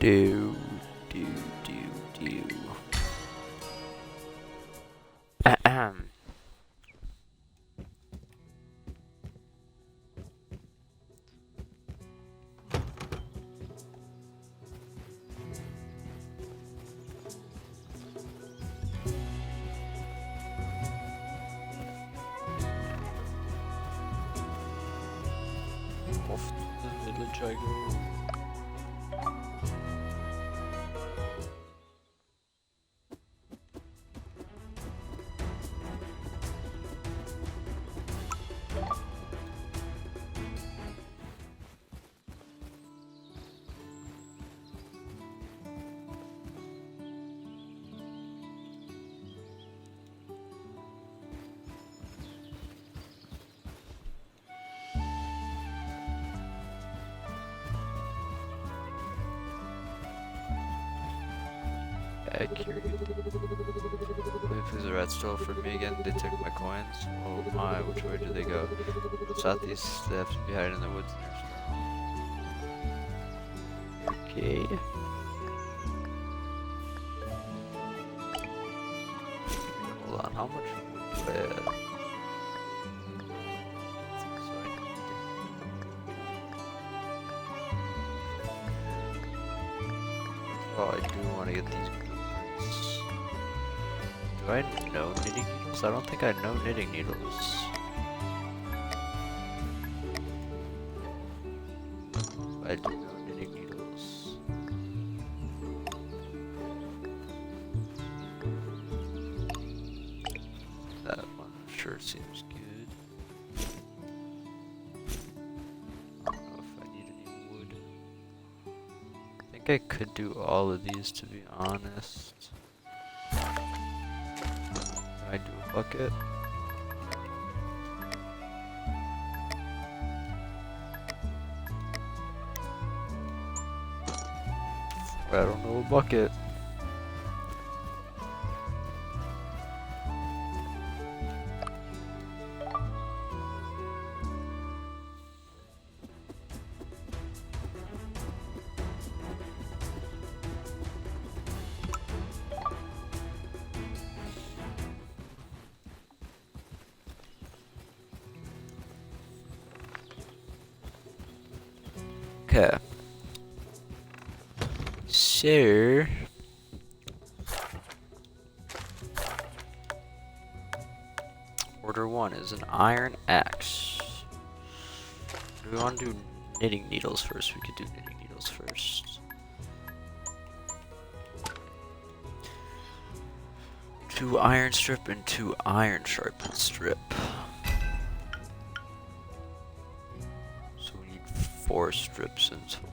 Do, do, do, do. Ahem. Off to the village I go. Accurate. Wait, is the rat stole from me again? They took my coins? Oh my, which way did they go? Southeast, they have to be hiding in the woods near. Okay. Hold on, how much wood do I have? Oh, I do want to get these blueprints. Do I know knitting needles? I don't think I know knitting needles. I do know knitting needles. That one sure seems good. I don't know if I need any wood. I think I could do all of these, to be honest. Can I do a bucket? I don't know a bucket. Okay. So order 1 is an iron axe. Do we want to do knitting needles first? We could do knitting needles first. 2 iron strip and 2 iron sharpened strip. So we need 4 strips in total.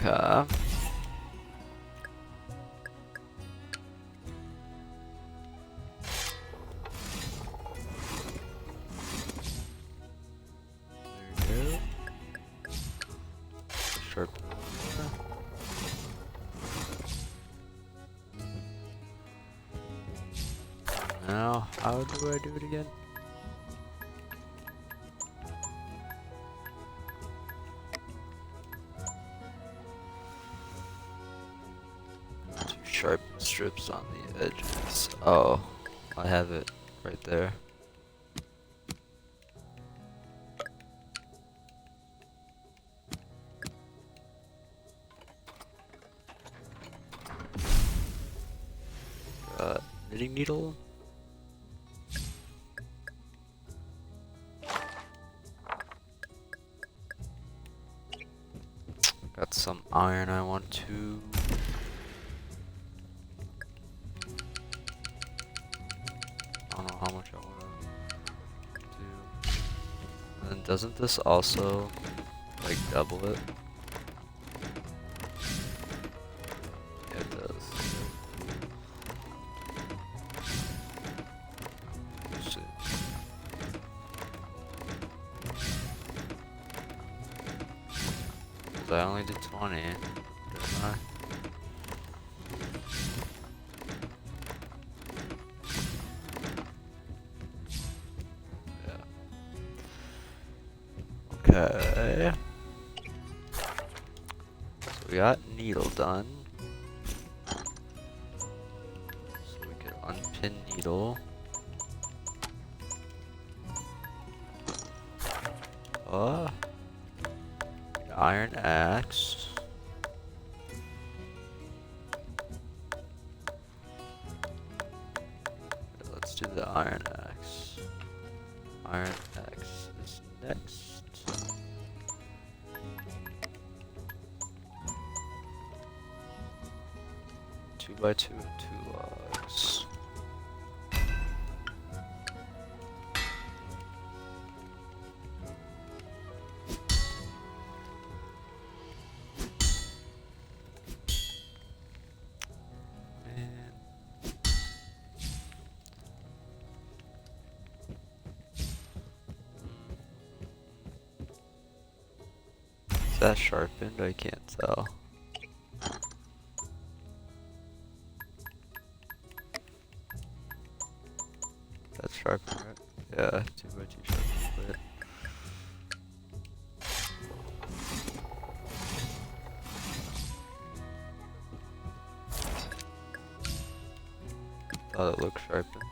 Okay. There we go. Sharp. Now, how do I do it again? Sharp strips on the edges. Oh, I have it right there. Knitting needle. Got some iron I want to. I don't know how much I want to do. And then doesn't this also like double it? Yeah, it does. I only did 20. Didn't I? Okay. So we got needle done. So we can unpin needle. Iron axe. Let's do the iron axe. Iron axe is next. 2x2 and 2 logs. Is that sharpened? I can't tell. That's sharpened, right? Yeah, 2x2 sharpened plate. Thought it looked sharpened.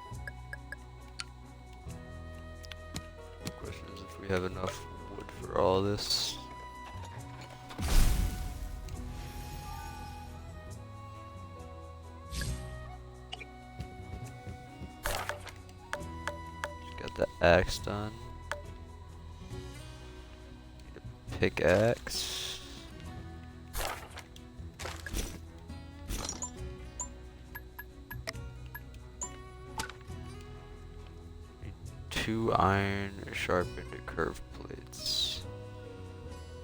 The question is if we have enough wood for all this. Got the axe done. Need a pickaxe. Need 2 iron sharpened curved plates.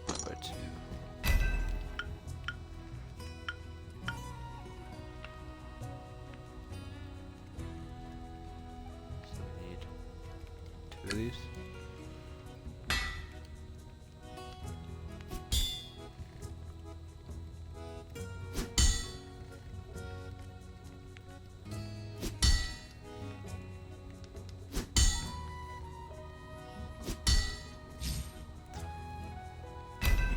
2x2. So we need 2 of these.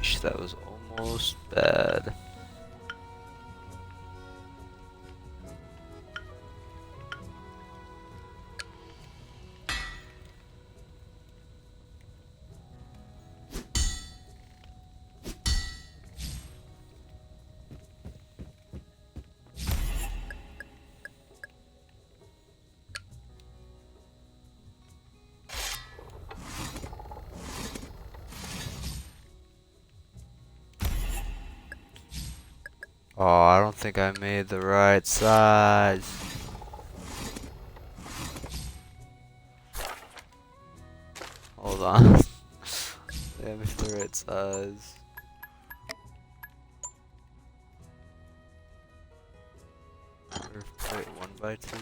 Eesh, that was almost bad. Oh, I don't think I made the right size. Hold on. I made the right size. Curve plate 1x2.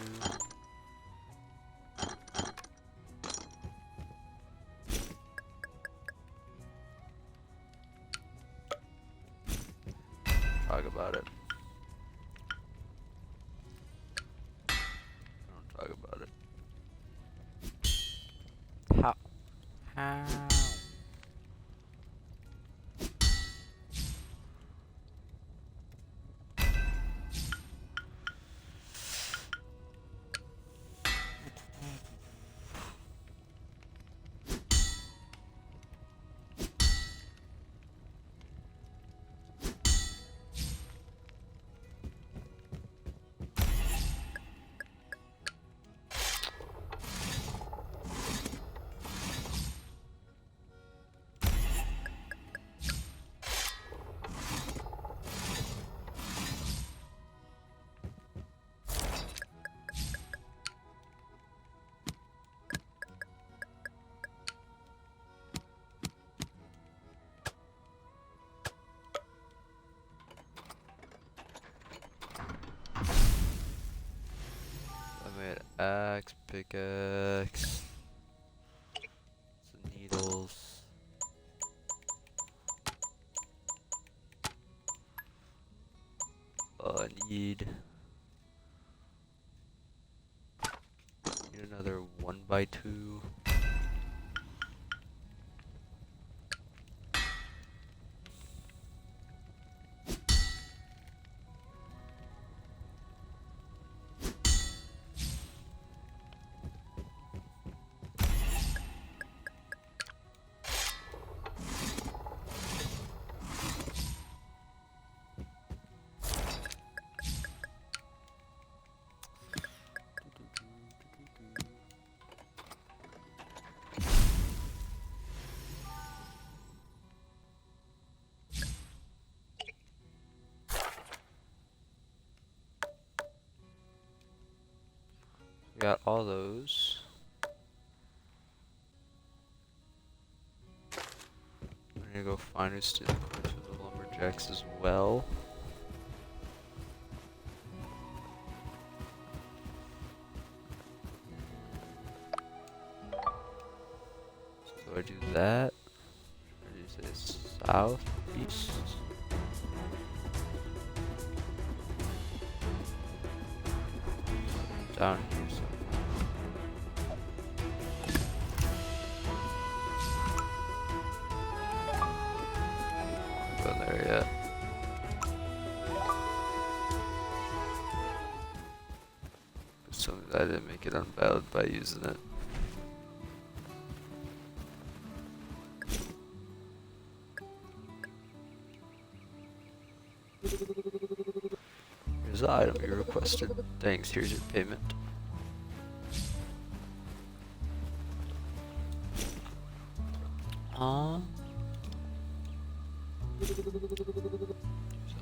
Talk about it. Don't talk about it. How? How? I made axe, pickaxe, some needles. I need. Need another 1x2. Got all those. I'm gonna go find who's stealing coins from the lumberjacks as well. So do I do that? Or do you say south, east? Down here, so. Go there yet. Something that I didn't make it unvalid by using it. Here's the item you requested. Thanks, here's your payment.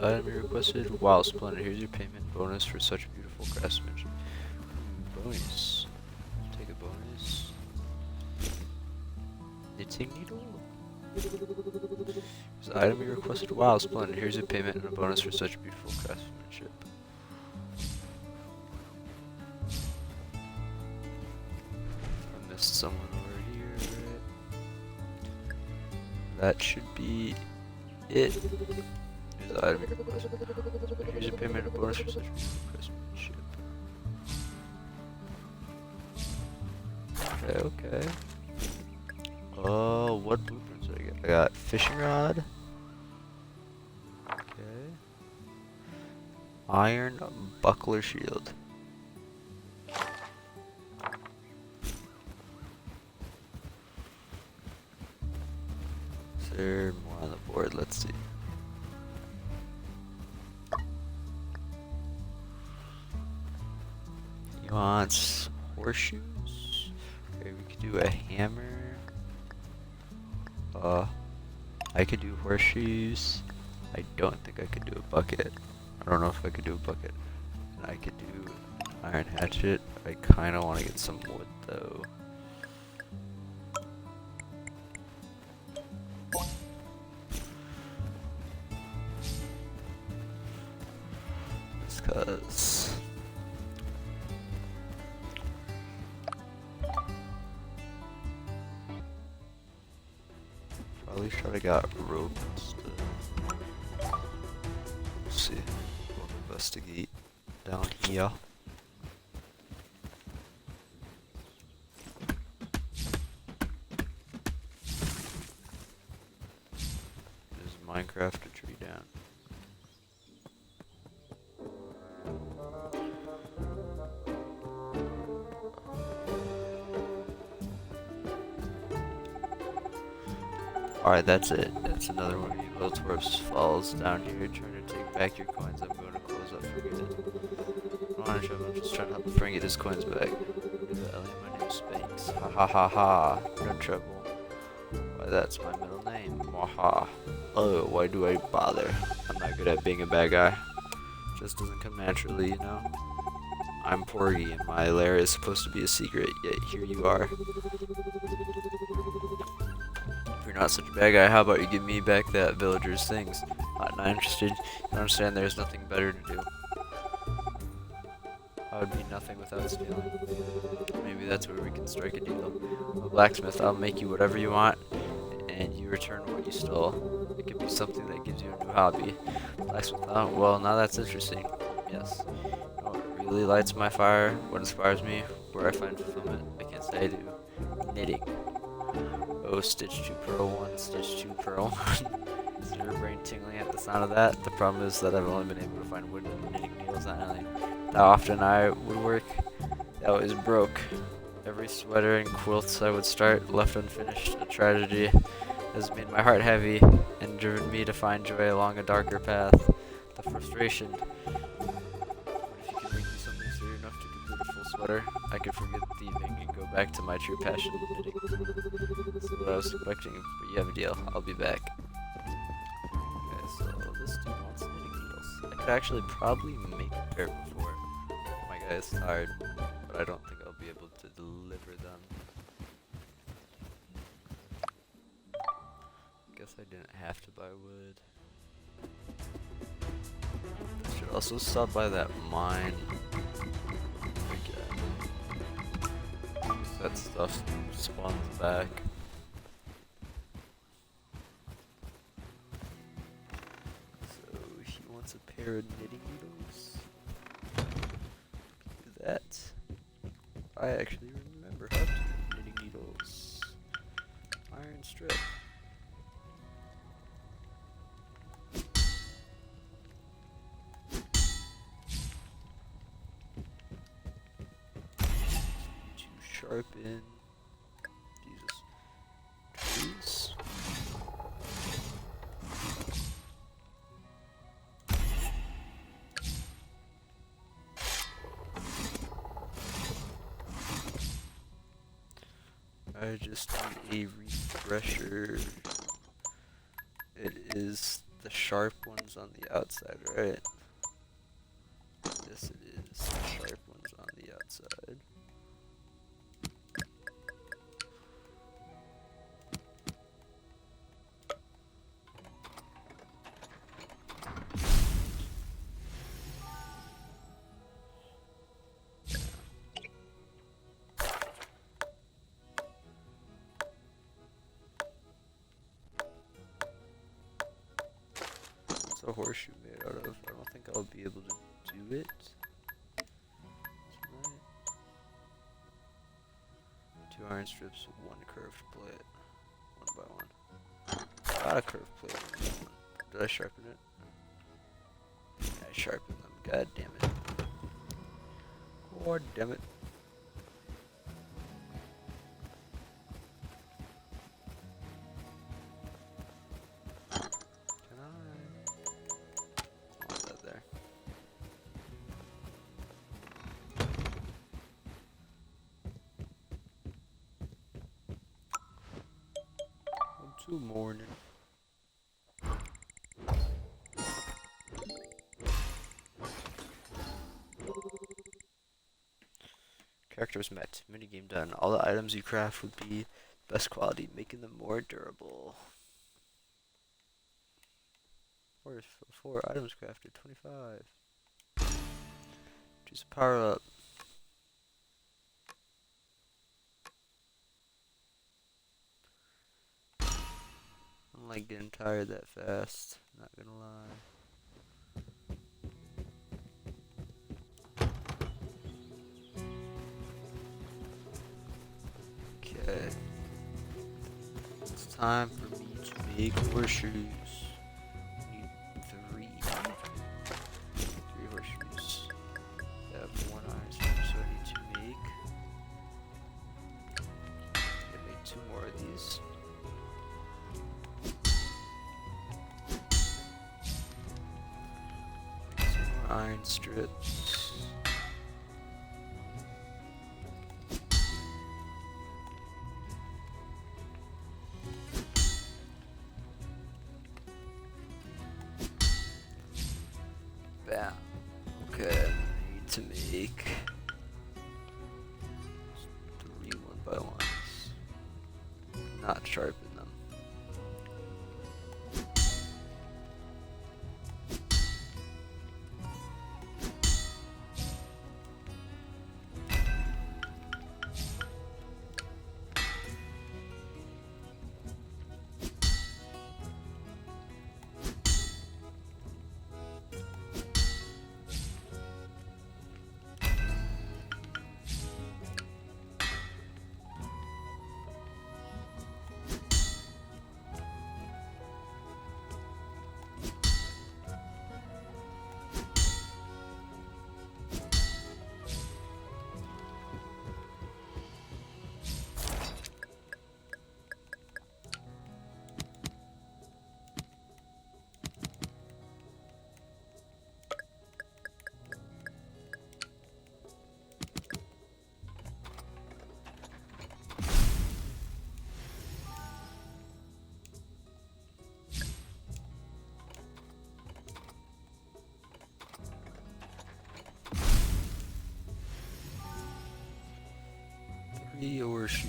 Item you requested. Wow, splendid. Here's your payment bonus for such beautiful craftsmanship. Bonus. Take a bonus. Knitting needle. Here's the item you requested. Wow, splendid. Here's your payment and a bonus for such beautiful craftsmanship. I missed someone over here. Right? That should be it. Here's the item you requested. Here's your payment and a bonus for such beautiful craftsmanship. Okay. Oh, what blueprints did I get? I got fishing rod. Okay. Iron buckler shield. Is there more on the board? Let's see. He wants horseshoes. Okay, we could do a hammer. I could do horseshoes. I don't think I could do a bucket. I don't know if I could do a bucket. And I could do iron hatchet. I kind of want to get some wood though. Just cause. Probably should have got rope instead. Let's see. We'll investigate down here. There's Minecraft a tree down. Alright, that's it. That's another one of you little dwarfs falls down here trying to take back your coins. I'm going to close up for good. I'm just trying to help Frank get his coins back. My name's Spanks. Ha ha ha ha. No trouble. Why, that's my middle name. Waha. Oh, why do I bother? I'm not good at being a bad guy. Just doesn't come naturally, you know? I'm Porgy, and my lair is supposed to be a secret, yet here you are. If you're not such a bad guy, how about you give me back that villager's things? Not interested. You understand there's nothing better to do. I would be nothing without stealing. Maybe that's where we can strike a deal. I'm a blacksmith, I'll make you whatever you want, and you return what you stole. It could be something that gives you a new hobby. Blacksmith, oh, well, now that's interesting. Yes. You know what really lights my fire? What inspires me? Where I find fulfillment? I can't say I do. Knitting. Oh, stitch 2 purl 1, stitch 2 purl 1. Is your brain tingling at the sound of that? The problem is that I've only been able to find wooden knitting needles on Ellie. How often I would work, that always broke. Every sweater and quilt I would start left unfinished. A tragedy has made my heart heavy and driven me to find joy along a darker path. The frustration. What if you could make me something serious enough to complete a full sweater? I could forget thieving and go back to my true passion, knitting. This is what I was expecting, but you have a deal. I'll be back. Okay, so this dude wants knitting needles. I could actually probably make a pair before my guy is tired, but I don't think I'll be able to deliver them. Guess I didn't have to buy wood. I should also stop by that mine again. That stuff spawns back. So he wants a pair of knitting needles. Do that. I actually remember how to do knitting needles. Iron strip. Sharpen Jesus trees. I just need a refresher. It is the sharp ones on the outside, right? Yes, it is the sharp ones on the outside. What's a horseshoe made out of? I don't think I'll be able to do it tonight. 2 iron strips, 1 curved plate. 1 by 1. Got a curved plate. Did I sharpen it? Yeah, I sharpened them. God damn it. God damn it. Can I? Want that there. Until morning. Characters met. Minigame done. All the items you craft would be best quality, making them more durable. 4 items crafted. 25. Choose a power up. I don't like getting tired that fast. Not gonna lie. Okay. It's time for me to make horseshoes. Need 3. 3 horseshoes. I have 1 iron strip, so I need to make. I made 2 more of these. Some more iron strips. Bam. Okay, I need to make 3 1x1s. Not sharpen them. He or she's.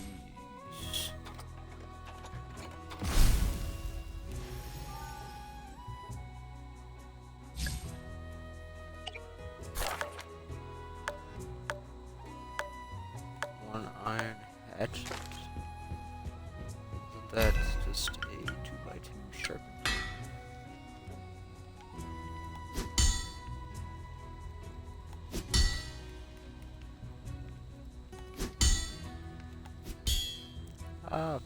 One iron hatchet. Isn't that just a 2x2 sharpened? Ah.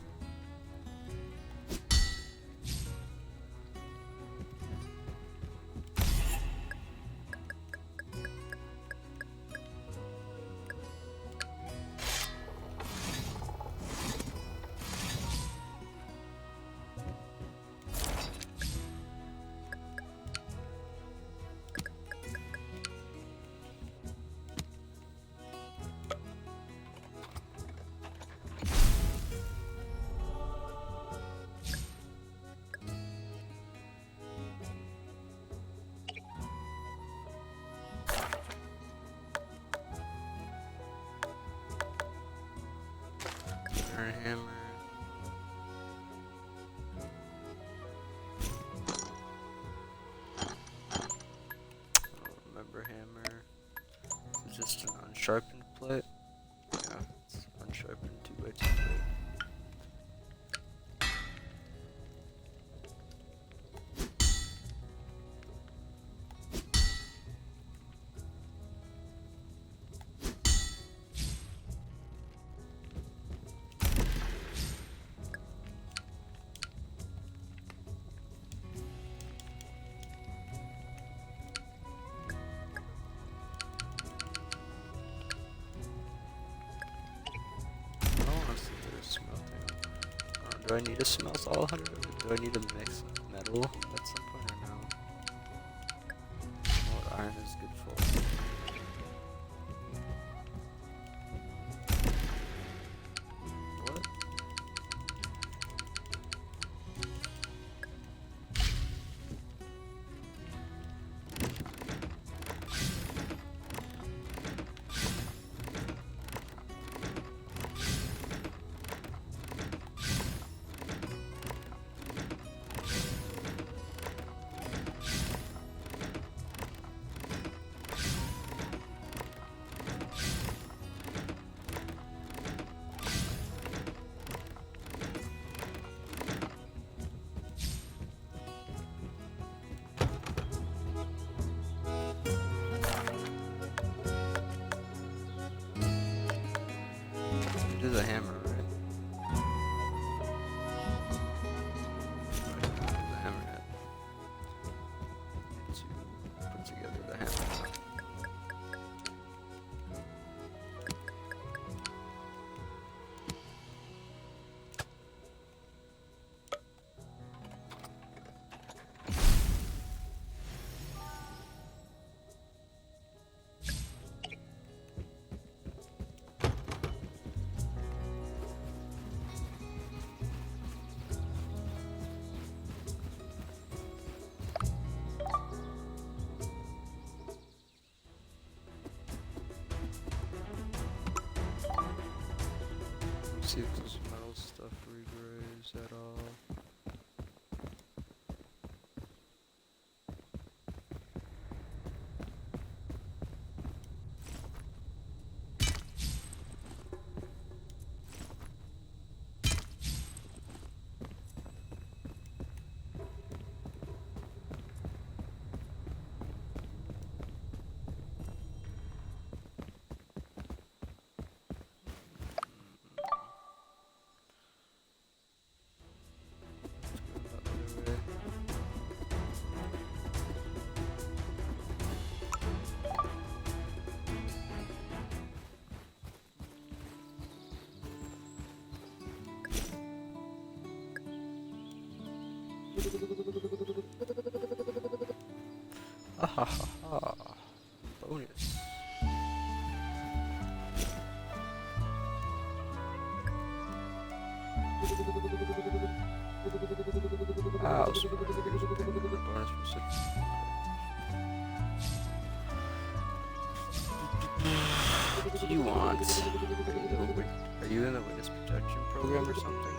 Iron hammer. I don't remember hammer. Is it just an unsharpened plate? Yeah, it's unsharpened 2x2 plate. Do I need to smelt all 100 of it? Do I need to mix metal at some point or no? I don't know what iron is good for. What? Do the hammer, right? The hammerhead. Need to put together the hammer. See if this metal stuff regraves at all. Ah ha ha ha. Bonus. Wow, so bonus for 6. What do you want? Are Are you in the witness protection program or something?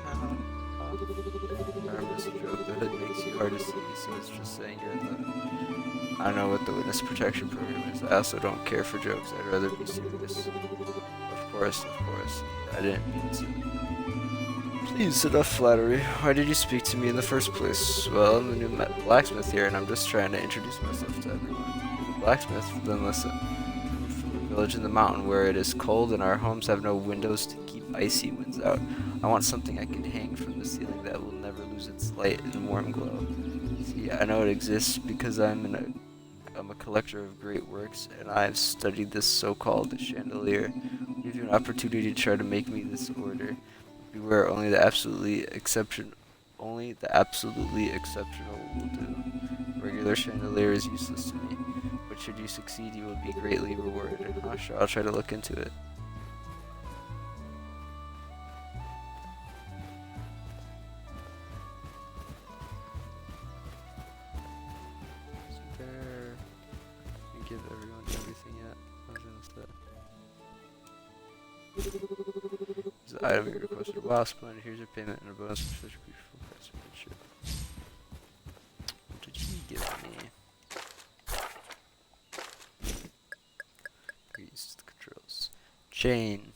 Remember, this is a joke. The hood makes you hard to see, so it's just saying you're in the... I don't know what the witness protection program is. I also don't care for jokes. I'd rather be serious. Of course. I didn't mean to. Please, enough flattery. Why did you speak to me in the first place? Well, I'm the new blacksmith here, and I'm just trying to introduce myself to everyone. You're the blacksmith? Then listen. I'm from a village in the mountain where it is cold and our homes have no windows to keep icy winds out. I want something I can hang from the ceiling that will never lose its light and warm glow. See, I know it exists because I'm a collector of great works, and I've studied this so-called chandelier. I'll give you an opportunity to try to make me this order. Beware, only the absolutely exceptional will do. Regular chandelier is useless to me, but should you succeed, you will be greatly rewarded. Sure, I'll try to look into it. Give everyone everything yet. This is the item you requested. Wow, splendid. Here's your payment and a bonus for such beautiful craftsmanship. What did you give me? Increase the controls. Chain.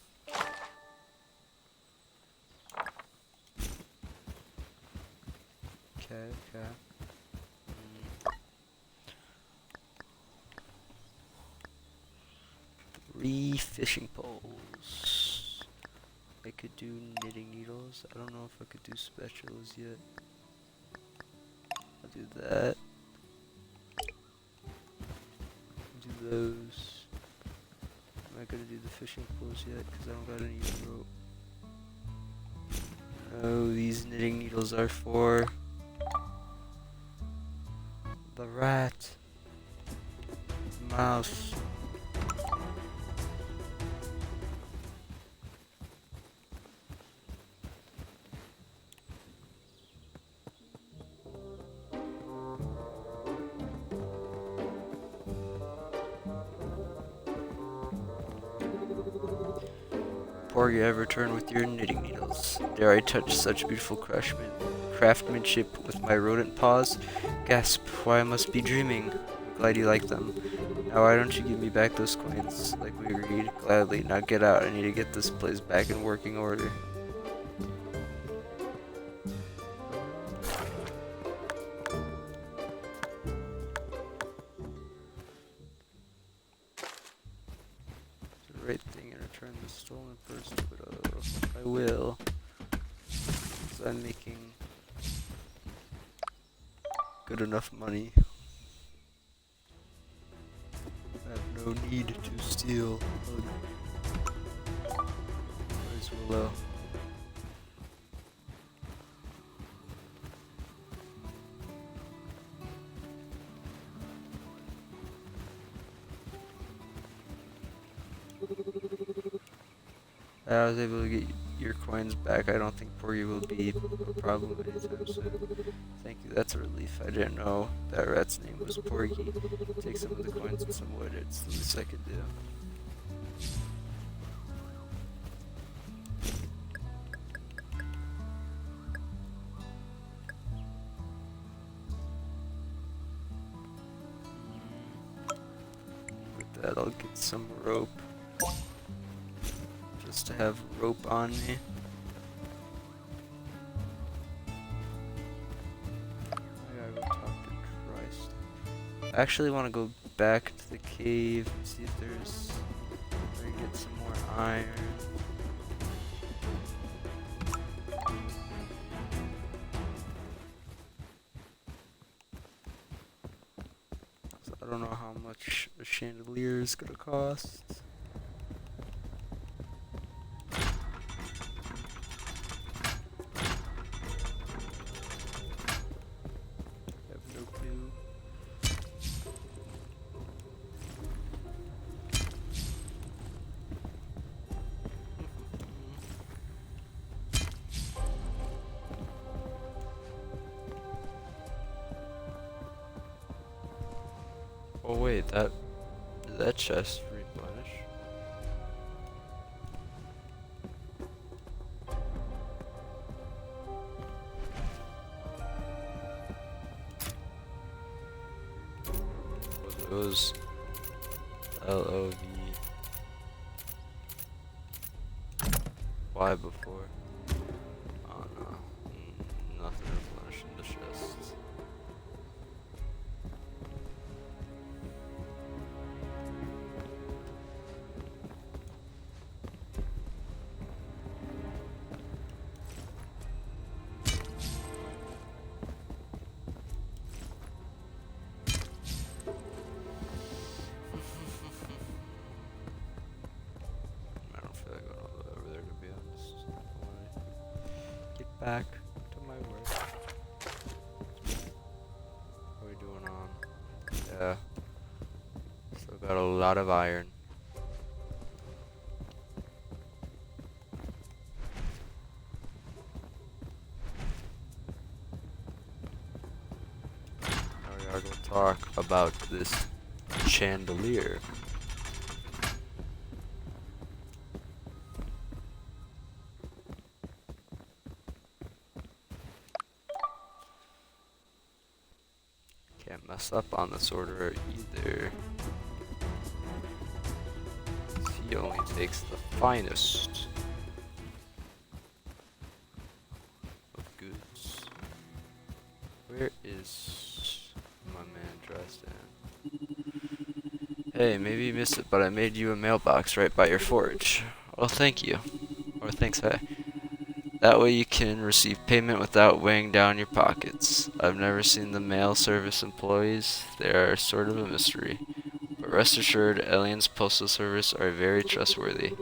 Okay. 3 fishing poles. I could do knitting needles. I don't know if I could do spatulas yet. I'll do that. Do those. Am I gonna do the fishing poles yet? Because I don't got any rope. No, these knitting needles are for the rat. Mouse. Porgy, I've returned with your knitting needles. Dare I touch such beautiful craftsmanship with my rodent paws? Gasp, why I must be dreaming. I'm glad you like them. Now why don't you give me back those coins, like we agreed? Gladly. Now get out, I need to get this place back in working order. Right thing and return the stolen purse to Widow. I will. So I'm making good enough money. I have no need to steal. Where's Willow? I was able to get your coins back. I don't think Porgy will be a problem anytime soon. Thank you, that's a relief. I didn't know that rat's name was Porgy. Take some of the coins and some wood. It's the least I could do. With that, I'll get some rope. Just to have rope on me. I gotta go talk to Christ. I actually want to go back to the cave and see if there's... I can get some more iron. So I don't know how much a chandelier is gonna cost. Oh wait, did that chest replenish? It was LOV. Why before? Oh no. Nothing replenishing the chests. I don't feel like going all the way over there, to be honest. I wanna get back to my work. What are we doing on? Yeah. Still got a lot of iron. Now we are going to talk about this chandelier. Can't mess up on this order either. He only takes the finest of goods. Where is my man Tristan? Hey, maybe you missed it, but I made you a mailbox right by your forge. Oh, thank you. Or thanks, hey. That way you can receive payment without weighing down your pockets. I've never seen the mail service employees. They are sort of a mystery. But rest assured, Alien's postal service are very trustworthy.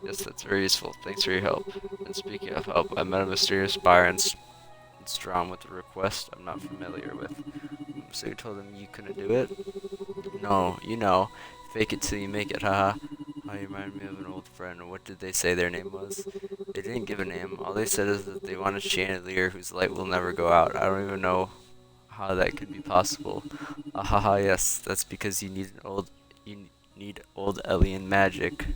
Yes, that's very useful. Thanks for your help. And speaking of help, I met a mysterious buyer and it's drawn with a request I'm not familiar with. So you told him you couldn't do it? No, you know, fake it till you make it, haha. Oh, you remind me of an old friend. What did they say their name was? They didn't give a name. All they said is that they want a chandelier whose light will never go out. I don't even know how that could be possible. Haha, yes, that's because you need old alien magic.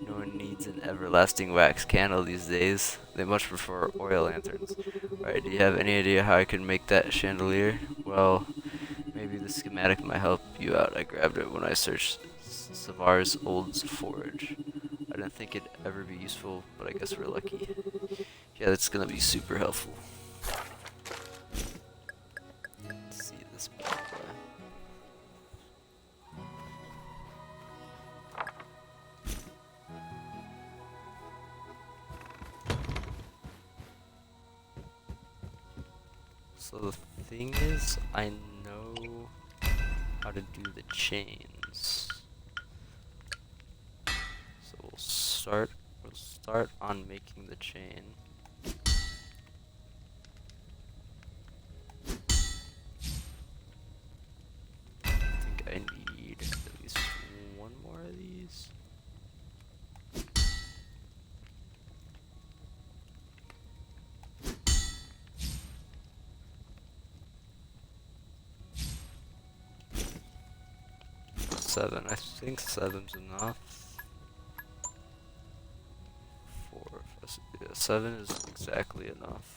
No one needs an everlasting wax candle these days. They much prefer oil lanterns. Right, do you have any idea how I can make that chandelier? Well, maybe the schematic might help you out. I grabbed it when I searched Savar's old forge. I didn't think it'd ever be useful, but I guess we're lucky. Yeah, that's gonna be super helpful. Let's see this bad boy. So the thing is, I know how to do the chains. So we'll start on making the chain. I think I need at least one more of these. Seven. I think seven's enough. Four. Yeah, 7 is exactly enough.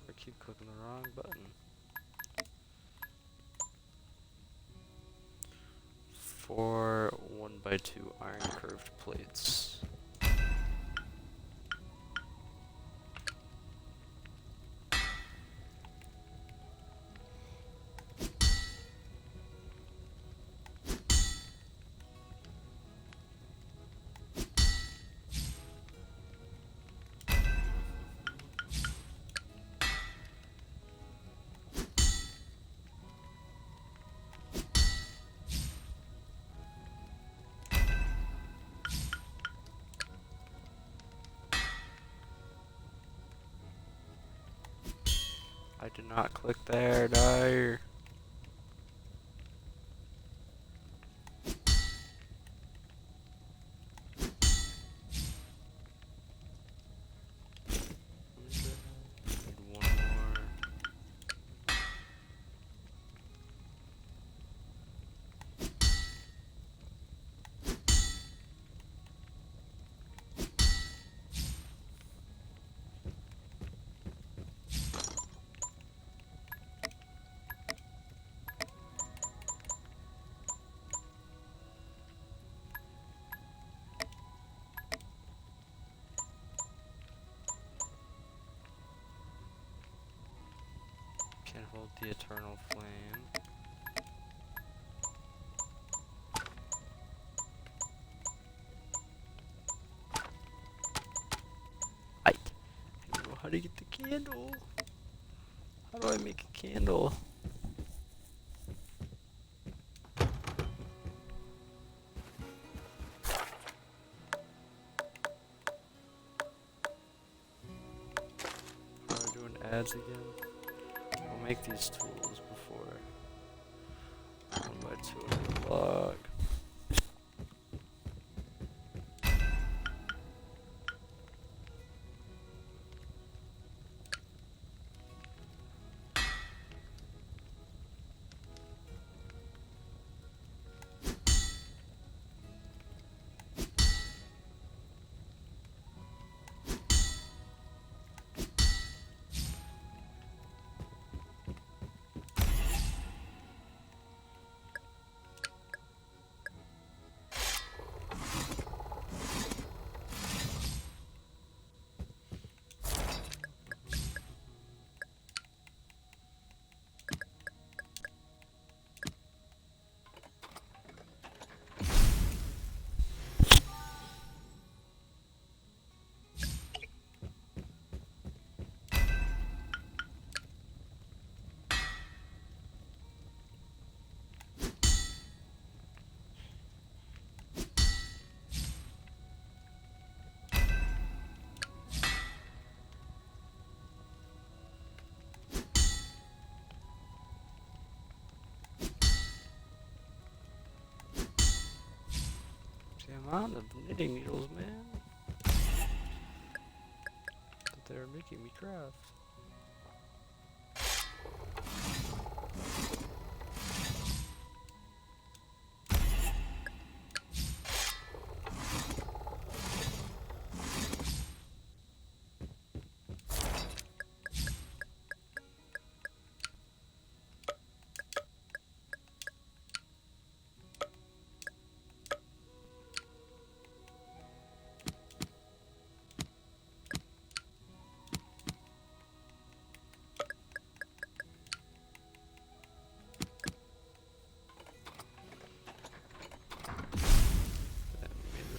I keep clicking the wrong button. 4 1x2 iron curved plates. I did not click there, no. Can't hold the eternal flame. I don't know how to get the candle. How do I make a candle? How do I do an ads again? I'll make these tools before. 1x2 block. The amount of knitting needles, man, that they're making me craft.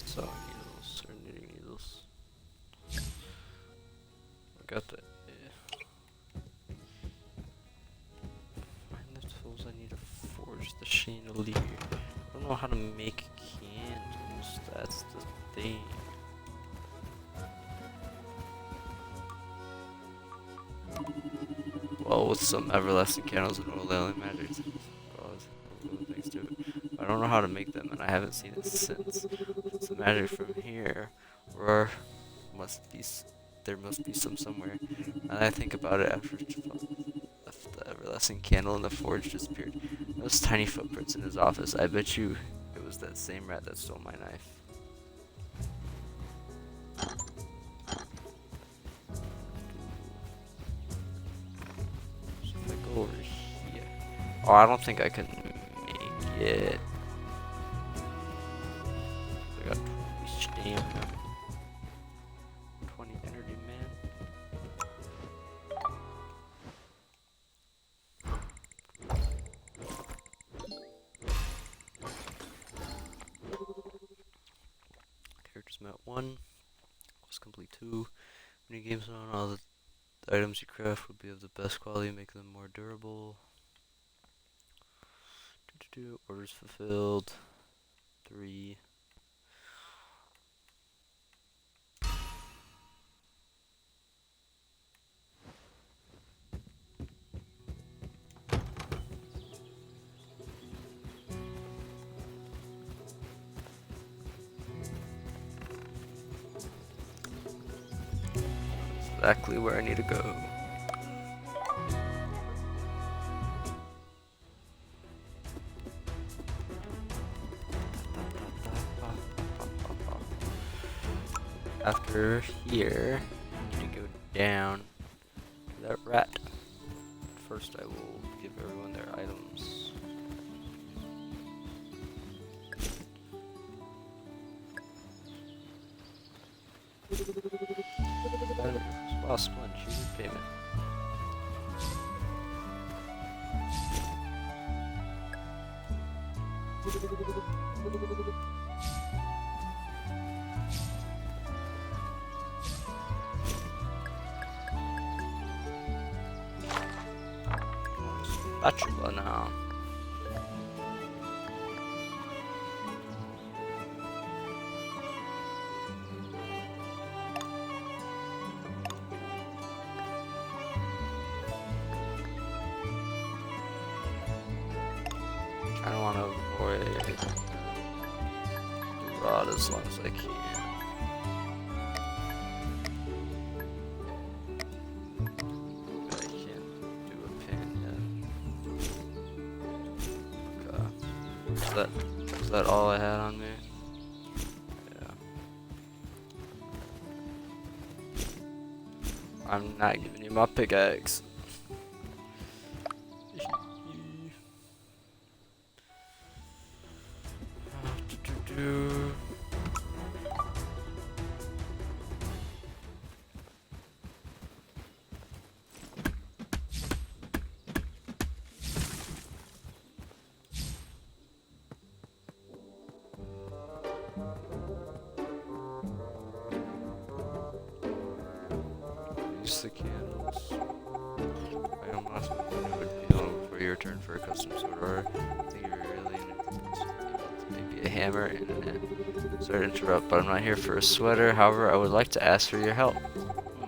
Sewing needles or knitting needles. I got the. Find the tools I need to forge the chandelier. I don't know how to make candles. That's the thing. Well, with some everlasting candles and old alien magic. Thanks to it. I don't know how to make them, and I haven't seen it since. It's the magic from here, or there must be some somewhere. And I think about it after the everlasting candle in the forge disappeared. Those tiny footprints in his office. I bet you it was that same rat that stole my knife. So if I go over here, oh, I don't think I can make it. I got 20 stamina, 20 energy, man. Characters met 1, quest complete 2. Mini games on all the items you craft will be of the best quality, make them more durable. Orders fulfilled. 3. Exactly where I need to go. After here, I need to go down to that rat. First, I will give everyone their items. Wow, sponge, payment. spatula now. I don't want to avoid the rod as long as I can. But I can't do a pin yet. Okay. Is that all I had on me? Yeah. I'm not giving you my pickaxe. Use the candles. I almost would be home before your turn for a custom sword, or I think you're really maybe a hammer and a net. Sorry to interrupt, but I'm not here for a sweater. However, I would like to ask for your help.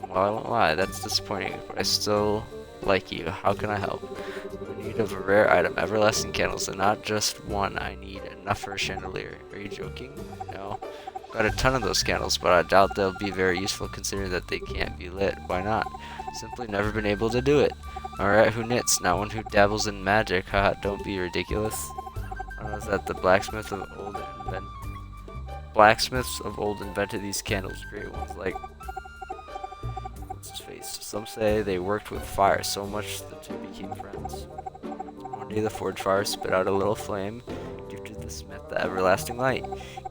Well, I won't lie, that's disappointing, but I still like you. How can I help? I'm in need of a rare item, everlasting candles, and not just one. I need enough for a chandelier. Are you joking? No. Got a ton of those candles, but I doubt they'll be very useful considering that they can't be lit. Why not? Simply never been able to do it. Alright, who knits? Not one who dabbles in magic. Haha, don't be ridiculous. Is that the blacksmiths of old invented these candles, great ones like what's his face. Some say they worked with fire so much the two became friends. One day the forge fire spit out a little flame, gifted the smith the everlasting light.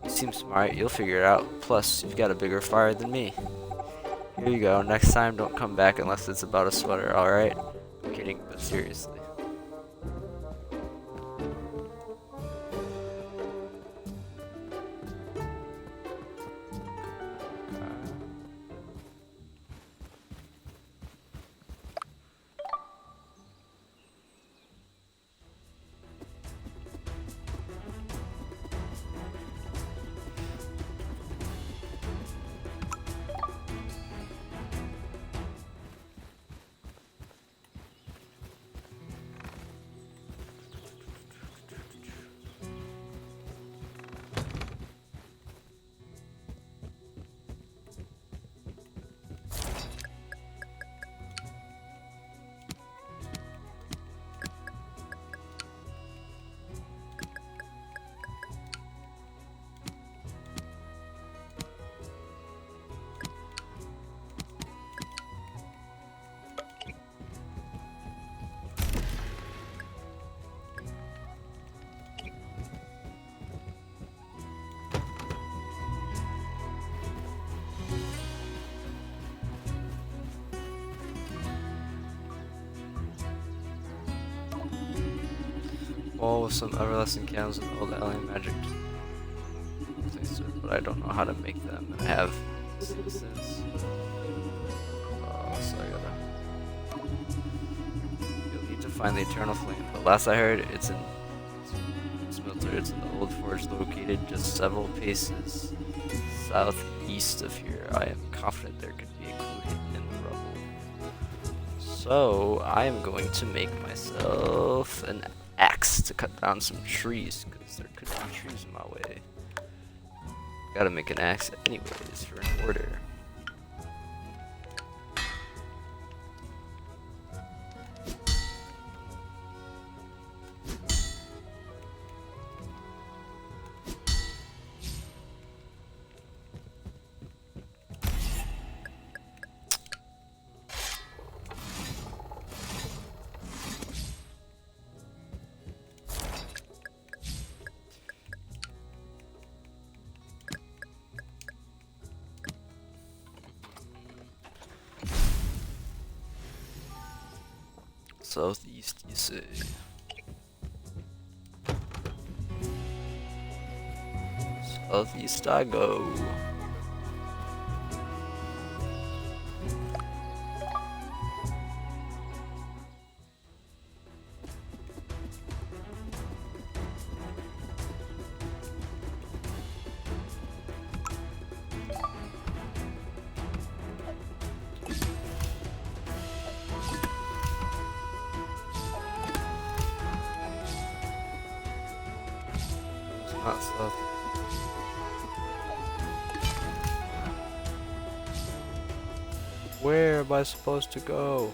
You seem smart, you'll figure it out. Plus, you've got a bigger fire than me. Here you go. Next time, don't come back unless it's about a sweater, alright? I'm kidding, but seriously. Wall with some everlasting candles and old alien magic. But I don't know how to make them. I have since. So I gotta. You'll need to find the eternal flame. But last I heard, it's in smelter. It's in the old forge located just several paces southeast of here. I am confident there could be a clue hidden in the rubble. So I am going to make myself an axe to cut down some trees, because there could be trees in my way. Gotta make an axe anyways for an order. Southeast, you say? Southeast I go. not stuff. Where am I supposed to go?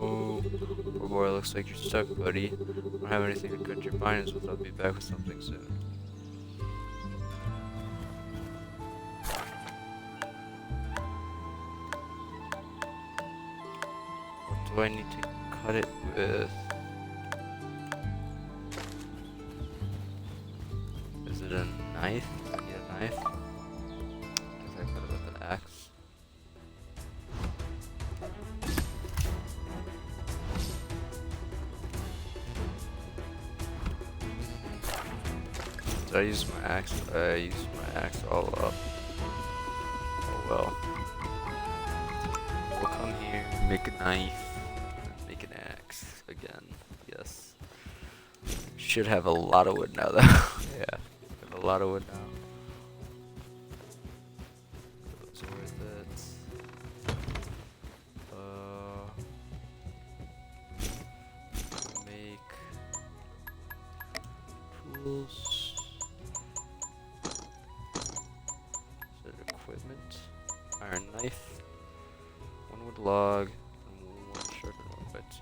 Oh, boy, looks like you're stuck, buddy. I don't have anything to cut your binds with. I'll be back with something soon. What do I need to cut it with? Is it a knife? I need a knife. Guess I cut it with an axe. Did I use my axe? I used my axe all up. Oh well. We'll come here, make a knife, and make an axe again. Yes. Should have a lot of wood now though. Yeah. Have a lot of wood now. It's worth it. Make tools. Equipment, iron knife, one wood log, and one sharpened 1x2.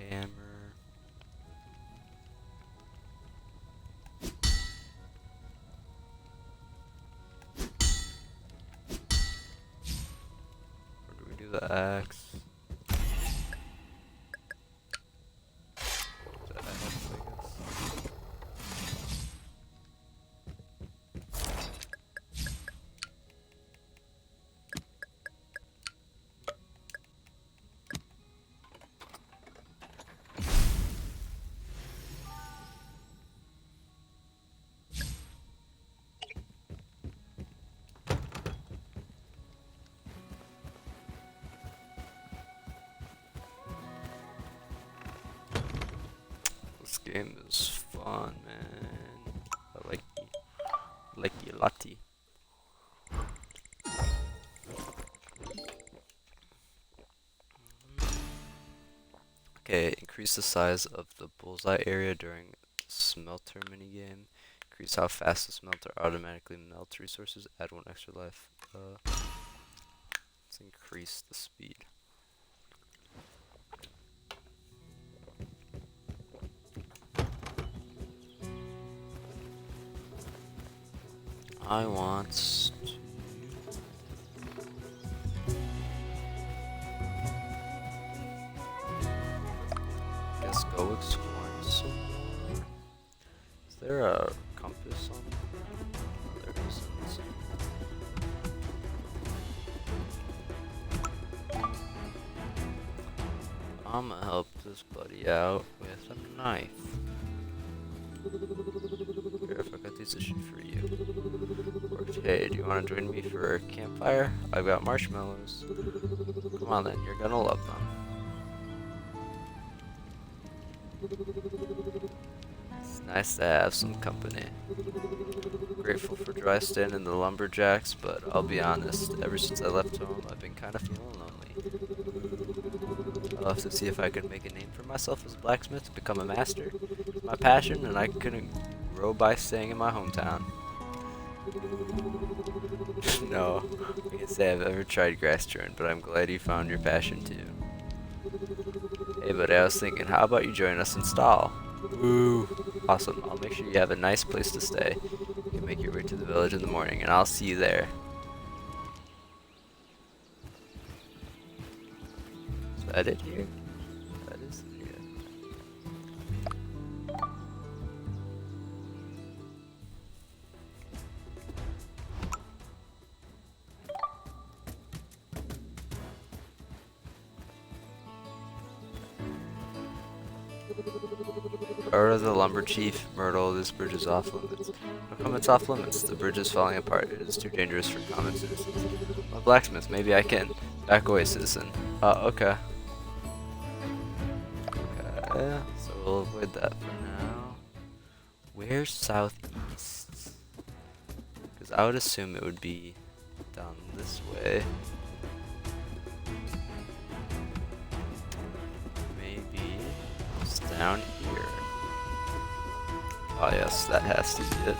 Hammer. Or do we do the axe? The axe, I guess. This game is fun, man. I like you a lotty. Okay, increase the size of the bullseye area during the smelter minigame. Increase how fast the smelter automatically melts resources. Add 1 extra life. Let's increase the speed. I want to guess go exploring some more. Is there a compass on? Oh, there isn't. I'ma help this buddy out with a knife. Here, if I got these, I should for you. Hey, do you want to join me for a campfire? I've got marshmallows. Come on then, you're gonna love them. It's nice to have some company. grateful for dry stand and the lumberjacks, but I'll be honest, ever since I left home, I've been kind of feeling lonely. I'll have to see if I can make a name for myself as a blacksmith, become a master. It's my passion, and I couldn't grow by staying in my hometown. No, I can't say I've ever tried grass growing, but I'm glad you found your passion too. Hey buddy, I was thinking, how about you join us in Stall? Woo! Awesome, I'll make sure you have a nice place to stay. You can make your way to the village in the morning, and I'll see you there. Is that it here? That is it here. Or the lumber chief, Myrtle, this bridge is off limits. How come it's off limits? The bridge is falling apart. It is too dangerous for common citizens. I'm a blacksmith, maybe I can. Back away, citizen. Okay. Okay, so we'll avoid that for now. Where's southeast? Because I would assume it would be down this way. Maybe it's down here. Oh yes, that has to be it.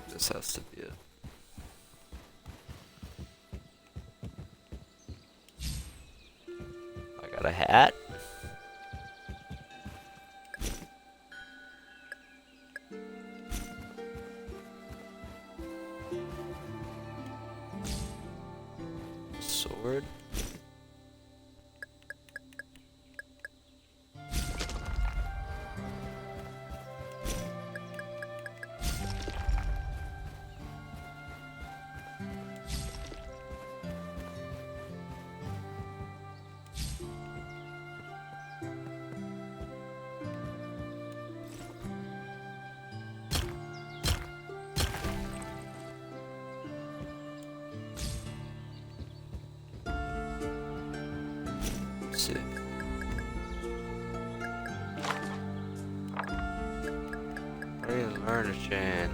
This has to be it. I got a hat. Sword. See. Ready to learn a chain.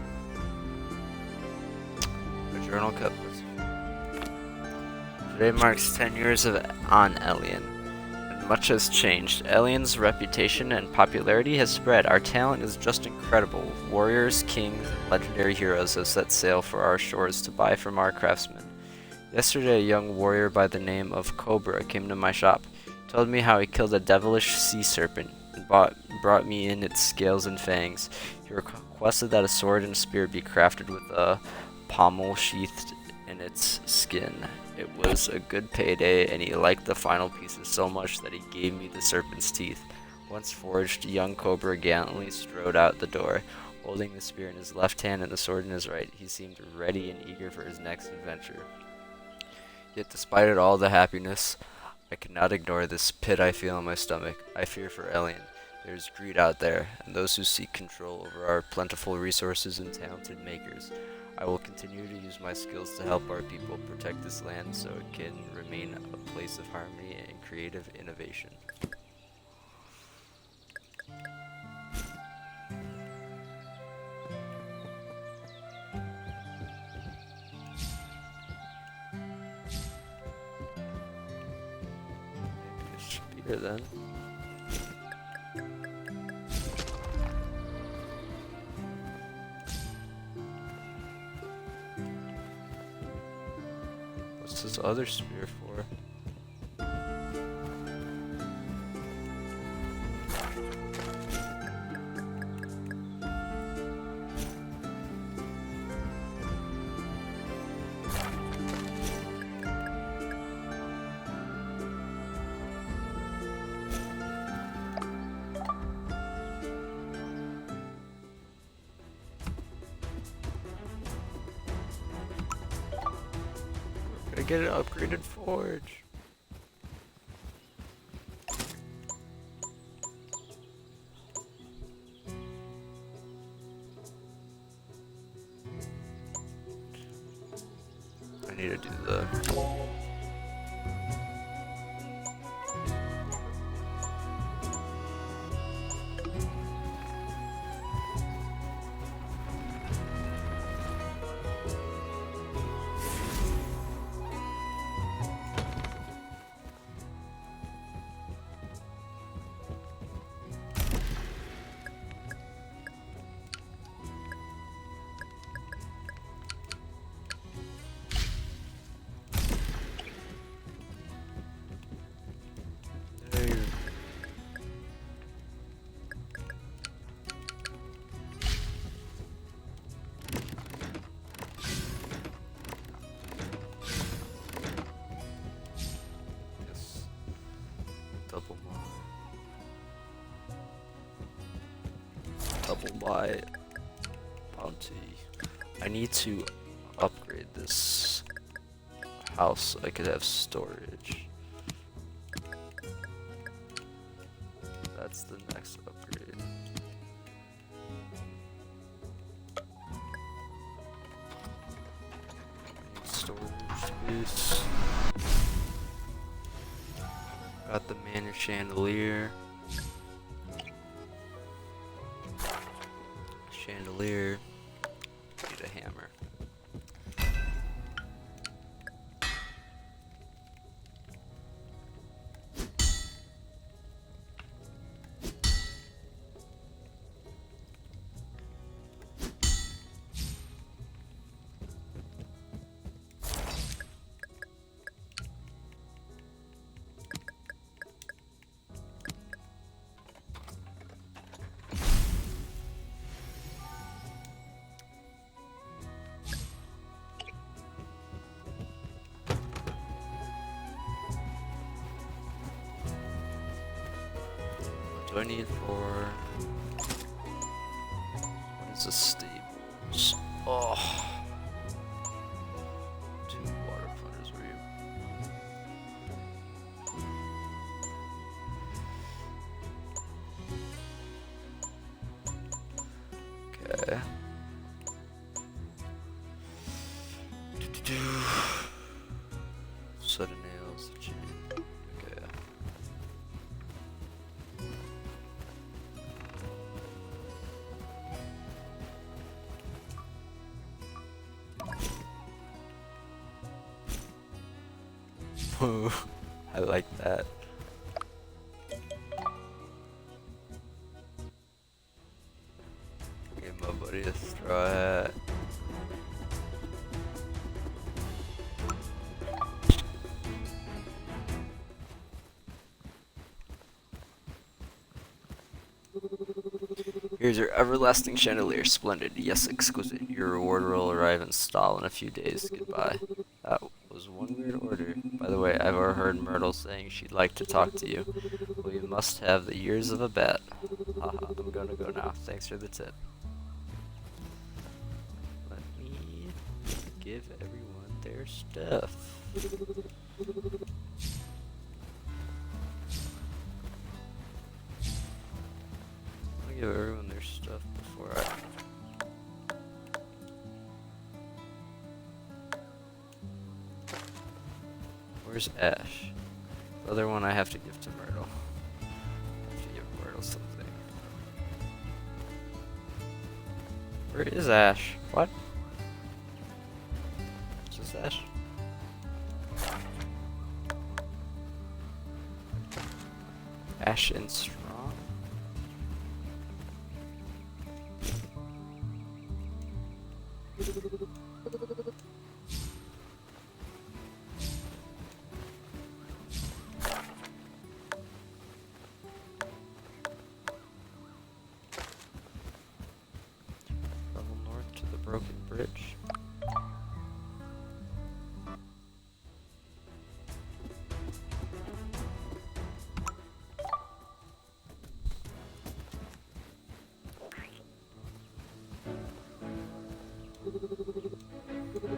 A journal kept. Today marks 10 years on Elian, and much has changed. Elian's reputation and popularity has spread. Our talent is just incredible. Warriors, kings, and legendary heroes have set sail for our shores to buy from our craftsmen. Yesterday, a young warrior by the name of Cobra came to my shop. He told me how he killed a devilish sea serpent and brought me in its scales and fangs. He requested that a sword and spear be crafted with a pommel sheathed in its skin. It was a good payday, and he liked the final pieces so much that he gave me the serpent's teeth. Once forged, young Cobra gallantly strode out the door, holding the spear in his left hand and the sword in his right. He seemed ready and eager for his next adventure. Yet despite it all the happiness, I cannot ignore this pit I feel in my stomach. I fear for Elian. There is greed out there, and those who seek control over our plentiful resources and talented makers. I will continue to use my skills to help our people protect this land so it can remain a place of harmony and creative innovation. Maybe a spear then. What's this other spear for? I get an upgraded forge. I need to do the double my bounty. I need to upgrade this house so I could have storage. That's the next upgrade. I need storage space. Got the mana chandelier. Chandelier. Need a hammer. What do I need for... What is the stables? Oh! 2 water punters were you? Okay. Set of nails, chain. Okay. I like that. Give my buddy a straw hat. Here's your everlasting chandelier. Splendid. Yes, exquisite. Your reward will arrive in stall in a few days. Goodbye. That was one weird order. By the way, I've overheard Myrtle saying she'd like to talk to you. Well, you must have the ears of a bat. Haha, I'm gonna go now. Thanks for the tip. Let me give everyone their stuff. Give everyone their stuff before I... Where's Ash? The other one I have to give to Myrtle. I have to give Myrtle something. Where is Ash? What? Is this Ash? Ash and Strong? Travel north to the broken bridge.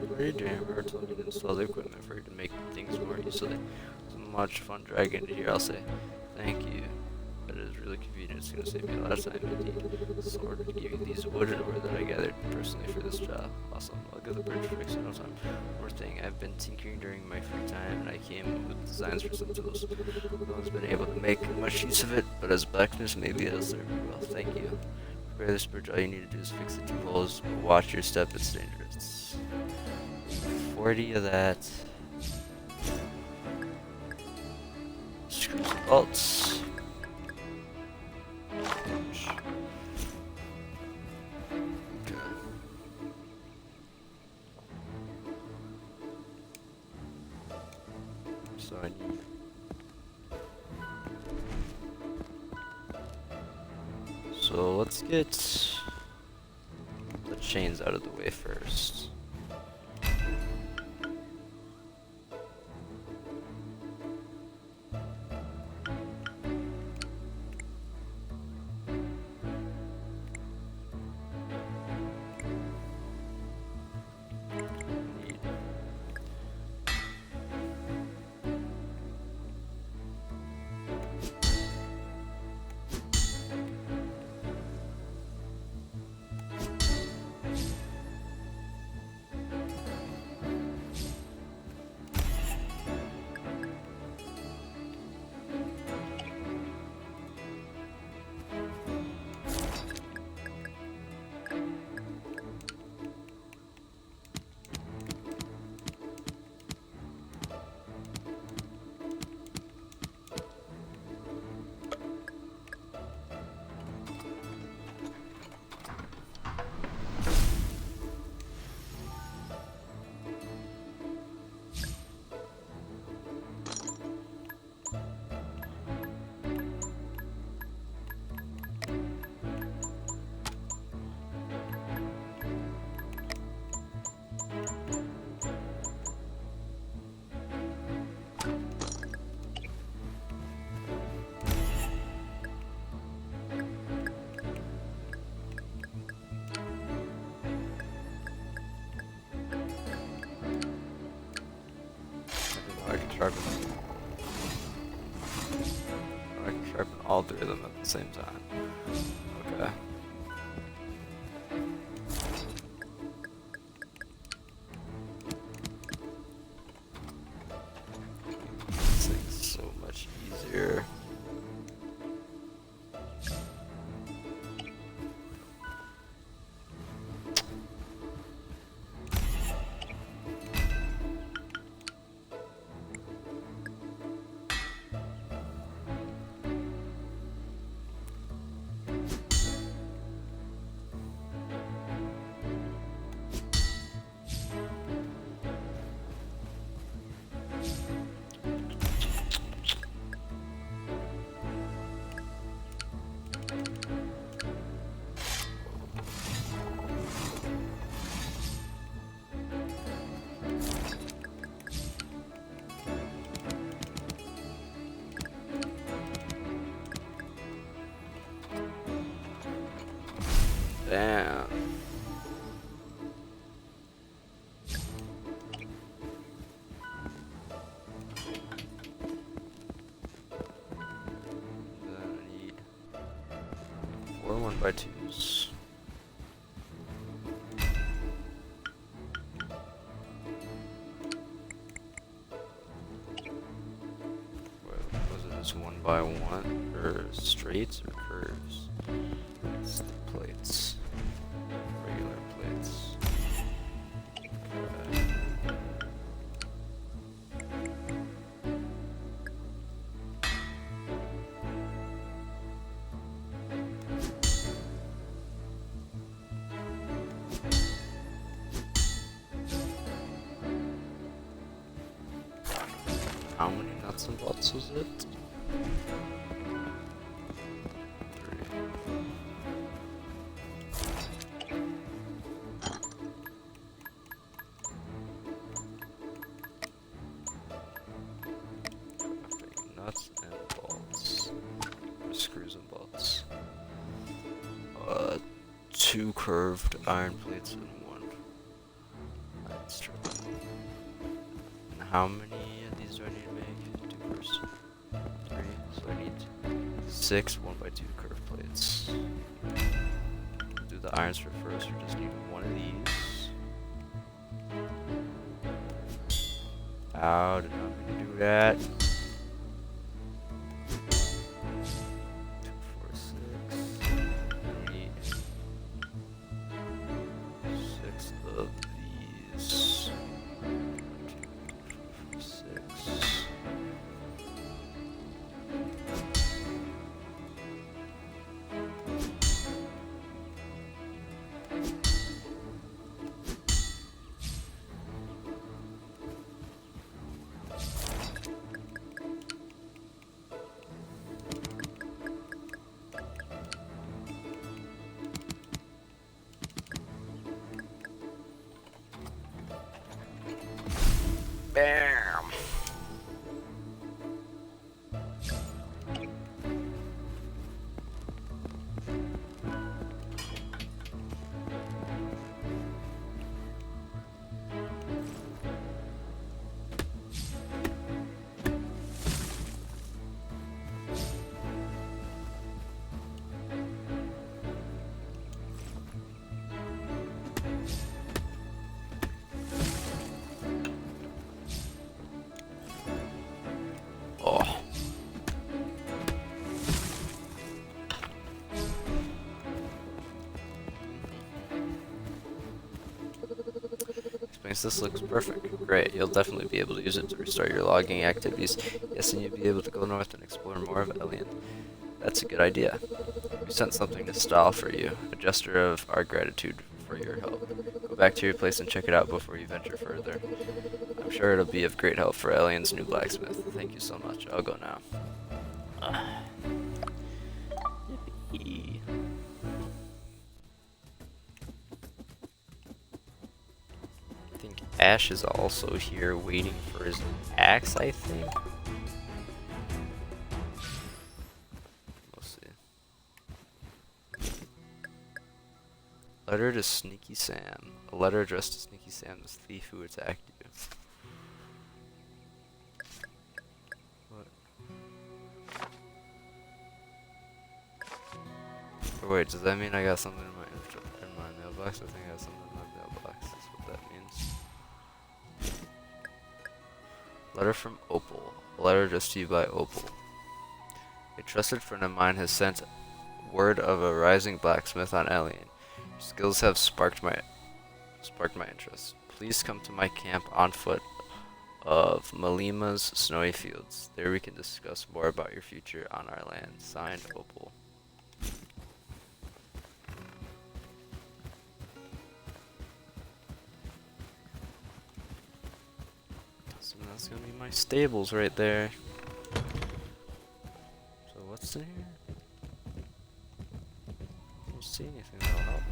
What are you doing? Myrtle told me to install the equipment for you to make things more easily. It's much fun dragging it here. I'll say thank you. But it is really convenient. It's going to save me a lot of time indeed. So in order to give you these wooden ore that I gathered personally for this job. Awesome. I'll get the bridge fixed in no time. One more thing. I've been tinkering during my free time and I came up with designs for some tools. No one's been able to make much use of it, but as blacksmith, maybe it'll serve me well. Thank you. To repair this bridge, all you need to do is fix the 2 holes, but watch your step, it's dangerous. 40 of that. Screws and bolts. Okay. So I need... So let's get the chains out of the way first. sharpen. Or I can sharpen all three of them at the same time. Okay. This thing's so much easier. Damn. Then I need 4 1x2s. Was it just 1x1 or straights or curves? It's the plates. Regular plates. Okay. How many nuts and bolts is it? 3. Nuts and bolts. Or screws and bolts. 2 curved iron plates and 1 iron strip. And how many of these do I need to make? 2 first. 3. So I need 6 1x2 curved plates. Do the iron strip first, or just need 1 of these. Ow, did not mean to do that. 2, 4, 6. I need 6 of these. 1, 2, 3, 4, 6. Bam! Oh. Explains this looks perfect. Great, you'll definitely be able to use it to restart your logging activities. Yes, and you'll be able to go north and explore more of Elian. That's a good idea. We sent something to Stahl for you, a gesture of our gratitude for your help. Go back to your place and check it out before you venture further. I'm sure it'll be of great help for Elian's new blacksmith. Thank you so much. I'll go now. Yippee. I think Ash is also here waiting for his axe, I think. We'll see. Letter to Sneaky Sam. A letter addressed to Sneaky Sam, the thief who attacked you. Or wait, does that mean I got something in my mailbox? I think I got something in my mailbox. That's what that means. Letter from Opal. A letter addressed to you by Opal. A trusted friend of mine has sent word of a rising blacksmith on Alien. Your skills have sparked my interest. Please come to my camp on foot of Malima's snowy fields. There we can discuss more about your future on our land. Signed, Opal. So that's gonna be my stables right there. So what's in here? I don't see anything that'll help me.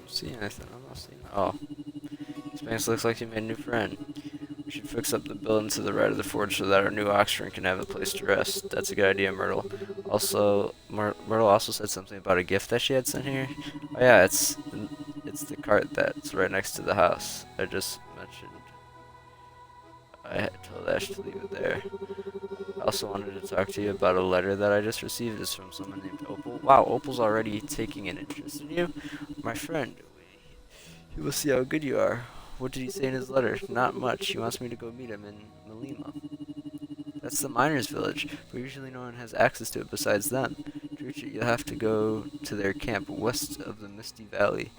See anything? I'm not seeing. Oh, Spanx looks like you made a new friend. We should fix up the building to the right of the forge so that our new oxen can have a place to rest. That's a good idea, Myrtle. Also, Myrtle also said something about a gift that she had sent here. Oh yeah, it's the cart that's right next to the house. I just mentioned. I had told Ash to leave it there. I also wanted to talk to you about a letter that I just received. It's from someone named Opal. Wow, Opal's already taking an interest in you. My friend, he will see how good you are. What did he say in his letter? Not much. He wants me to go meet him in Malima. That's the miners' village, but usually no one has access to it besides them. To reach it, you'll have to go to their camp west of the Misty Valley.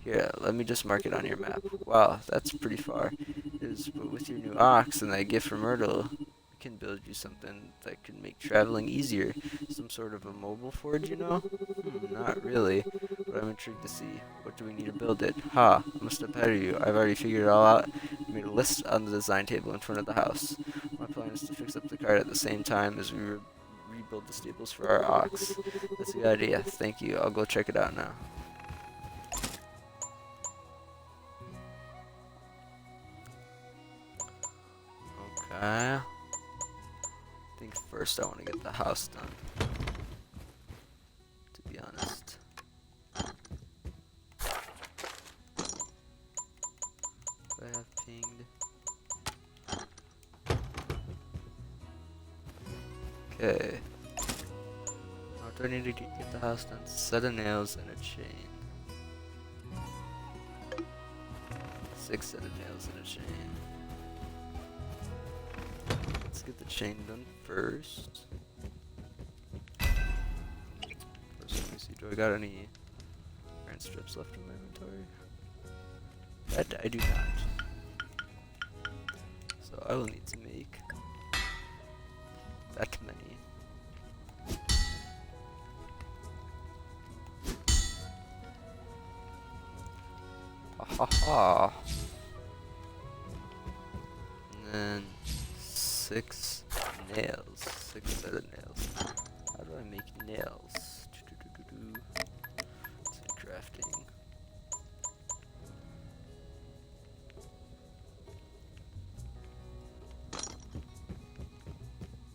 Here, let me just mark it on your map. Wow, that's pretty far. It is, but with your new ox and that gift from Myrtle, we can build you something that can make traveling easier. Some sort of a mobile forge, you know? Not really, but I'm intrigued to see. What do we need to build it? Ha, I'm a step ahead of you. I've already figured it all out. I made a list on the design table in front of the house. My plan is to fix up the cart at the same time as we rebuild the stables for our ox. That's a good idea. Thank you. I'll go check it out now. Okay. I think first I want to get the house done. To be honest. Do I have pinged? Okay. Now do I need to get the house done? Set of nails and a chain. 6 set of nails and a chain. Let's get the chain done first. First, let me see. Do I got any iron strips left in my inventory? That I do not. So I will need to make that many. Ha ha ha. And then 6 nails. 6 set of nails. How do I make nails? It's in crafting.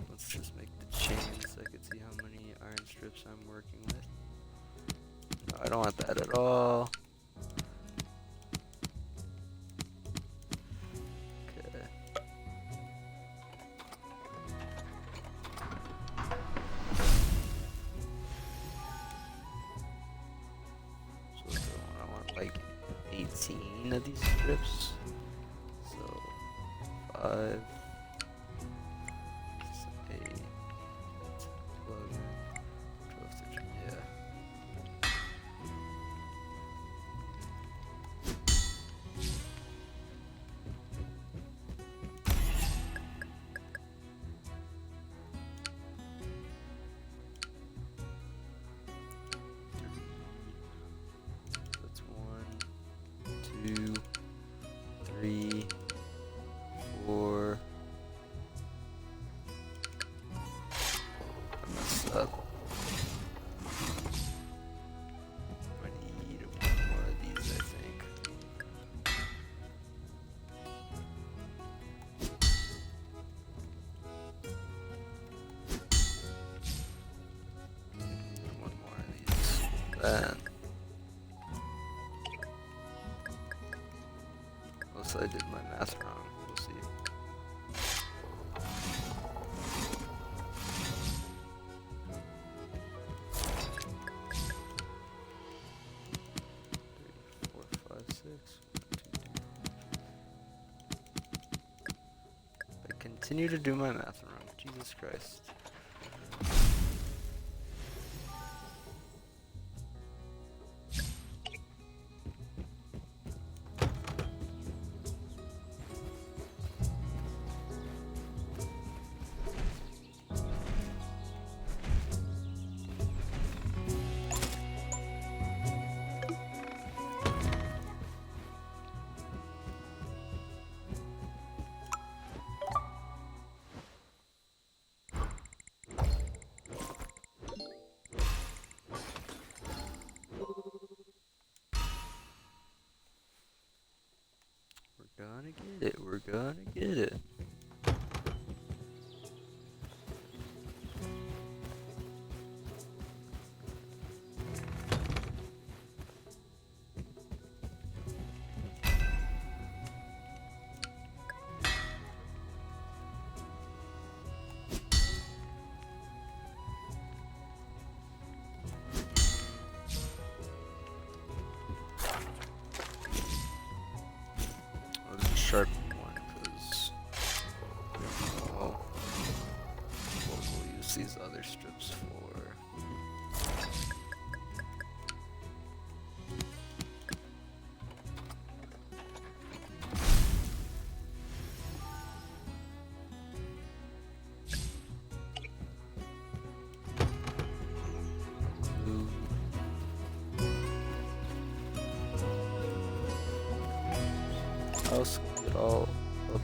Let's just make the chain so I can see how many iron strips I'm working with. No, I don't want that at all. Like 18 of these strips. So 5, 8, 11, 12, 13, yeah. That's 1, 2, 3, 4. I messed up. I need one more of these, I think. And one more of these. Then. Unless I did my math wrong, we'll see. continue to do my math wrong. Jesus Christ. We're gonna get it. We're gonna get it. Sharp one, because we'll use these other strips for. I'll scoop it all up.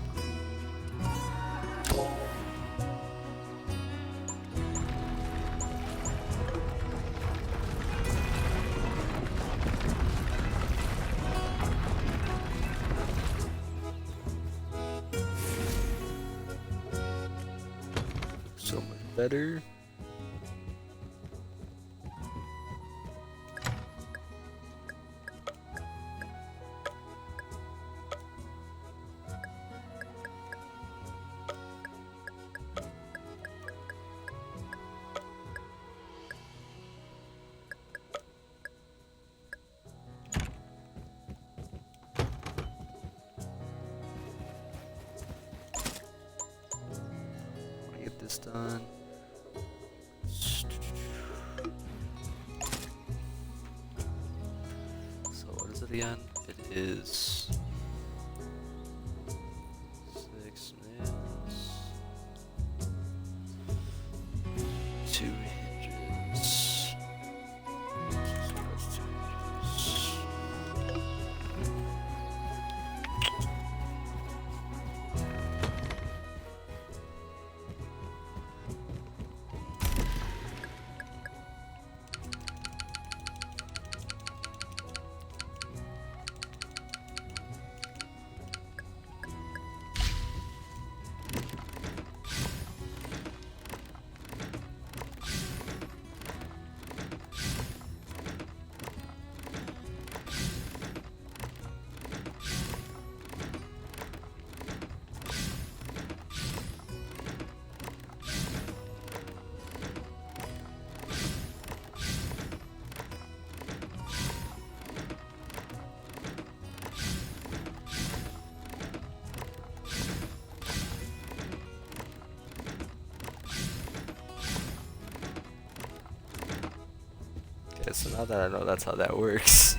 So much better. Get this done. So what is it again? It is 6 nails, 2 hinges. So that's 2 hinges. Okay, so now that I know that's how that works.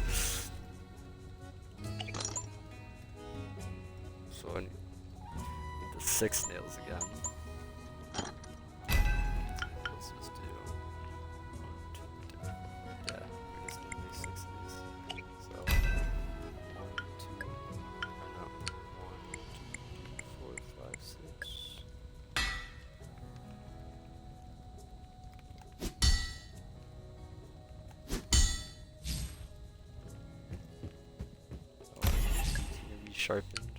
So I need the 6 nails again. Let's just do 1, 2, 3. Yeah, we just need these 6 of these. So 1, 2, or no, 1, 2, 4, 5, 6. Sharpened.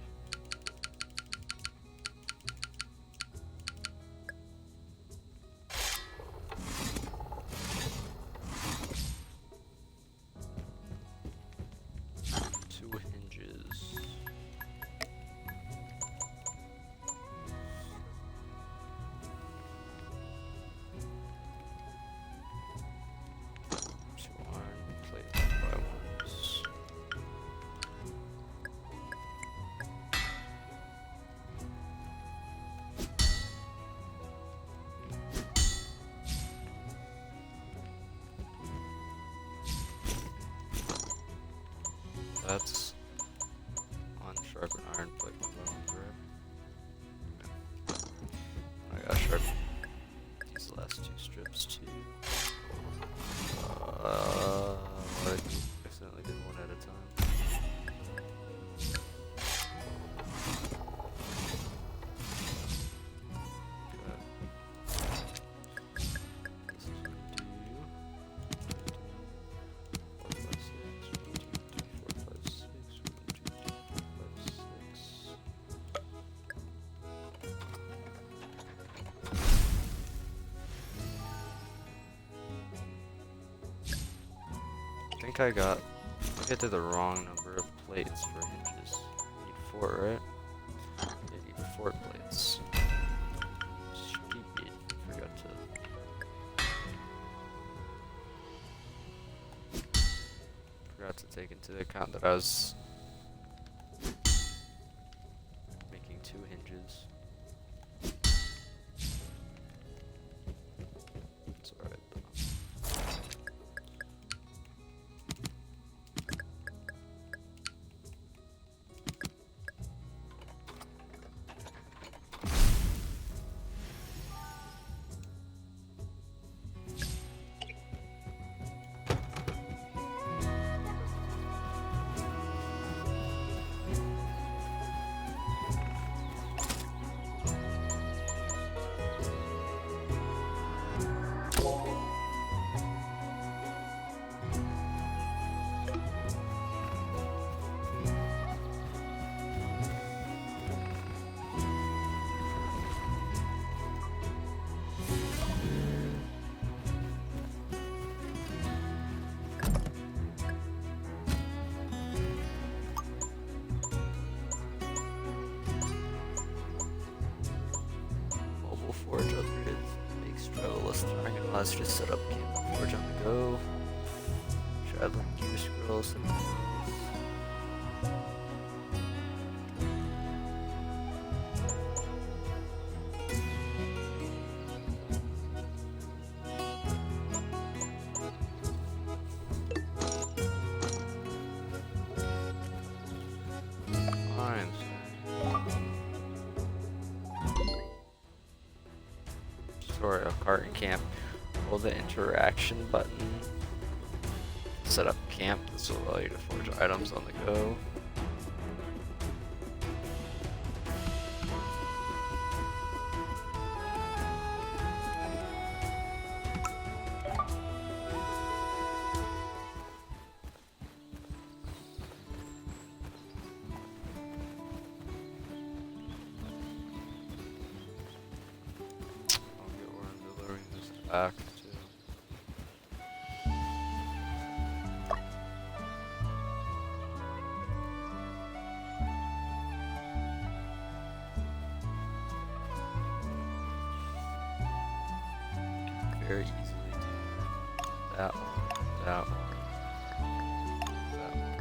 that's on sharpen iron plate bones, right? I gotta sharpen these last two strips too. I accidentally did one at a time. I think I did the wrong number of plates for hinges. You need 4, right? Yeah, you need 4 plates. Stupid. Forgot to take into account that I was making 2 hinges. It's alright though. Forge upgrades makes travel less tiring. Let's just set up camp and forge on the go. Traveling gear scrolls. Tutorial cart and camp. Hold the interaction button. Set up camp. This will allow you to forge items on the go. Back to very easily do that one, that one, that one,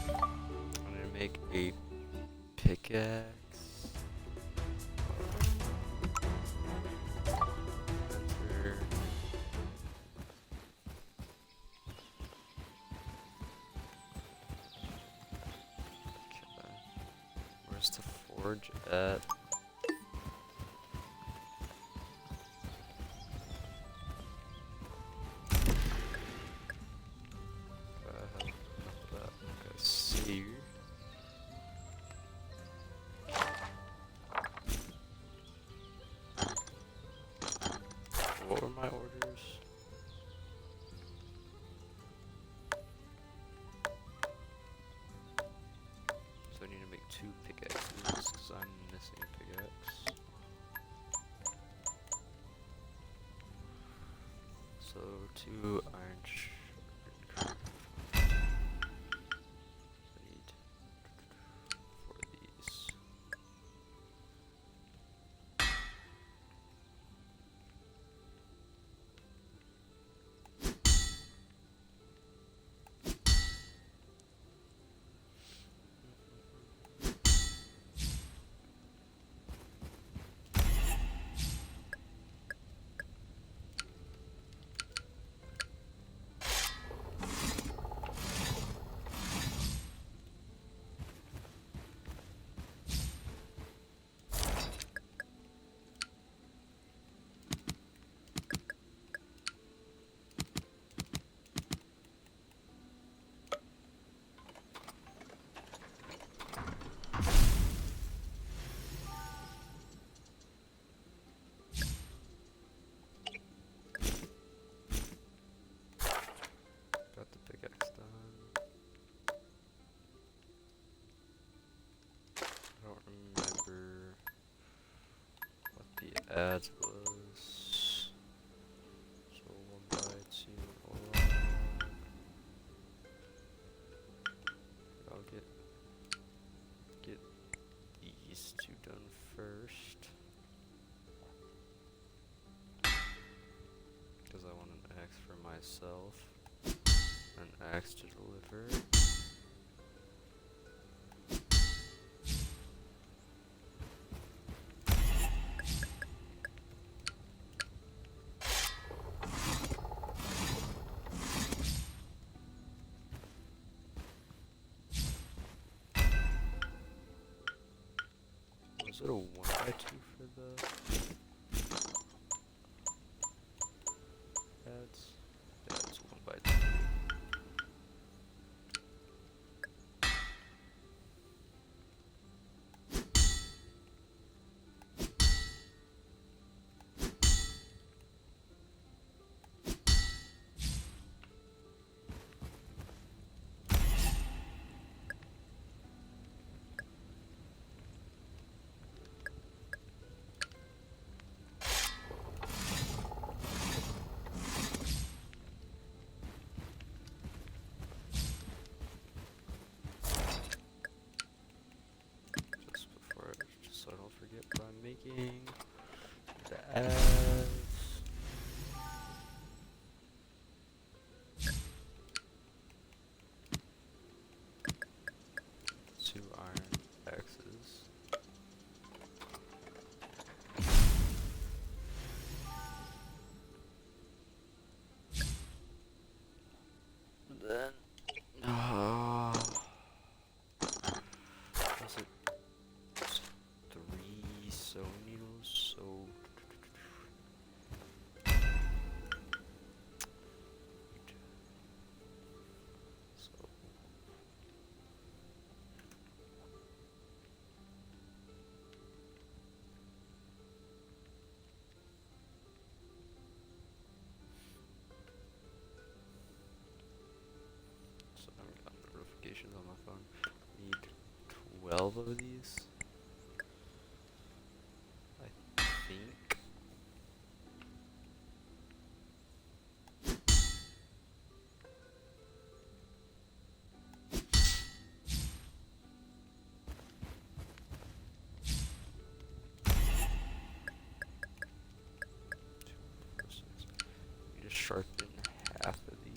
I'm gonna make a pickaxe. Enter. Okay. Where's the forge at? What were my orders? So I need to make 2 pickaxes because I'm missing a pickaxe. So 2 iron I need 4 of these. adds was so 1 by 2 along. I'll get these two done first, because I want an axe for myself, an axe to deliver. Was it a 1 by 2 for the ads? Yeah, it's 1 by 2. Just so I don't forget what I'm making. The ads. 2 iron axes. Then, was it 3 sewing needles? So I haven't gotten notifications on my phone. Need 12 of these, I think. Need to sharpen half of these.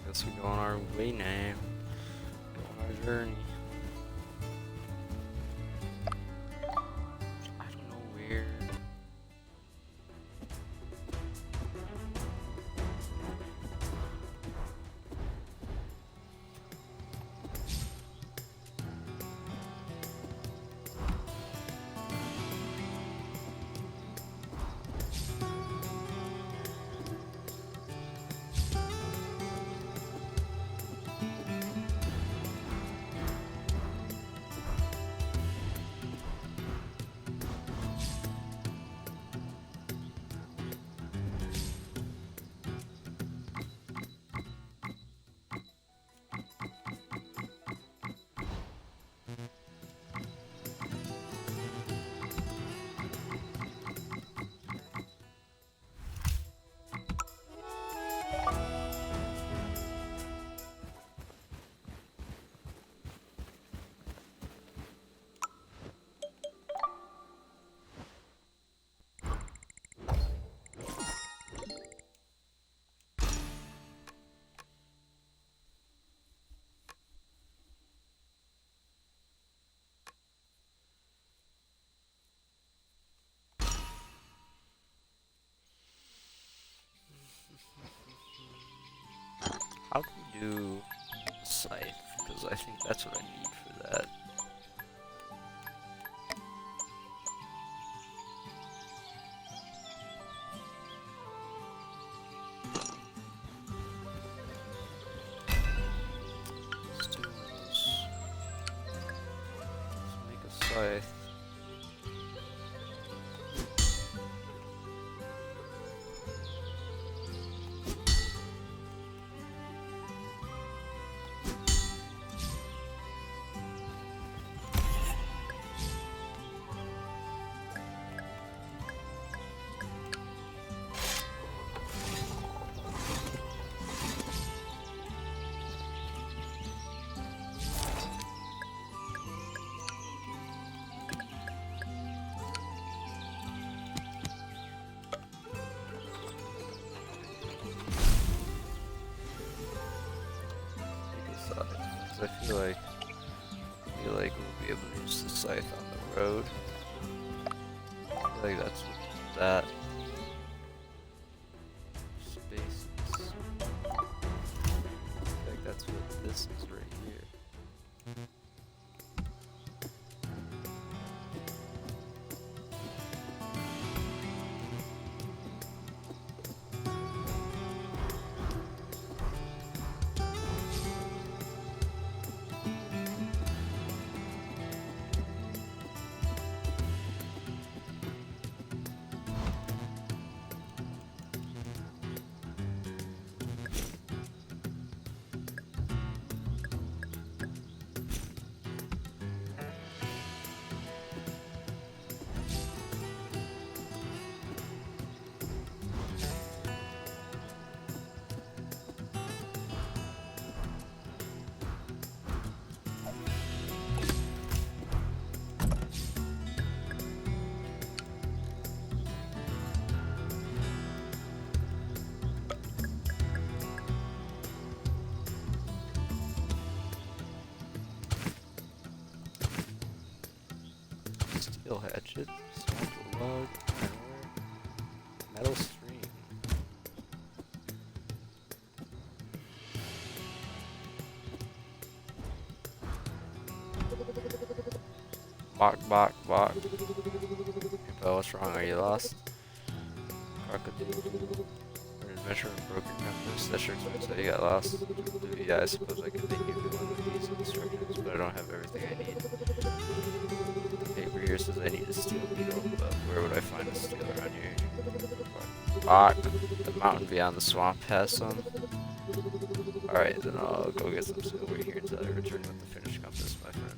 Guess we go on our way now. Go on our journey. I don't know where. do scythe, because I think that's what I need for that. Let's do one of those. Let's make a scythe. Because I feel like we'll be able to use the scythe on the road. I feel like that's what that space is. I feel like that's what this is right here. Steel hatchet, swamp log, ironware, metal string. Bok. Hippo, what's wrong? Are you lost? Crocodile. An adventure in broken compass. That sure explains how you got lost. Yeah, I suppose I could make you one of these instructions, but I don't have everything I need. Paper here says I need a steel needle, but where would I find a steel around here? Bok. The mountain beyond the swamp has some. Alright, then I'll go get some silver here until I return with the finished compass, my friend.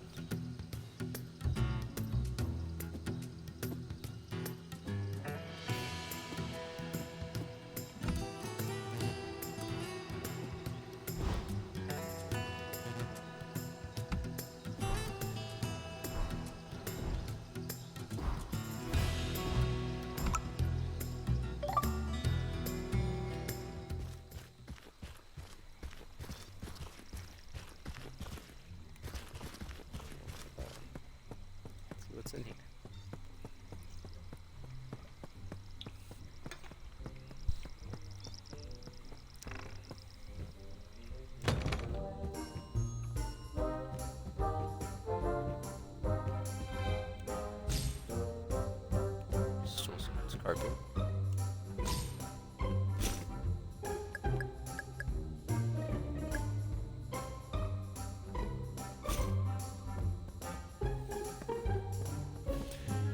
What's in here? Stole someone's carpet.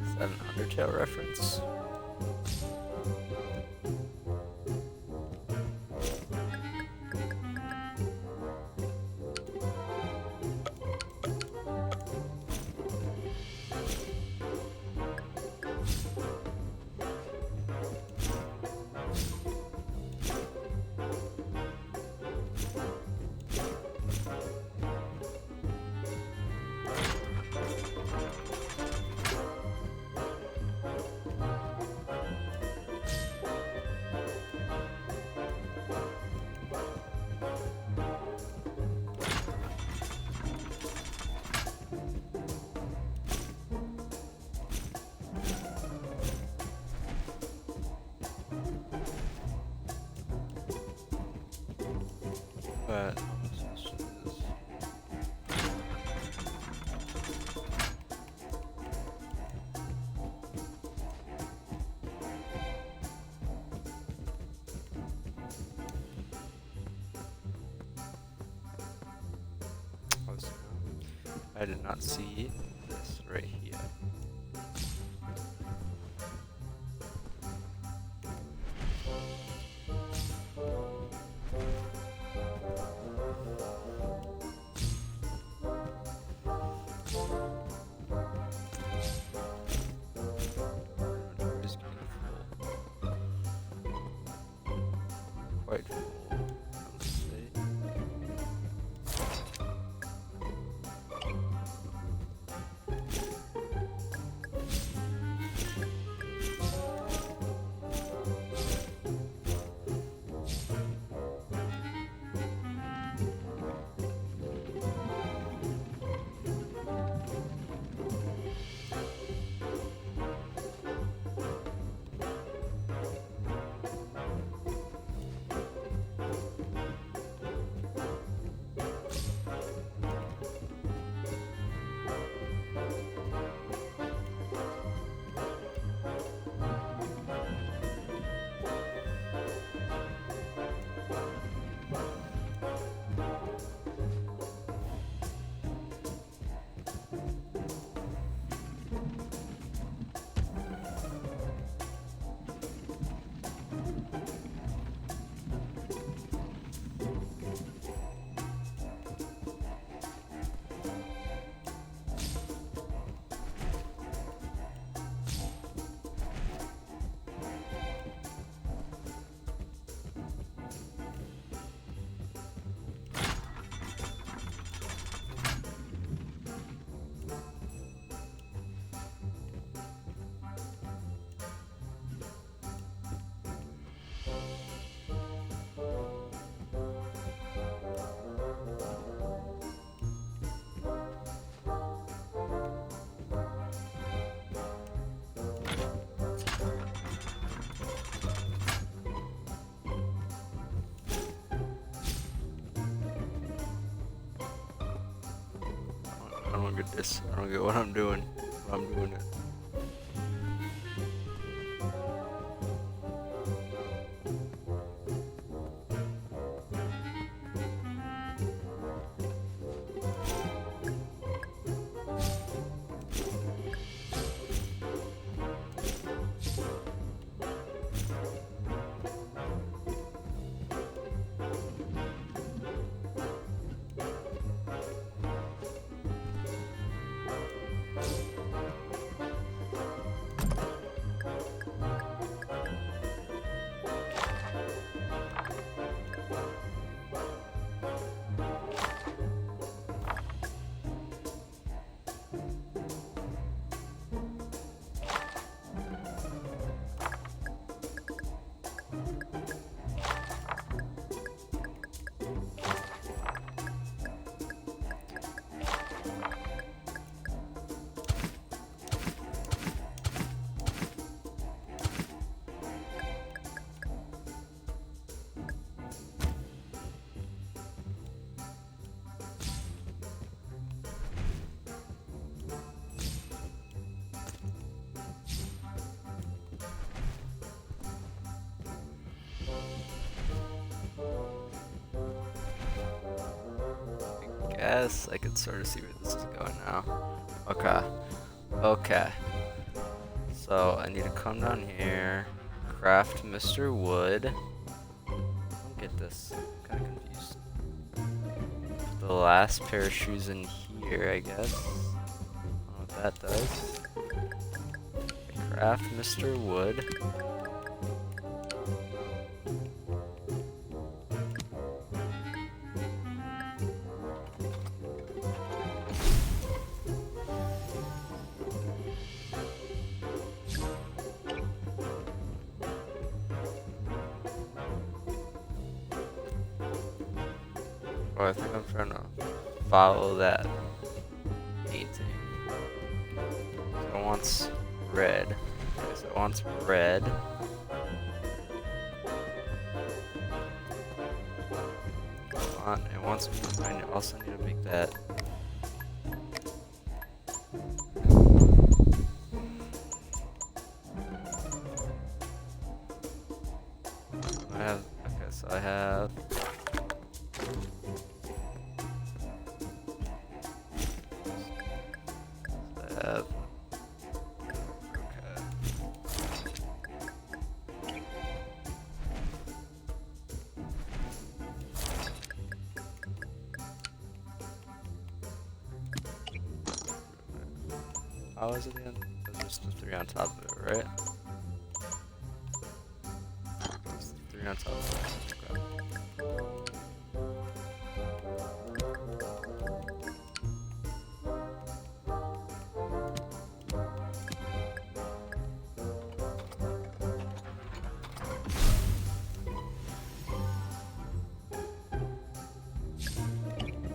Is that an Undertale reference? I did not see this right here. Inventory's getting full. Quite full, I would say. I don't get this. I don't get what I'm doing. What I'm doing it. Guess I can sort of see where this is going now. Okay. Okay. So I need to come down here, craft Mr. Wood. I don't get this. I'm kind of confused. Put the last pair of shoes in here, I guess. I don't know what that does. Craft Mr. Wood. Oh, I think I'm trying to follow that painting. So it wants red. Okay, so it wants red. Come on, it wants me. I also need to make that. I have. Okay, so I have. How is it again? There's just the 3 on top of it, right? It's the 3 on top of it. Okay.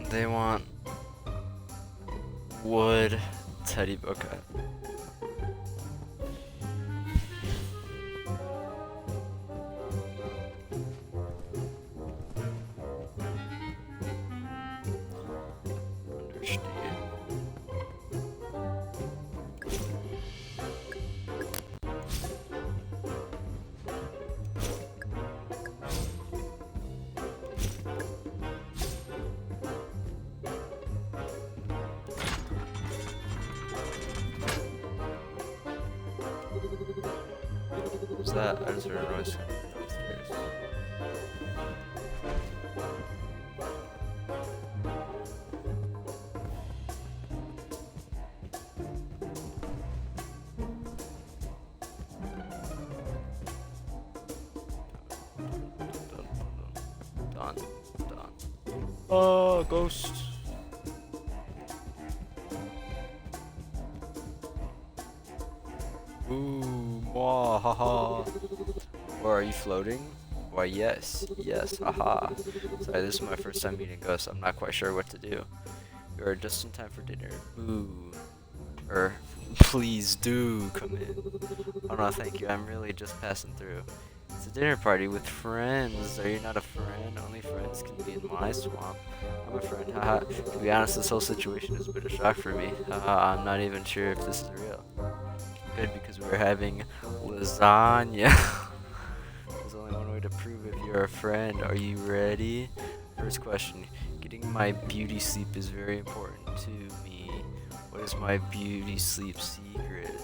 They want wood, teddy. Okay. Understand. What's that? I just heard a noise downstairs. Done. Oh, ghost. Ooh, mwah, haha. Or are you floating? Why, yes, haha. Sorry, this is my first time meeting ghosts. I'm not quite sure what to do. You are just in time for dinner. Ooh. Please do come in. Oh no, thank you. I'm really just passing through. It's a dinner party with friends. Are you not a friend? Only friends can be in my swamp. I'm a friend, haha. To be honest, this whole situation is a bit of a shock for me. Haha, I'm not even sure if this is real. Good, because we're having lasagna. There's only one way to prove if you're a friend. Are you ready? First question. Getting my beauty sleep is very important to me. What is my beauty sleep secret?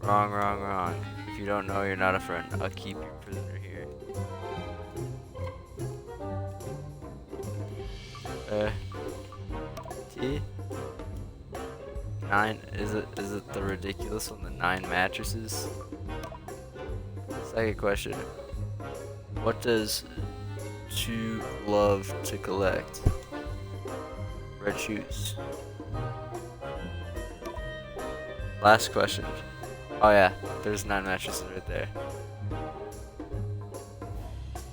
Wrong. If you don't know, you're not a friend. I'll keep your prisoner here. T? 9? Is it the ridiculous one? The 9 mattresses? Second question. What does to love to collect? Red shoes. Last question. Oh yeah, there's 9 mattresses right there.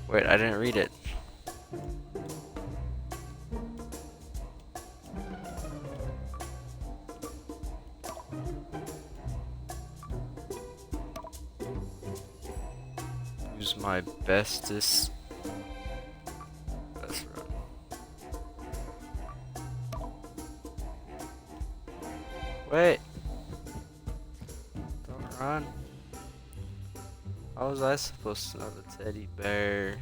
Wait, I didn't read it. Who's my best friend? Wait. Don't run. How was I supposed to know the teddy bear?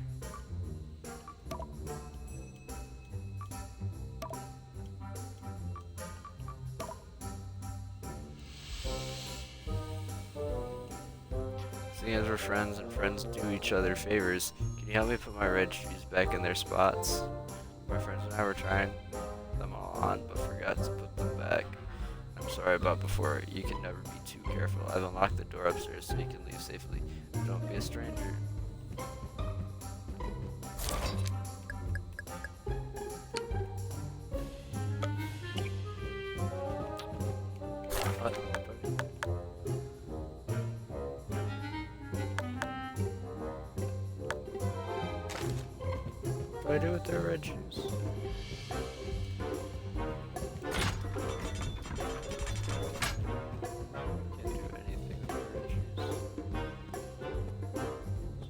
Seeing as we're friends and friends do each other favors, can you help me put my red shoes back in their spots? My friends and I were trying them all on, but forgot to put them back. I'm sorry about before. You can never be too careful. I've unlocked the door upstairs so you can leave safely. Don't be a stranger. What? What do I do with their red shoes?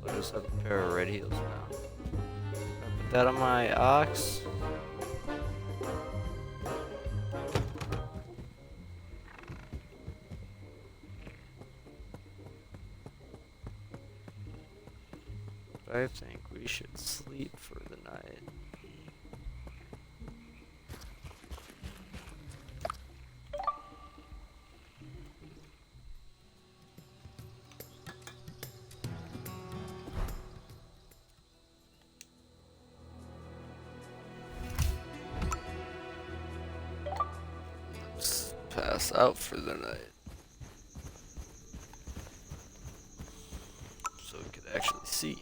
I just have a pair of red heels now. I put that on my ox. I think we should sleep for the night. us out for the night. So we could actually see.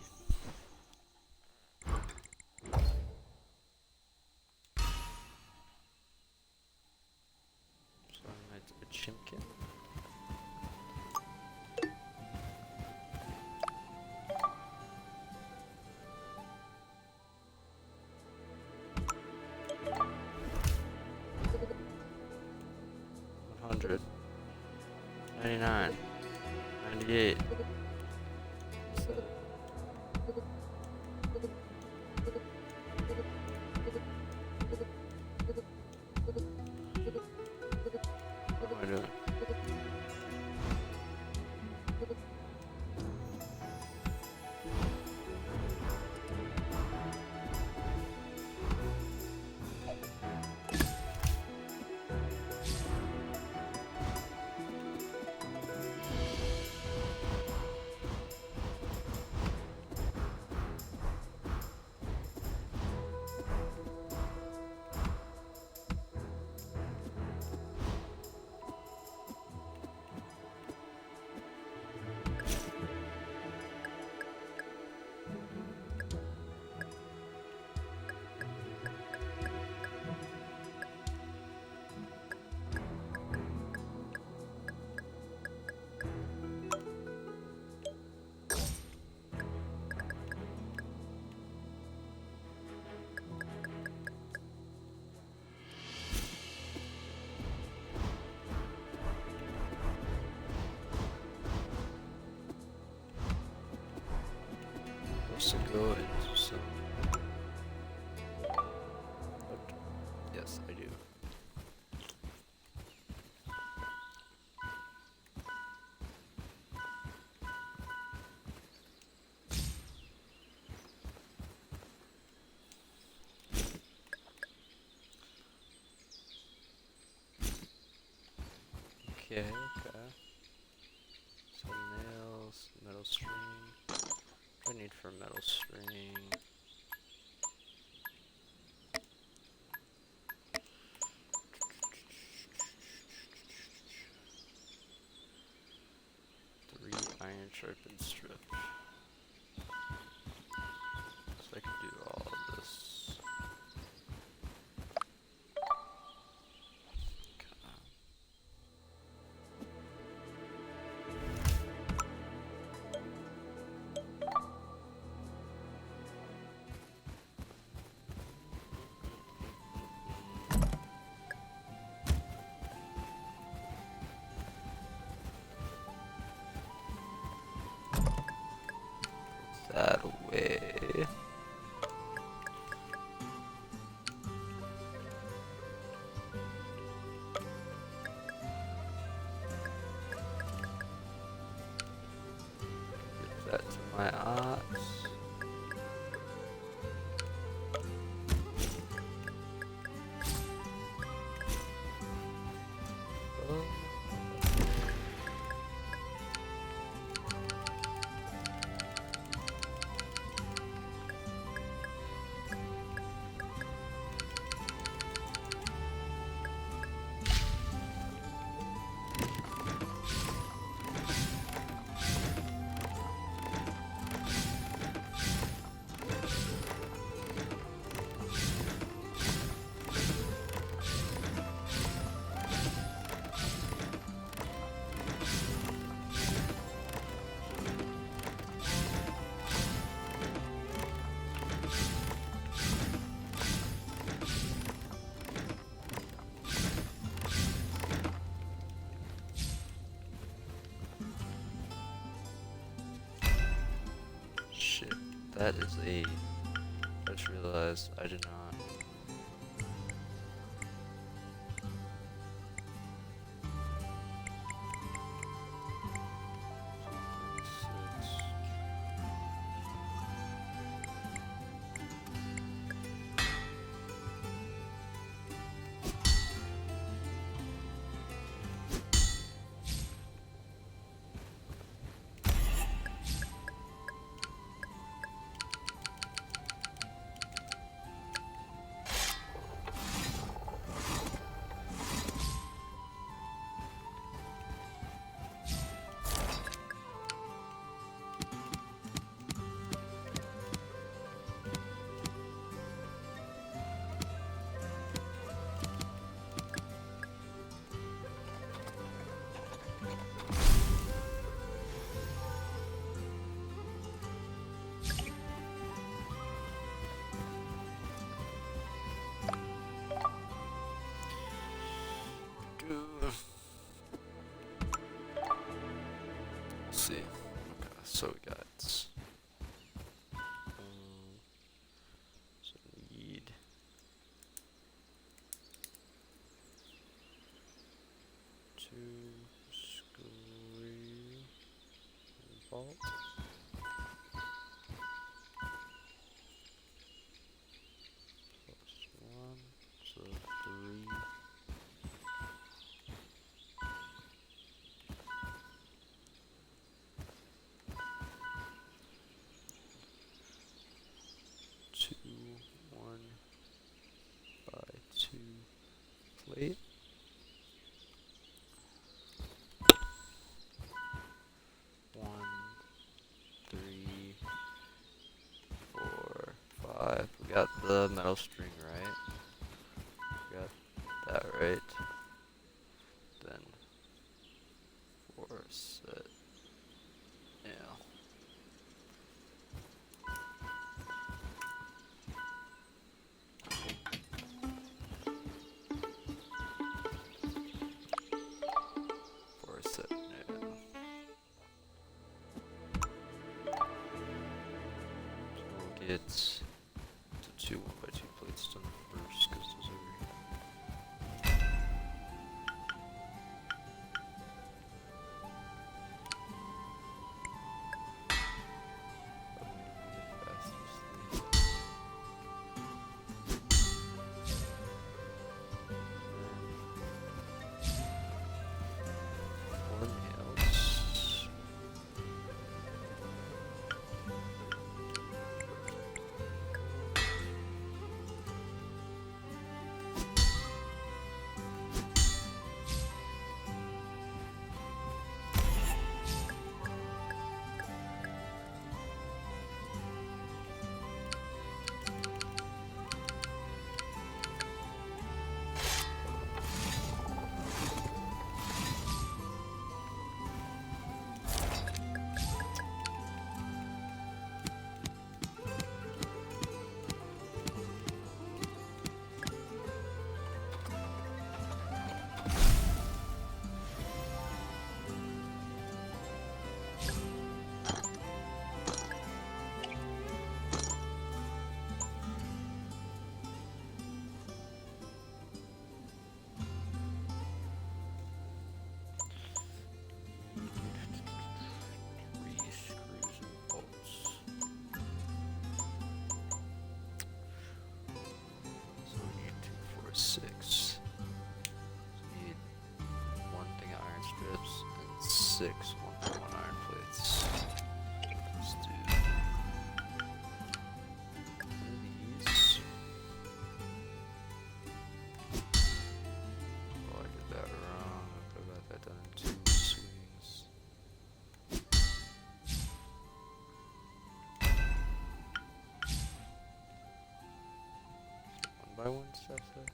So I might do a chimkin. $100, $99, $98. What am I doing? Supposed to go into some. Yes, I do. Okay, okay. Some nails, metal string. What do I need for metal string? Three iron sharpened strip. So I can do all of this. That away. Give that to my ox. Oh. Shit, that is a. I just realized I did not. So we got. So need 2 screw bolt. Plus 1, so 3. Two 1x2 plate. 1, 3, 4, 5. We got the metal string right. We got that right. Then 4 set. Yeah. Set. Yeah. So we'll get the 2 1x2 plates done first, because those are. Six. So you need 1 thing of iron strips and 6 1 iron plates. Let's do these. Oh, I did that wrong. I could have got that done in 2 swings. 1 by 1 stuff there.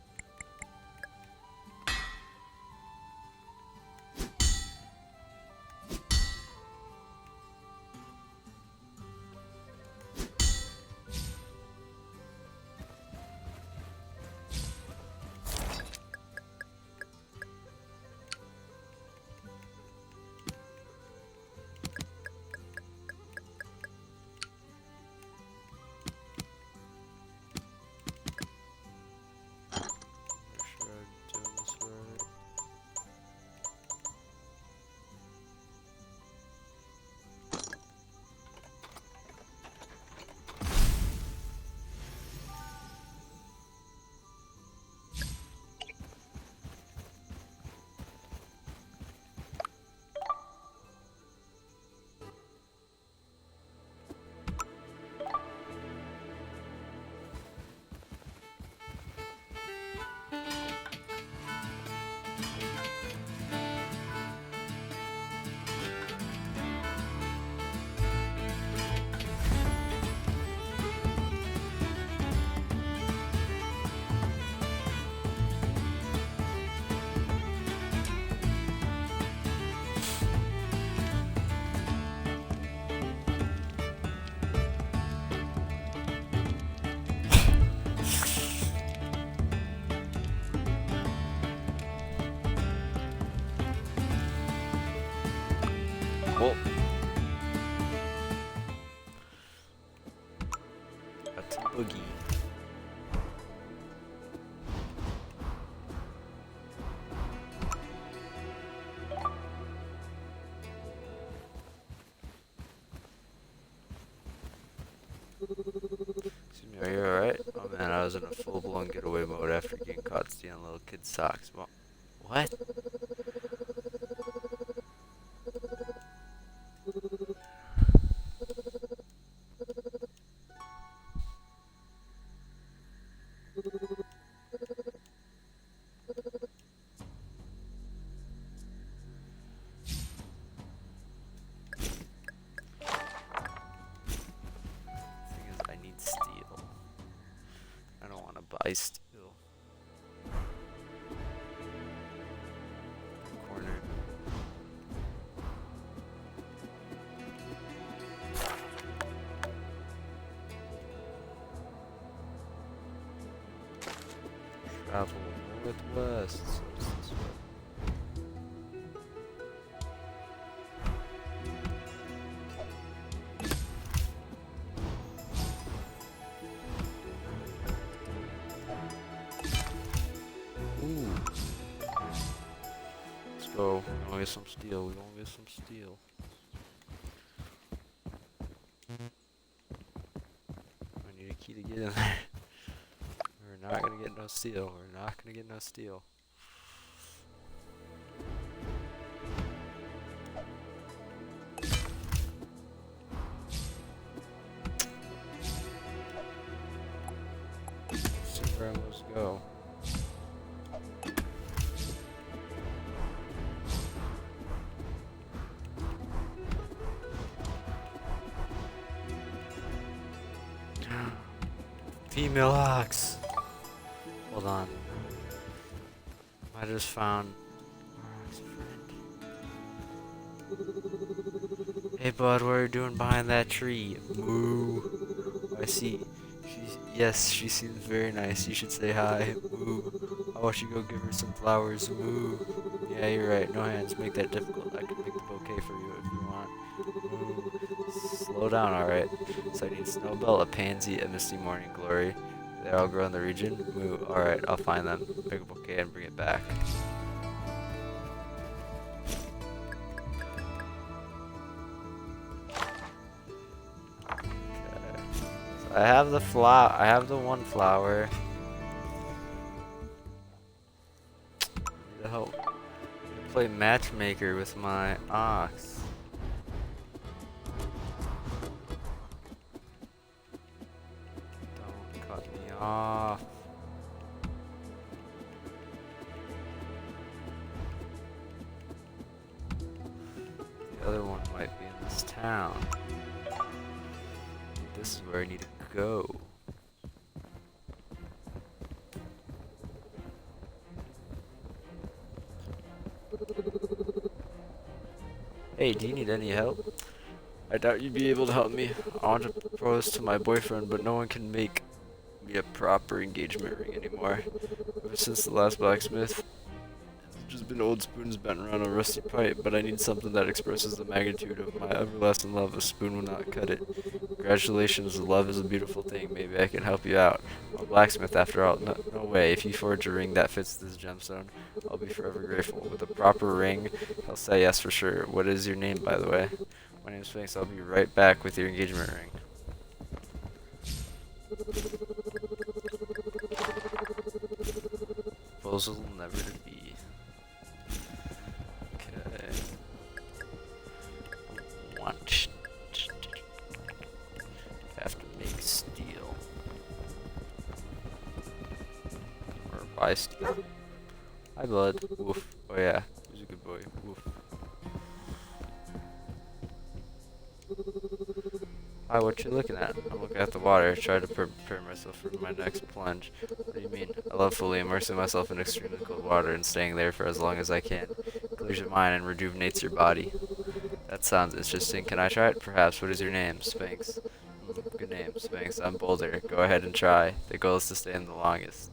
Well, Are you alright? Oh man, I was in a full-blown getaway mode after getting caught stealing little kids' socks. Well, what? Thing is, I need steel. I don't want to buy steel. Corner. Travel northwest. So it's this way. Ooh. Let's go. We're gonna get some steel. We're gonna get some steel. I need a key to get in there. We're not gonna get no steel. We're not gonna get no steel. Let's see where I must go. Female ox. Hold on. I just found. Hey bud, what are you doing behind that tree? Moo. I see. Yes, she seems very nice. You should say hi. Moo. How about you go give her some flowers? Moo. Yeah, you're right. No hands make that difficult. I can make the bouquet for you if you want. Moo. Slow down, alright. So I need Snowbell, a pansy, a misty morning glory. They all grow in the region? Moo. Alright, I'll find them. Pick a bouquet and bring it back. I have the I have the one flower. Need help. Play matchmaker with my ox. Don't cut me off. The other one might be in this town. This is where I need to go. Hey, do you need any help? I doubt you'd be able to help me. I want to propose to my boyfriend, but no one can make me a proper engagement ring anymore. Ever since the last blacksmith, it's just been old spoons bent around a rusty pipe, but I need something that expresses the magnitude of my everlasting love. A spoon will not cut it. Congratulations, love is a beautiful thing. Maybe I can help you out. I'm a blacksmith after all. No way. If you forge a ring that fits this gemstone, I'll be forever grateful. With a proper ring, he'll say yes for sure. What is your name, by the way? My name's Sphinx. I'll be right back with your engagement ring. Proposal never to be. Okay. Want. Have to make steel. Or buy steel. Hi, bud. Woof. Oh, yeah. He's a good boy. Woof. Hi, what you looking at? I'm looking at the water. Try to prepare myself for my next plunge. What do you mean? I love fully immersing myself in extremely cold water and staying there for as long as I can. Clears your mind and rejuvenates your body. That sounds interesting. Can I try it? Perhaps. What is your name? Sphinx. Good name, Sphinx. I'm Boulder. Go ahead and try. The goal is to stay in the longest.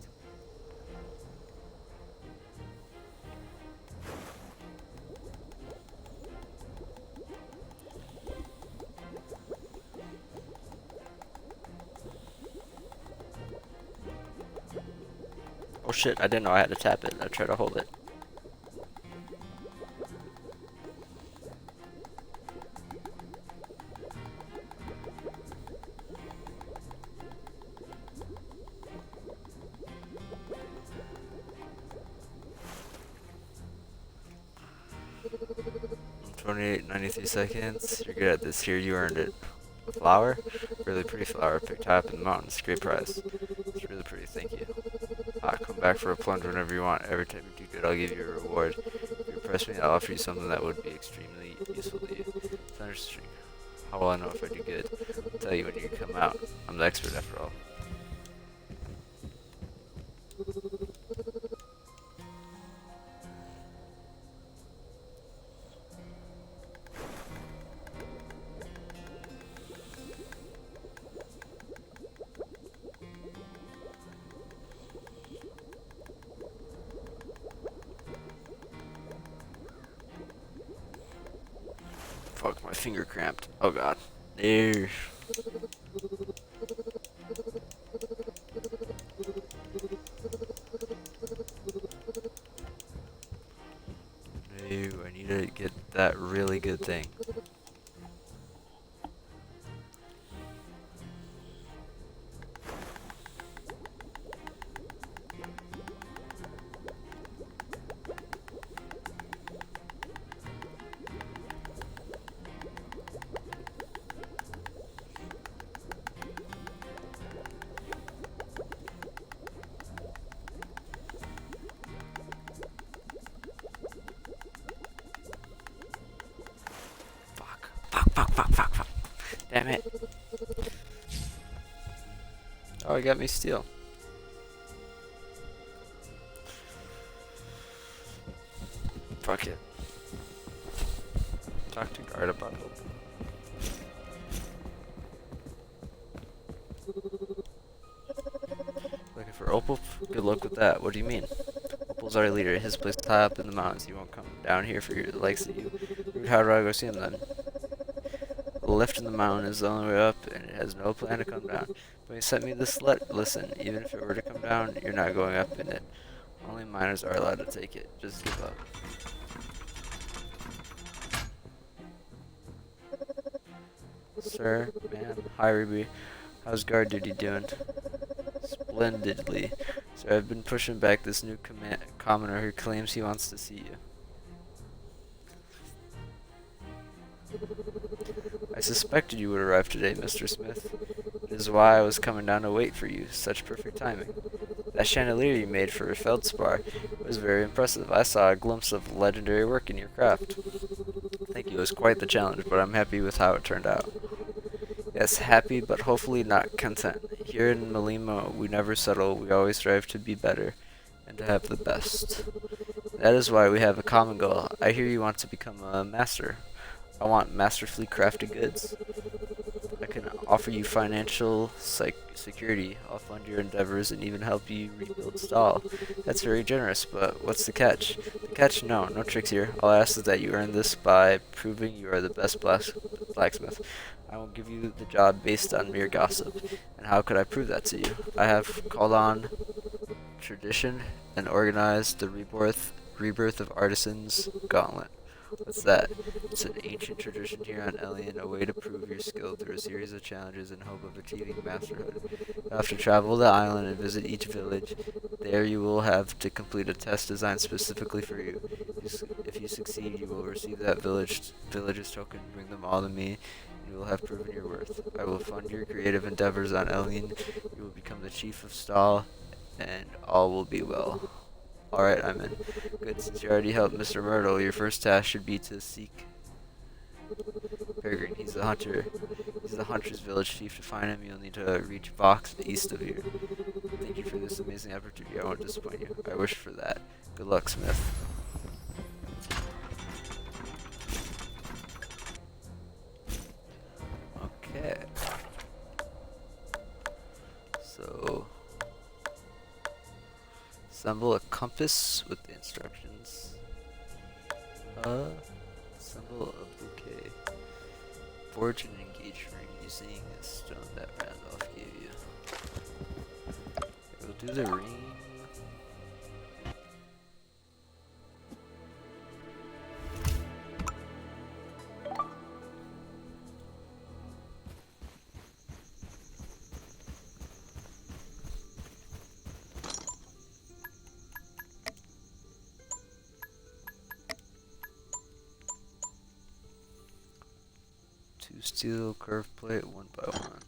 Oh shit, I didn't know I had to tap it. I tried to hold it. 28, 93 seconds. You're good at this. Here, you earned it. A flower? Really pretty flower. Picked high up in the mountains. Great prize. It's really pretty. Thank you. Come back for a plunge whenever you want. Every time you do good, I'll give you a reward. If you impress me, I'll offer you something that would be extremely useful to you. Thunderstring. How will I know if I do good? I'll tell you when you come out. I'm the expert after all. Fuck, my finger cramped. Oh god. There. No, I need to get that really good thing. Fuck. Damn it. Oh, he got me steel. Fuck it. Talk to guard about hope. Looking for Opal? Good luck with that. What do you mean? Opal's our leader. His place is high up in the mountains. He won't come down here for the likes of you. How do I go see him then? The lift in the mountain is the only way up, and it has no plan to come down. But he sent me this listen, even if it were to come down, you're not going up in it. Only miners are allowed to take it. Just give up. Sir, man, hi Ruby. How's guard duty doing? Splendidly. Sir, I've been pushing back this new commoner who claims he wants to see you. I suspected you would arrive today, Mr. Smith. It is why I was coming down to wait for you. Such perfect timing. That chandelier you made for Feldspar was very impressive. I saw a glimpse of legendary work in your craft. Thank you. It was quite the challenge, but I'm happy with how it turned out. Yes, happy, but hopefully not content. Here in Malima, we never settle. We always strive to be better and to have the best. That is why we have a common goal. I hear you want to become a master. I want masterfully crafted goods. I can offer you financial security. I'll fund your endeavors and even help you rebuild Stahl. That's very generous, but what's the catch? The catch? No tricks here. All I ask is that you earn this by proving you are the best blacksmith. I won't give you the job based on mere gossip. And how could I prove that to you? I have called on tradition and organized the rebirth of Artisans Gauntlet. What's that? It's an ancient tradition here on Elian, a way to prove your skill through a series of challenges in hope of achieving masterhood. You have to travel the island and visit each village. There you will have to complete a test designed specifically for you. If you succeed, you will receive that village's token, bring them all to me, and you will have proven your worth. I will fund your creative endeavors on Elian. You will become the chief of Stahl, and all will be well. Alright, I'm in. Good, since you already helped Mr. Myrtle, your first task should be to seek Peregrine. He's the hunter. He's the hunter's village chief. To find him, you'll need to reach Vox east of here. Thank you for this amazing opportunity. I won't disappoint you. I wish for that. Good luck, Smith. Okay. So... assemble a compass with the instructions. Assemble a bouquet. Forge an engaged ring using a stone that Randolph gave you. We'll do the ring. steel curved plate one by one.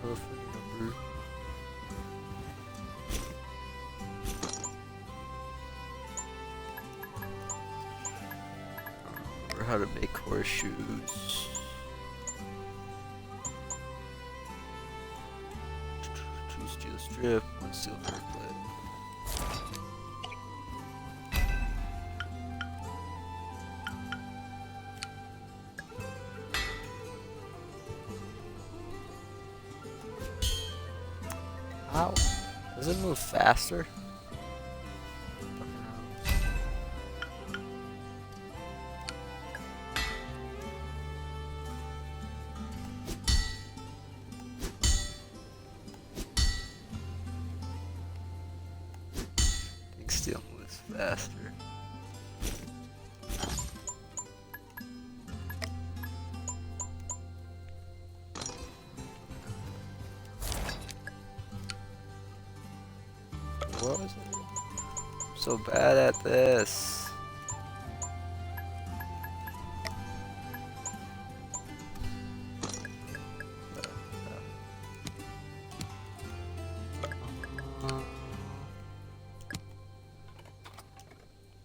Number. Or how to make horseshoes. Two steel strip, one steel curve plate. Ow. Does it move faster? I think steel moves faster. What was it? I'm so bad at this.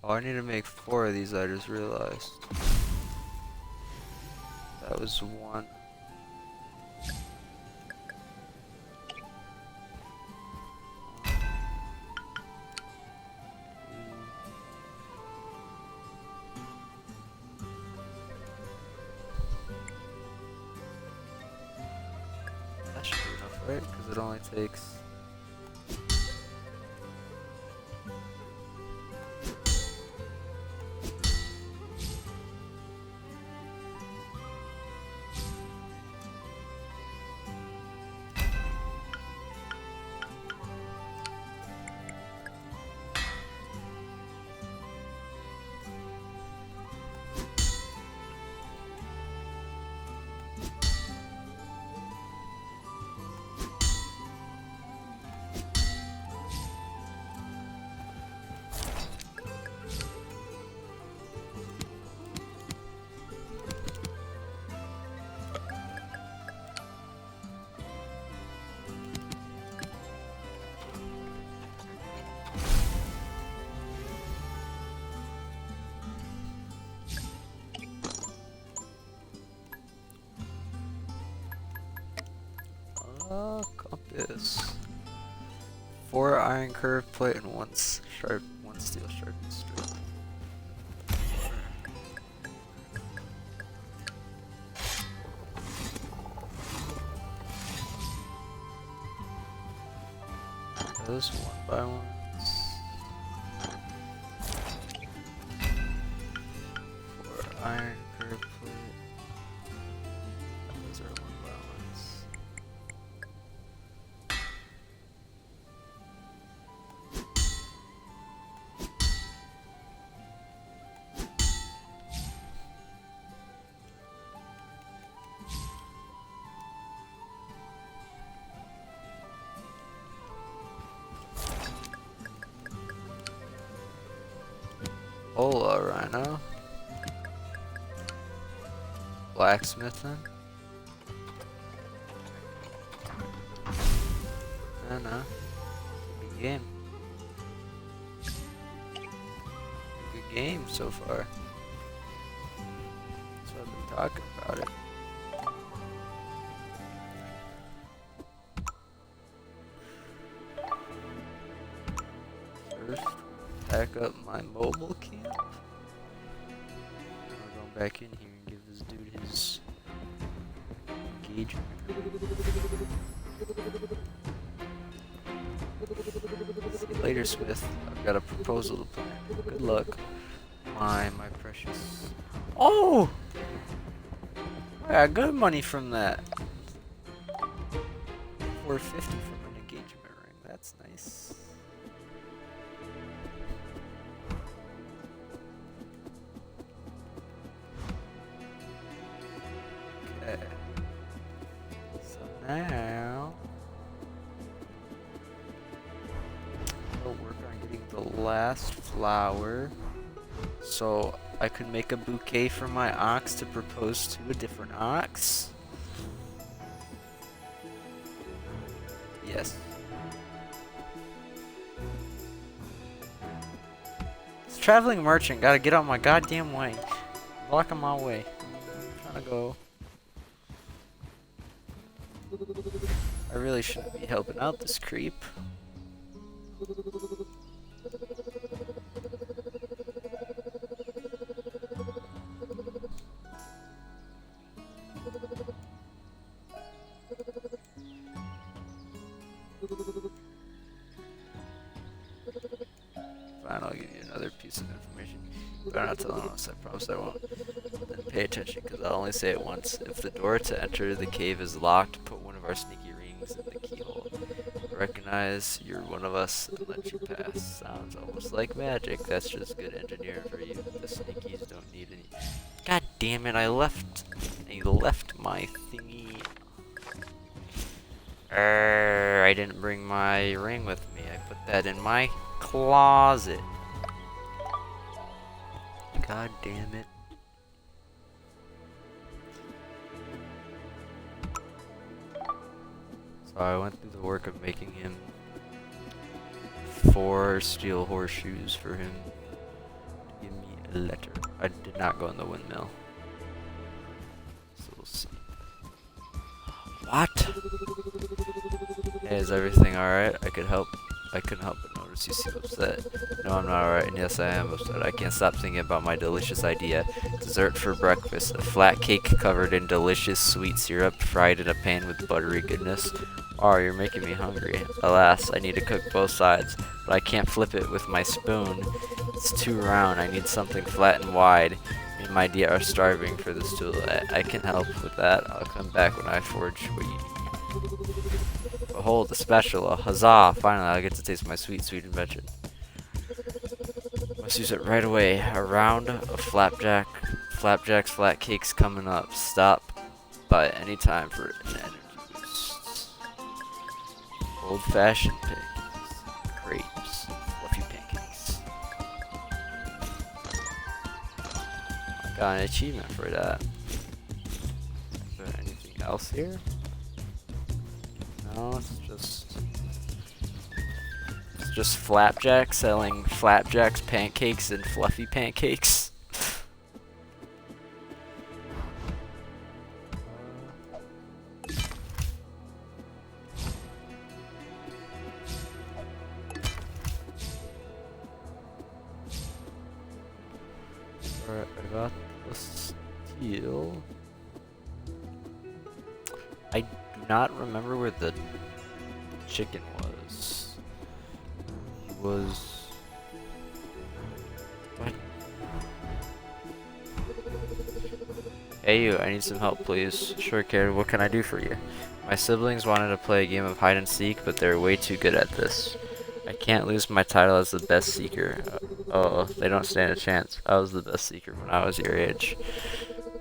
Oh, I need to make 4 of these, I just realized. That was 1. That should be enough, right? Because it only takes... this. 4 iron curved plate and one steel sharpened strip. Those 1x1s. 4 iron curved plate. Those are 1x1s. Hola, Rhino. Blacksmithing? I don't know. Good game. Good game so far. That's what I've been talking about it. First, pack up my mobile camp. We're going back in here and give this dude his engagement. See you later, Smith. I've got a proposal to plan. Good luck. My precious. Oh! I got good money from that. 450 from an engagement ring. That's nice. Okay. So now we'll work on getting the last flower so I could make a bouquet for my ox to propose to a different ox. Yes. It's traveling merchant. Gotta get out my goddamn way. Blocking my way. I'm trying to go. I really shouldn't be helping out this creep. Fine, I'll give you another piece of information. Better not tell anyone else, I promise I won't. Then pay attention, because I'll only say it once. If the door to enter the cave is locked, put one of our sneaky rings in the keyhole. Recognize you're one of us and let you pass. Sounds almost like magic. That's just good engineering for you. The sneakies don't need any. God damn it, I left my thingy. I didn't bring my ring with me. I put that in my closet. God damn it. So I went through the work of making him 4 steel horseshoes for him to give me a letter. I did not go in the windmill. So we'll see. What? Hey, is everything alright? I couldn't help but notice you seem upset. No, I'm not alright, and yes, I am upset. I can't stop thinking about my delicious idea. Dessert for breakfast. A flat cake covered in delicious sweet syrup, fried in a pan with buttery goodness. Oh, you're making me hungry. Alas, I need to cook both sides, but I can't flip it with my spoon. It's too round. I need something flat and wide. Me and my dear are starving for this tool. I can help with that. I'll come back when I forge what you need. Behold, a spatula. Huzzah! Finally, I'll get to taste my sweet, sweet invention. Must use it right away. A round of flapjacks, flat cakes coming up. Stop by any time for an energy boost. Old-fashioned pancakes, crepes, fluffy pancakes. I got an achievement for that. Is there anything else here? No, it's just Flapjack selling Flapjack's pancakes and fluffy pancakes. Alright, I got the steel. I do not remember where the chicken was. He was... What? Hey you, I need some help please. Sure kid, what can I do for you? My siblings wanted to play a game of hide and seek, but they're way too good at this. I can't lose my title as the best seeker. Oh, they don't stand a chance. I was the best seeker when I was your age.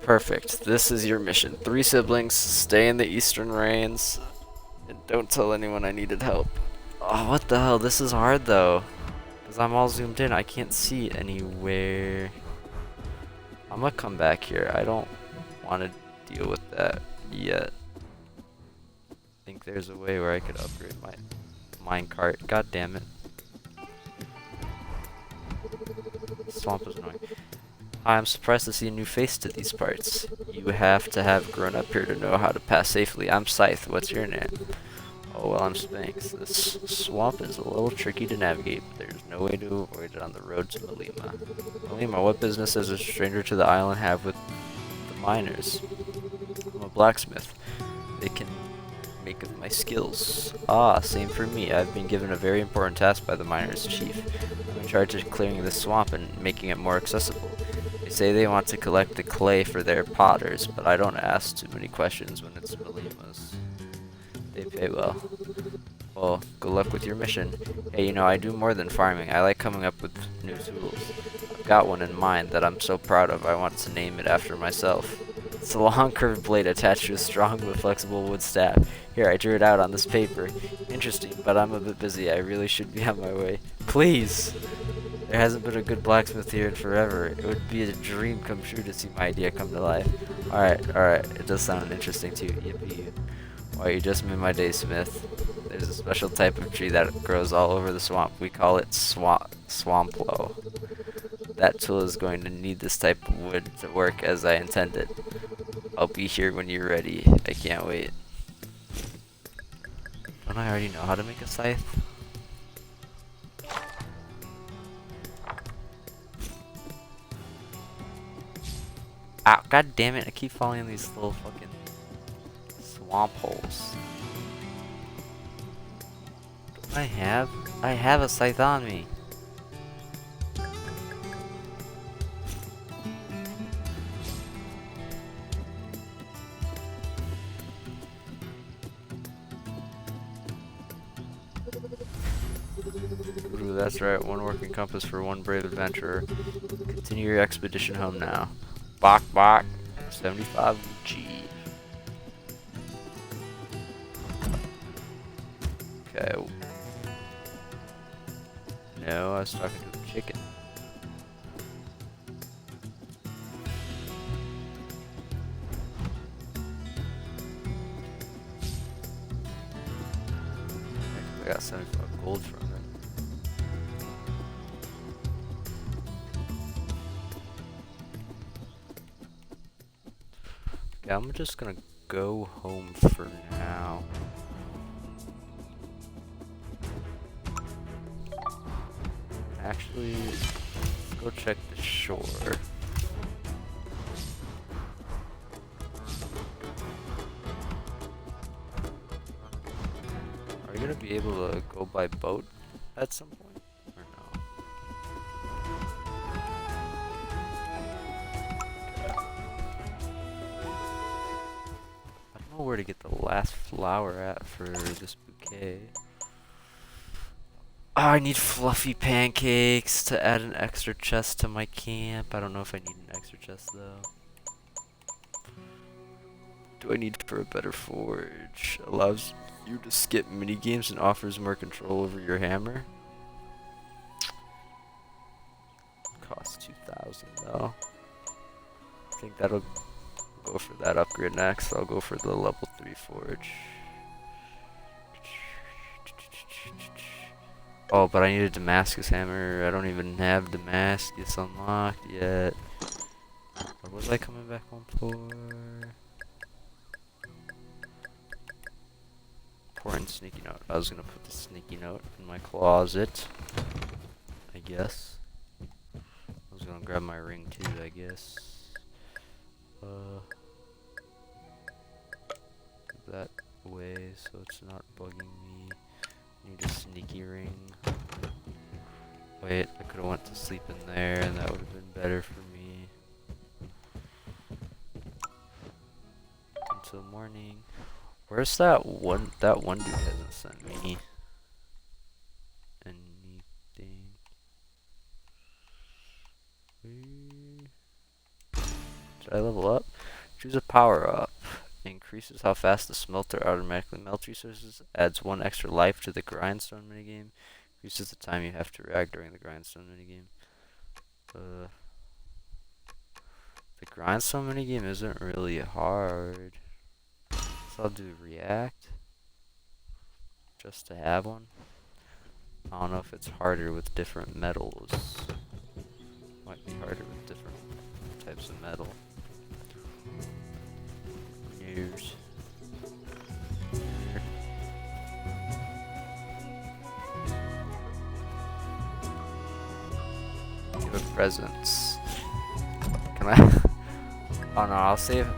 Perfect. This is your mission. 3 siblings, stay in the eastern reigns, and don't tell anyone I needed help. Oh, what the hell? This is hard though. Because I'm all zoomed in. I can't see anywhere. I'm gonna come back here. I don't want to deal with that yet. I think there's a way where I could upgrade my minecart. God damn it. Swamp is annoying. I'm surprised to see a new face to these parts. You have to have grown up here to know how to pass safely. I'm Scythe. What's your name? Oh, well, I'm Sphinx. This swamp is a little tricky to navigate, but there's no way to avoid it on the road to Malima. Malima, what business does a stranger to the island have with the miners? I'm a blacksmith. They can make of my skills. Ah, same for me. I've been given a very important task by the miners' chief. I'm in charge of clearing this swamp and making it more accessible. They say they want to collect the clay for their potters, but I don't ask too many questions when it's Malima's. They pay well. Well, good luck with your mission. Hey, you know, I do more than farming. I like coming up with new tools. I've got one in mind that I'm so proud of I want to name it after myself. It's a long curved blade attached to a strong but flexible wood staff. Here, I drew it out on this paper. Interesting, but I'm a bit busy. I really should be on my way. Please! There hasn't been a good blacksmith here in forever. It would be a dream come true to see my idea come to life. Alright. It does sound interesting too. Yippee. Why, you just made my day, Smith. There's a special type of tree that grows all over the swamp. We call it swamplo. That tool is going to need this type of wood to work as I intended. I'll be here when you're ready. I can't wait. Don't I already know how to make a scythe? Ow, god damn it, I keep falling in these little fucking swamp holes. Don't I have a scythe on me. Ooh, that's right, 1 working compass for 1 brave adventurer. Continue your expedition home now. Bok bok, 75 G. Okay. No, I was talking to a chicken. I got 75 gold from it. Yeah, I'm just gonna go home for now. Actually, let's go check the shore. Are we gonna be able to go by boat at some point, or no? I don't know where to get the last flower at for this bouquet. Oh, I need fluffy pancakes to add an extra chest to my camp. I don't know if I need an extra chest though. Do I need for a better forge? Allows you to skip mini games and offers more control over your hammer. Costs 2,000 though. I think that'll go for that upgrade next. I'll go for the level 3 forge. Oh, but I need a Damascus hammer. I don't even have Damascus unlocked yet. What was I coming back home for? Important sneaky note. I was gonna put the sneaky note in my closet, I guess. I was gonna gonna grab my ring too, I guess. That way so it's not bugging me. Need a sneaky ring. Wait, I could've went to sleep in there and that would've been better for me. Until morning. Where's that one? That one dude hasn't sent me anything. Did I level up? Choose a power up. Increases how fast the smelter automatically melts resources. Adds 1 extra life to the grindstone minigame. Increases the time you have to react during the grindstone minigame. The grindstone minigame isn't really hard. So I'll do react. Just to have one. I don't know if it's harder with different metals. Might be harder with different types of metal. News. Give a presents. Can I? Oh no, I'll save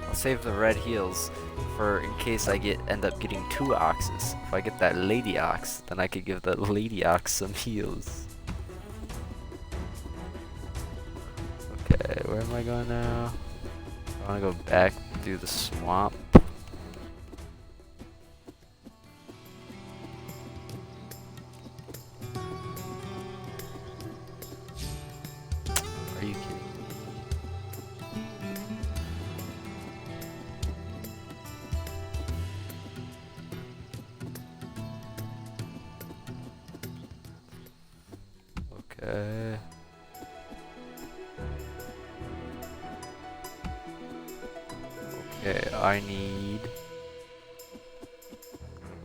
the red heals for in case I end up getting 2 oxes. If I get that lady ox, then I could give that lady ox some heals. Okay, where am I going now? I want to go back through the swamp. Are you kidding me? Okay. Okay, I need to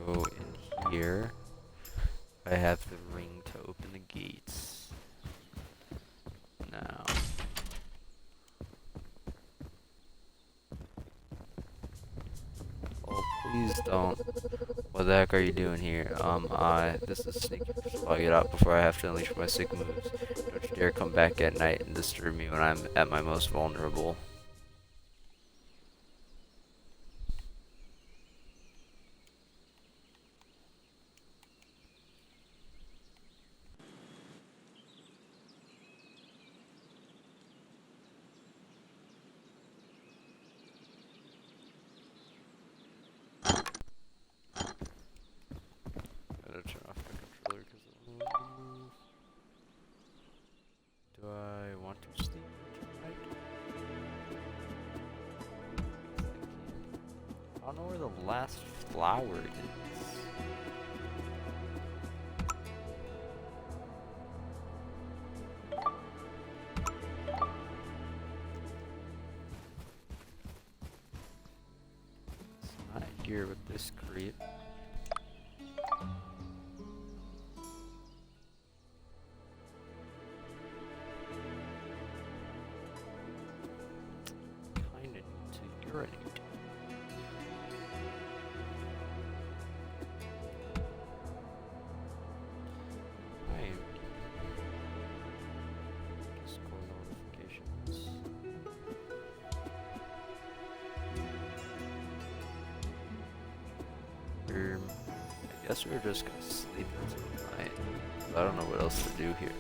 go in here. I have the ring to open the gates. Now. Oh, please don't. What the heck are you doing here? This is sneaky. I'll get out before I have to unleash my sick moves. Don't you dare come back at night and disturb me when I'm at my most vulnerable. Turn off my controller because it won't move. Do I want to sleep tonight? I don't know where the last flower is. It's not here with this creep. I guess we're just gonna sleep until night. I don't know what else to do here.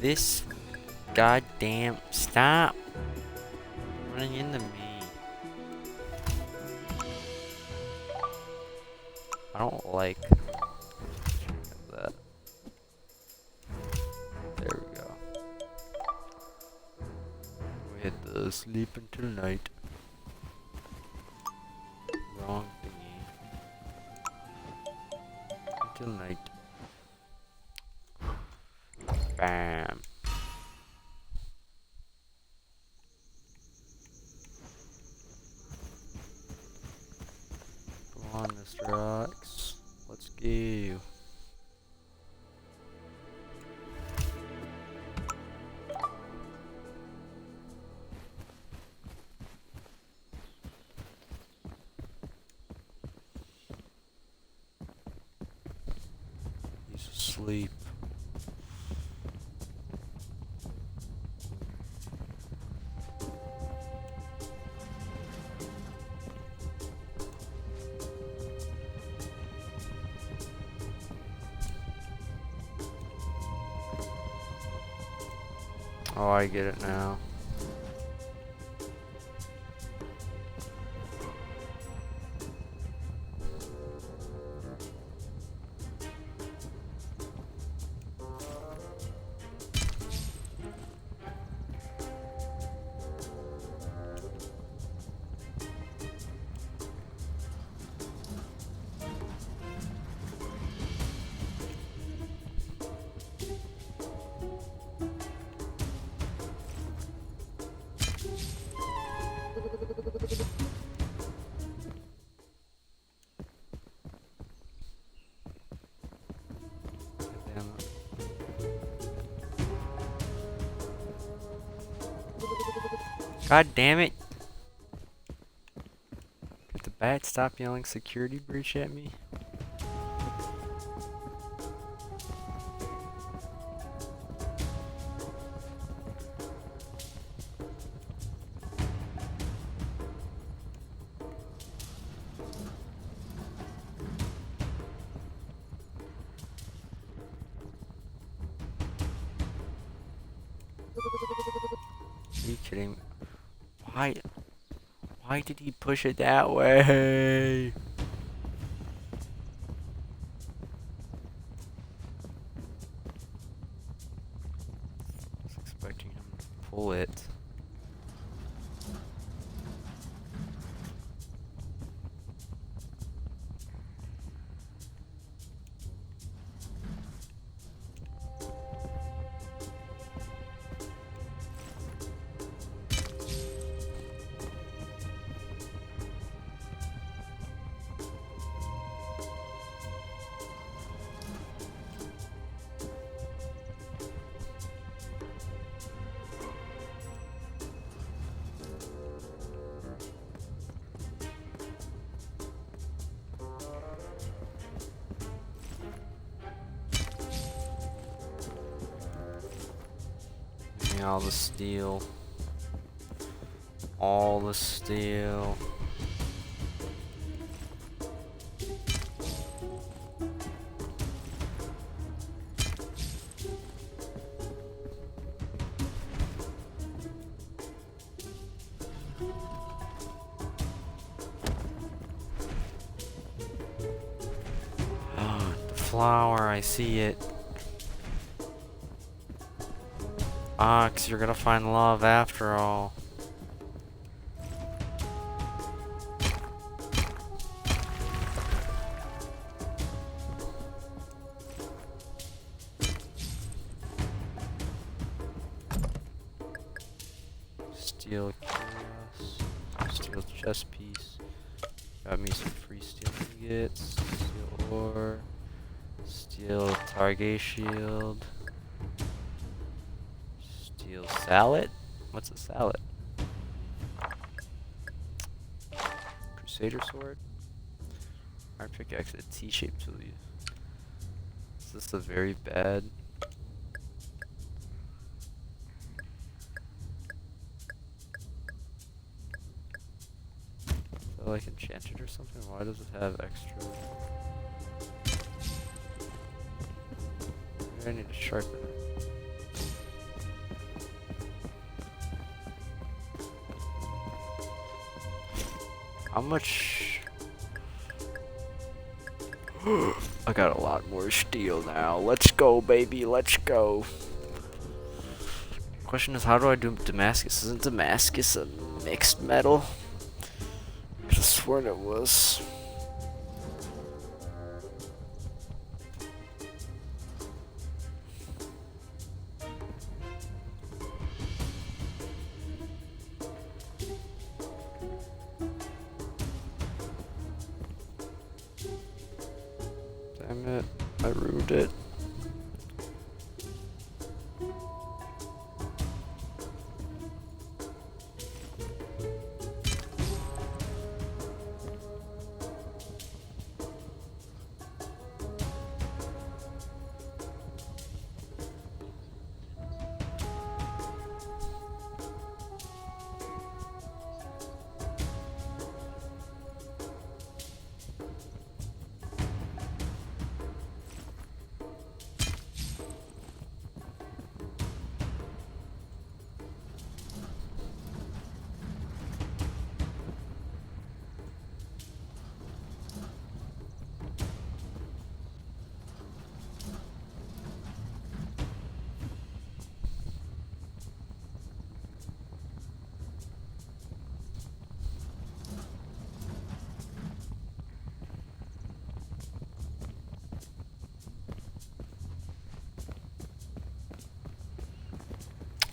This goddamn stop running into me. I don't like that. There we go. We hit the sleep until night. Wrong thingy. Until night. Bam. Come on, Mr. Ox. Let's go. He's asleep. Oh, I get it now. Damn it. God damn it! Could the bat stop yelling security breach at me? Are you kidding me? Why did he push it that way? I was expecting him to pull it. Give me all the steel. All the steel. The flower, I see it. Ah, 'cause you're gonna find love after all. Steel curios. Steel chest piece. Got me some free steel ingots. Steel ore. Steel target shield. Steel salad? What's a salad? Crusader sword? Iron pickaxe, a T-shaped tool. Is this a very bad? Is that like enchanted or something? Why does it have extra? Maybe I need to sharpen it. How much? I got a lot more steel now. Let's go, baby. Let's go. Question is, how do I do Damascus? Isn't Damascus a mixed metal? I could have sworn it was. Damn it, I ruined it.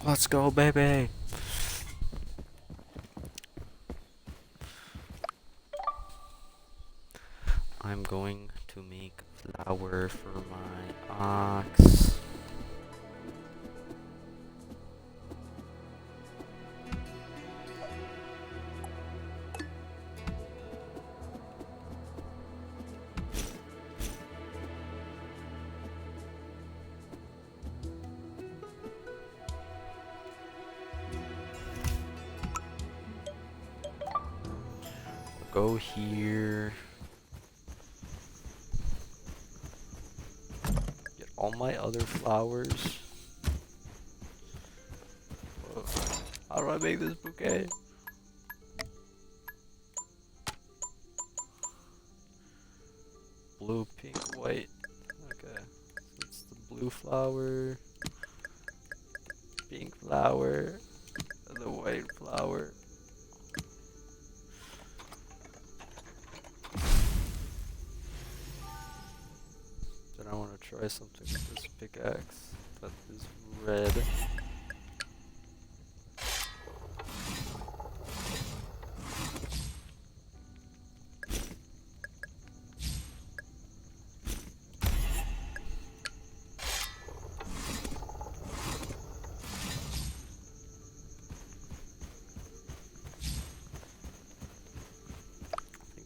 Let's go, baby. I'm going to make flour for my ox. Go here. Get all my other flowers. Whoa. How do I make this bouquet? Blue, pink, white. Okay. So it's the blue flower, pink flower, and the white flower. Then I want to try something with this pickaxe that is red.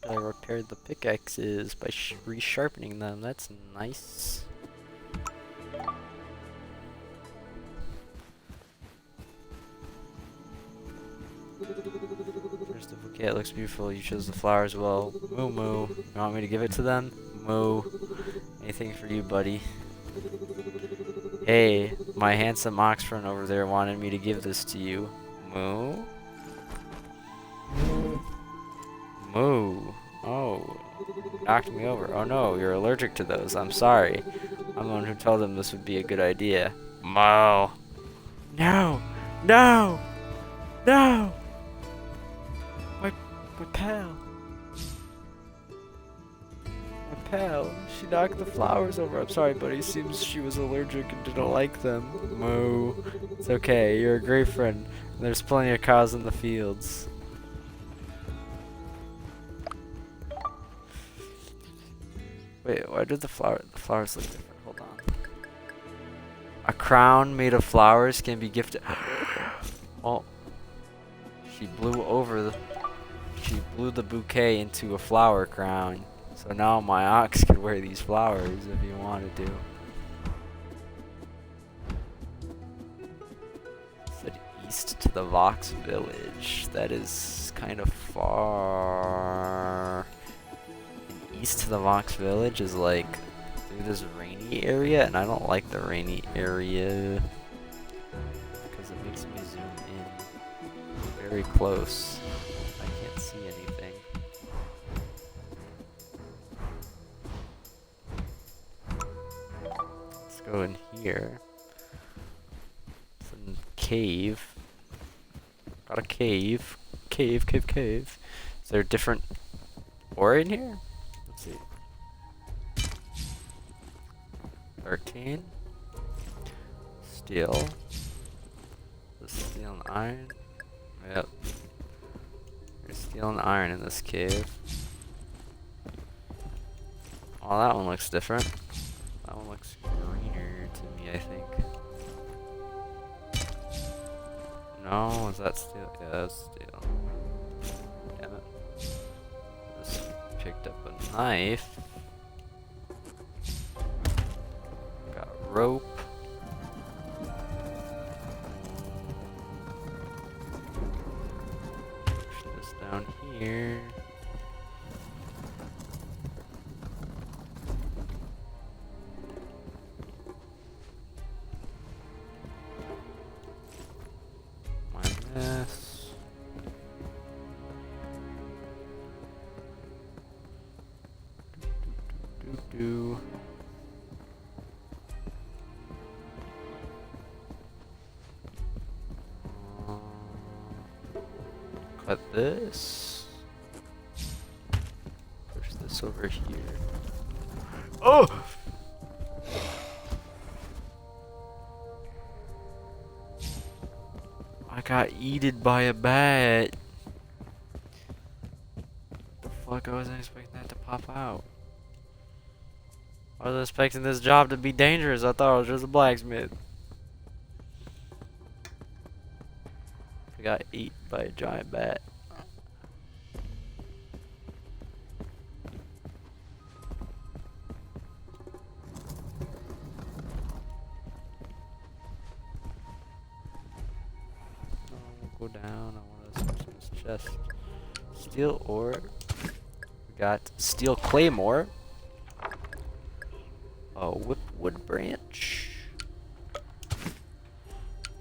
I repaired the pickaxes by resharpening them. That's nice. First the bouquet, it looks beautiful. You chose the flowers well. Moo moo. You want me to give it to them? Moo. Anything for you, buddy. Hey, my handsome ox friend over there wanted me to give this to you. Moo. Moo. Oh, knocked me over. Oh no, you're allergic to those. I'm sorry. I'm the one who told them this would be a good idea. Moo. No! No! No! My pal. My pal. She knocked the flowers over. I'm sorry, buddy. Seems she was allergic and didn't like them. Moo. It's okay. You're a great friend. There's plenty of cows in the fields. Wait, why did the flowers look different? Hold on. A crown made of flowers can be gifted. Oh, she blew the bouquet into a flower crown. So now my ox could wear these flowers if he wanted to. Said east to the Vox village. That is kind of far. East to the Vox village is like through this rainy area, and I don't like the rainy area because it makes me zoom in very close. I can't see anything. Let's go in here. It's a cave. Got a cave. Cave. Is there different ore in here? Let's see. 13. Steel. The steel and iron. Yep. There's steel and iron in this cave. Oh, that one looks different. That one looks greener to me, I think. No, is that steel? Yeah, that's steel. Damn it. Just picked up a knife. Got rope. Push this down here. This. Do. Cut this. Push this over here. Oh! I got eaten by a bat. The fuck, I wasn't expecting that to pop out. I was expecting this job to be dangerous. I thought I was just a blacksmith. I got eaten by a giant bat. Go down. I want to search this chest. Steel ore. We got steel claymore. A whipwood branch.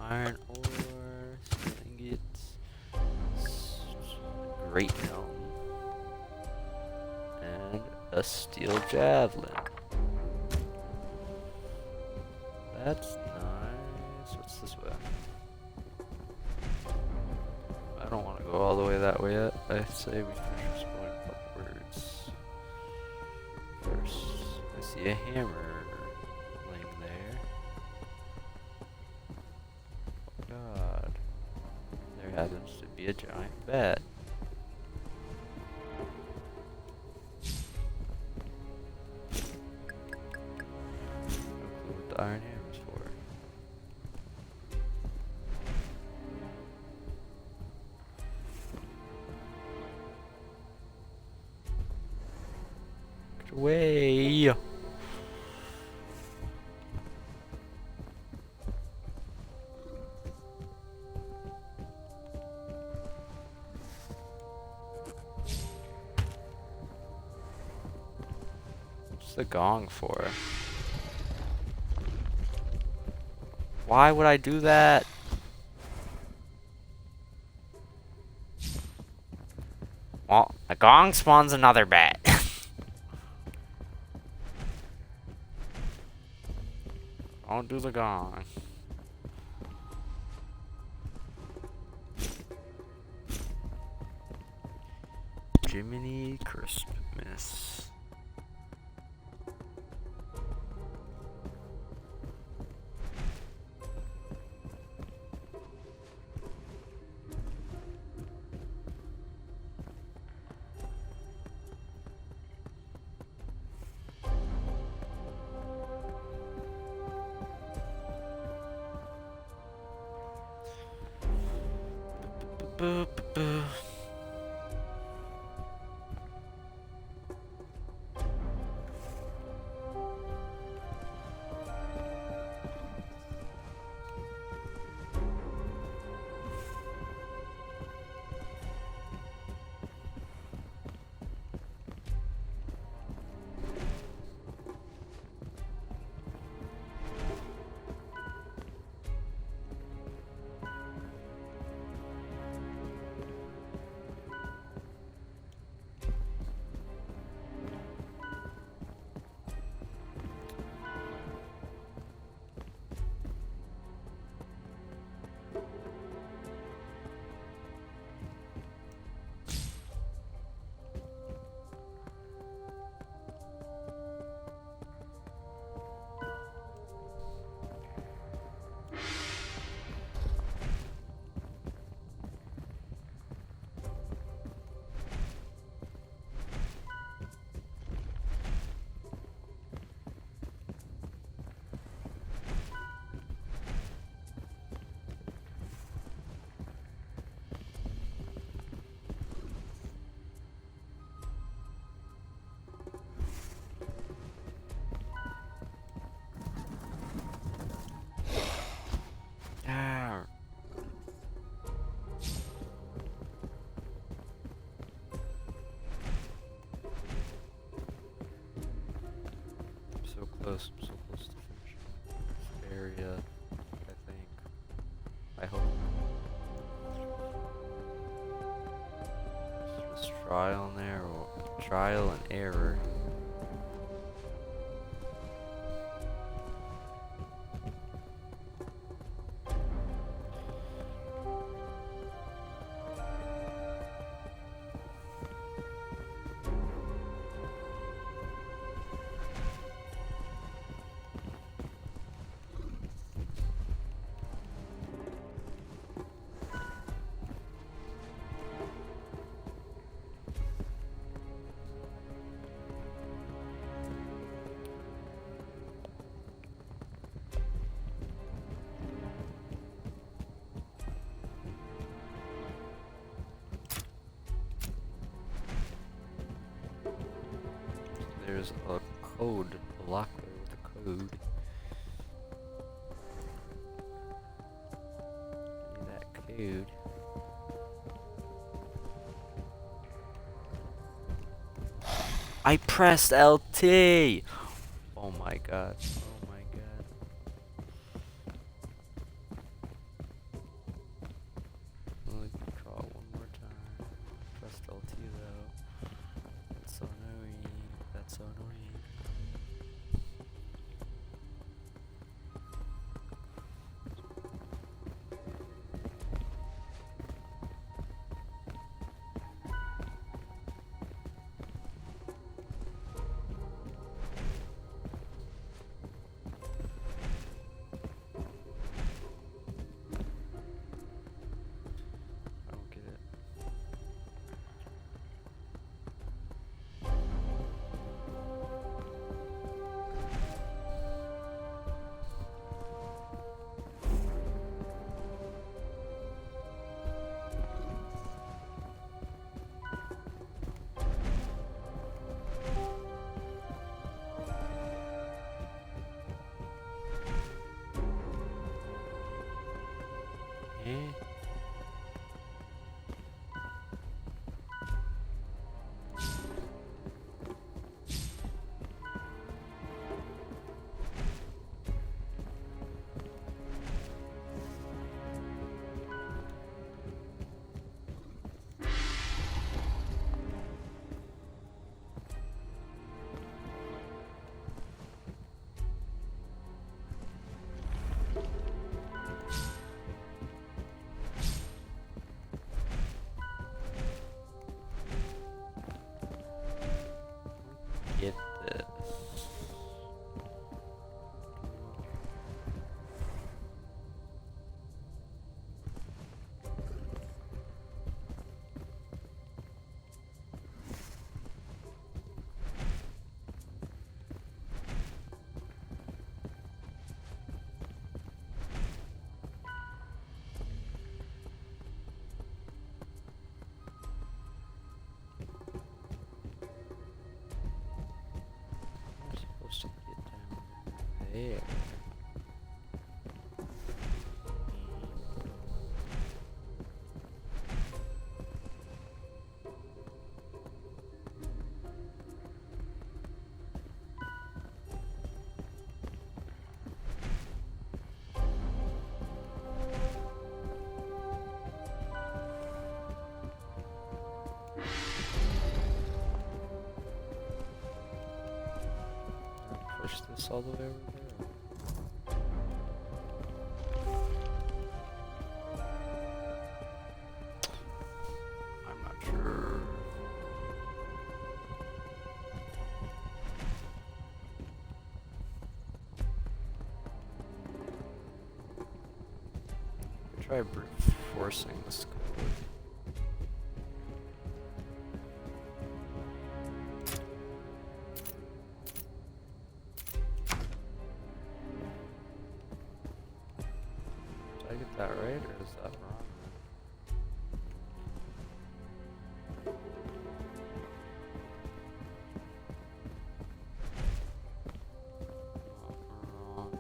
Iron ore. Steel ingots. Great helm. And a steel javelin. That's nice. What's this way? I don't want to go all the way that way yet. I say we finish exploring upwards. First, I see a hammer laying there. Oh god. There happens to be a giant bat. No clue what the iron hammer's for. Away. What's the gong for? Why would I do that? Well, a gong spawns another bat. Don't do the gong. Jiminy Christmas. Boo, boo, boo. I'm so close to finishing this area, I think. I hope. It's just trial and error. Trial and error. there's a code block there with a code. Give me that code. I pressed LT! Oh my god. Oh my god. Only get caught one more time. Pressed LT though. That's so annoying. That's so annoying. I don't get it. Eh? Get this. I'm supposed to get down there. Push this all the way over there. I'm not sure. Try brute forcing this code. Did I get that right, or is that wrong? Wrong.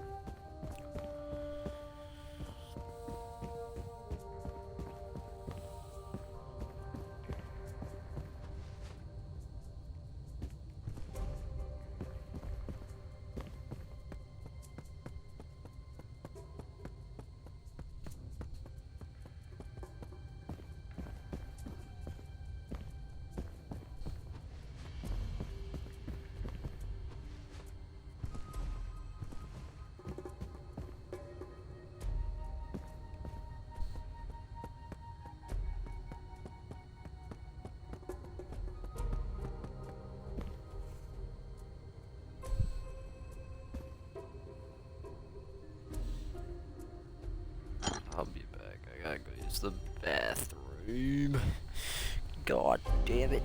I'll be back. I gotta go use the bathroom. God damn it.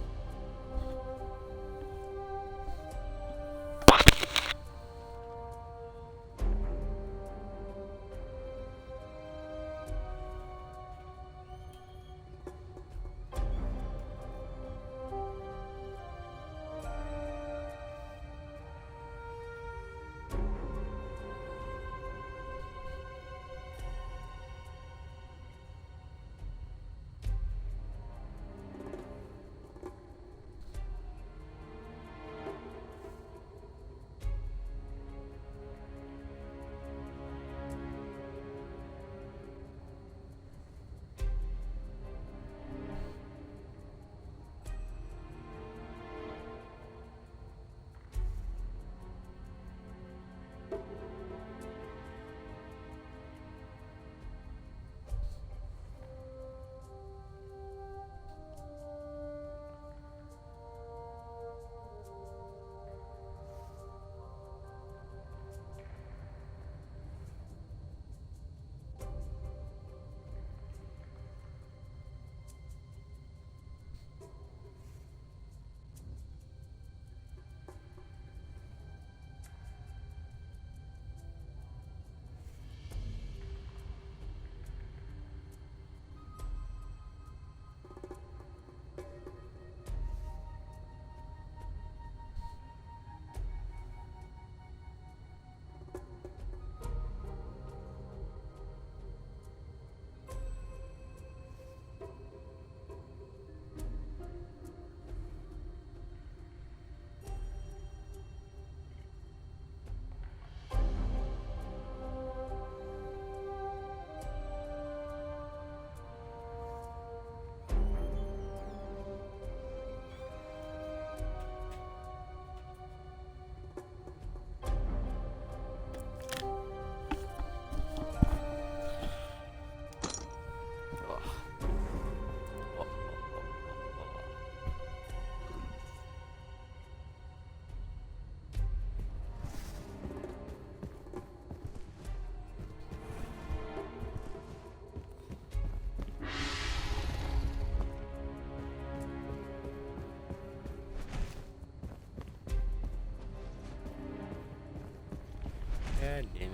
God damn it.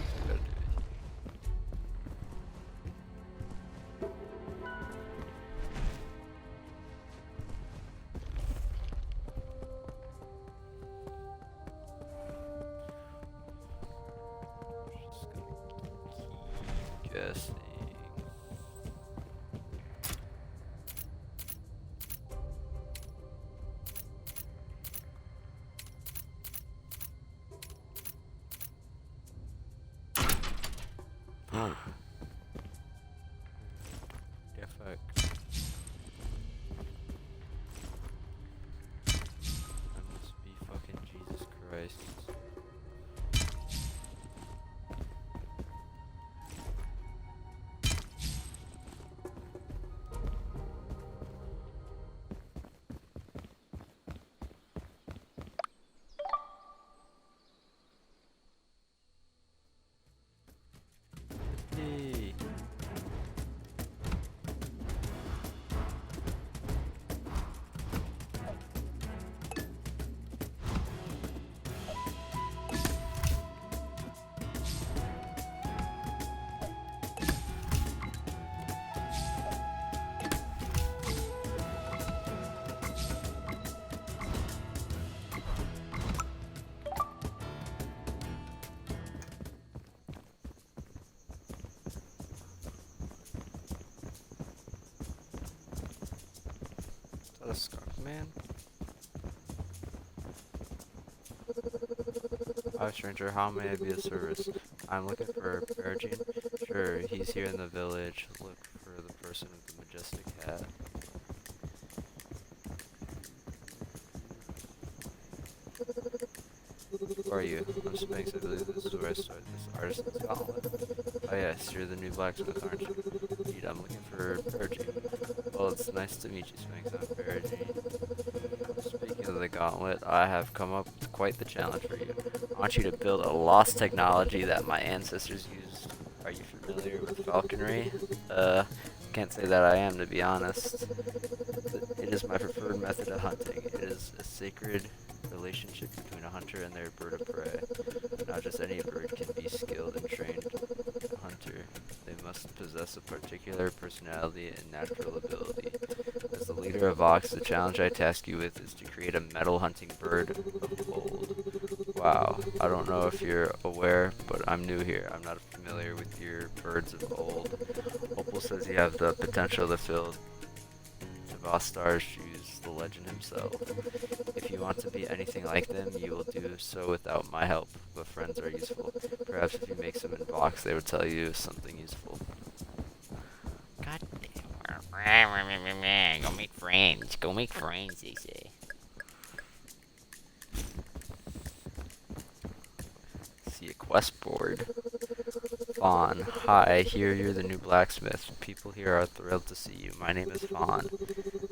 I gotta do it. Just gonna keep guessing. Yeah, fuck. That must be fucking Jesus Christ. Hey. Is that a skunk man? Hi stranger, how may I be of service? I'm looking for Perigene. Sure, he's here in the village. Look for the person with the majestic hat. Who are you? I'm Sphinx. I believe this is where I started this artisan's gauntlet. Oh yes, you're the new blacksmith, aren't you? Indeed, I'm looking for Perigene. Well, it's nice to meet you, Sphinx. I'm Perigene. Speaking of the gauntlet, I have come up with quite the challenge for you. I want you to build a lost technology that my ancestors used. Are you familiar with falconry? Can't say that I am, to be honest. It is my preferred method of hunting. It is a sacred relationship between a hunter and their bird of prey. Not just any bird can be skilled and trained hunter. They must possess a particular personality and natural ability. As the leader of Vox, the challenge I task you with is to create a metal hunting bird of old. Wow, I don't know if you're aware, but I'm new here. I'm not familiar with your birds of old. Opal says you have the potential to fill Tavastar's shoes, the legend himself. If you want to be anything like them, you will do so without my help, but friends are useful. Perhaps if you make some in box, they will tell you something useful. God damn. Go make friends. Go make friends, they say. See a quest board. Fawn. Hi, I hear you're the new blacksmith. People here are thrilled to see you. My name is Fawn.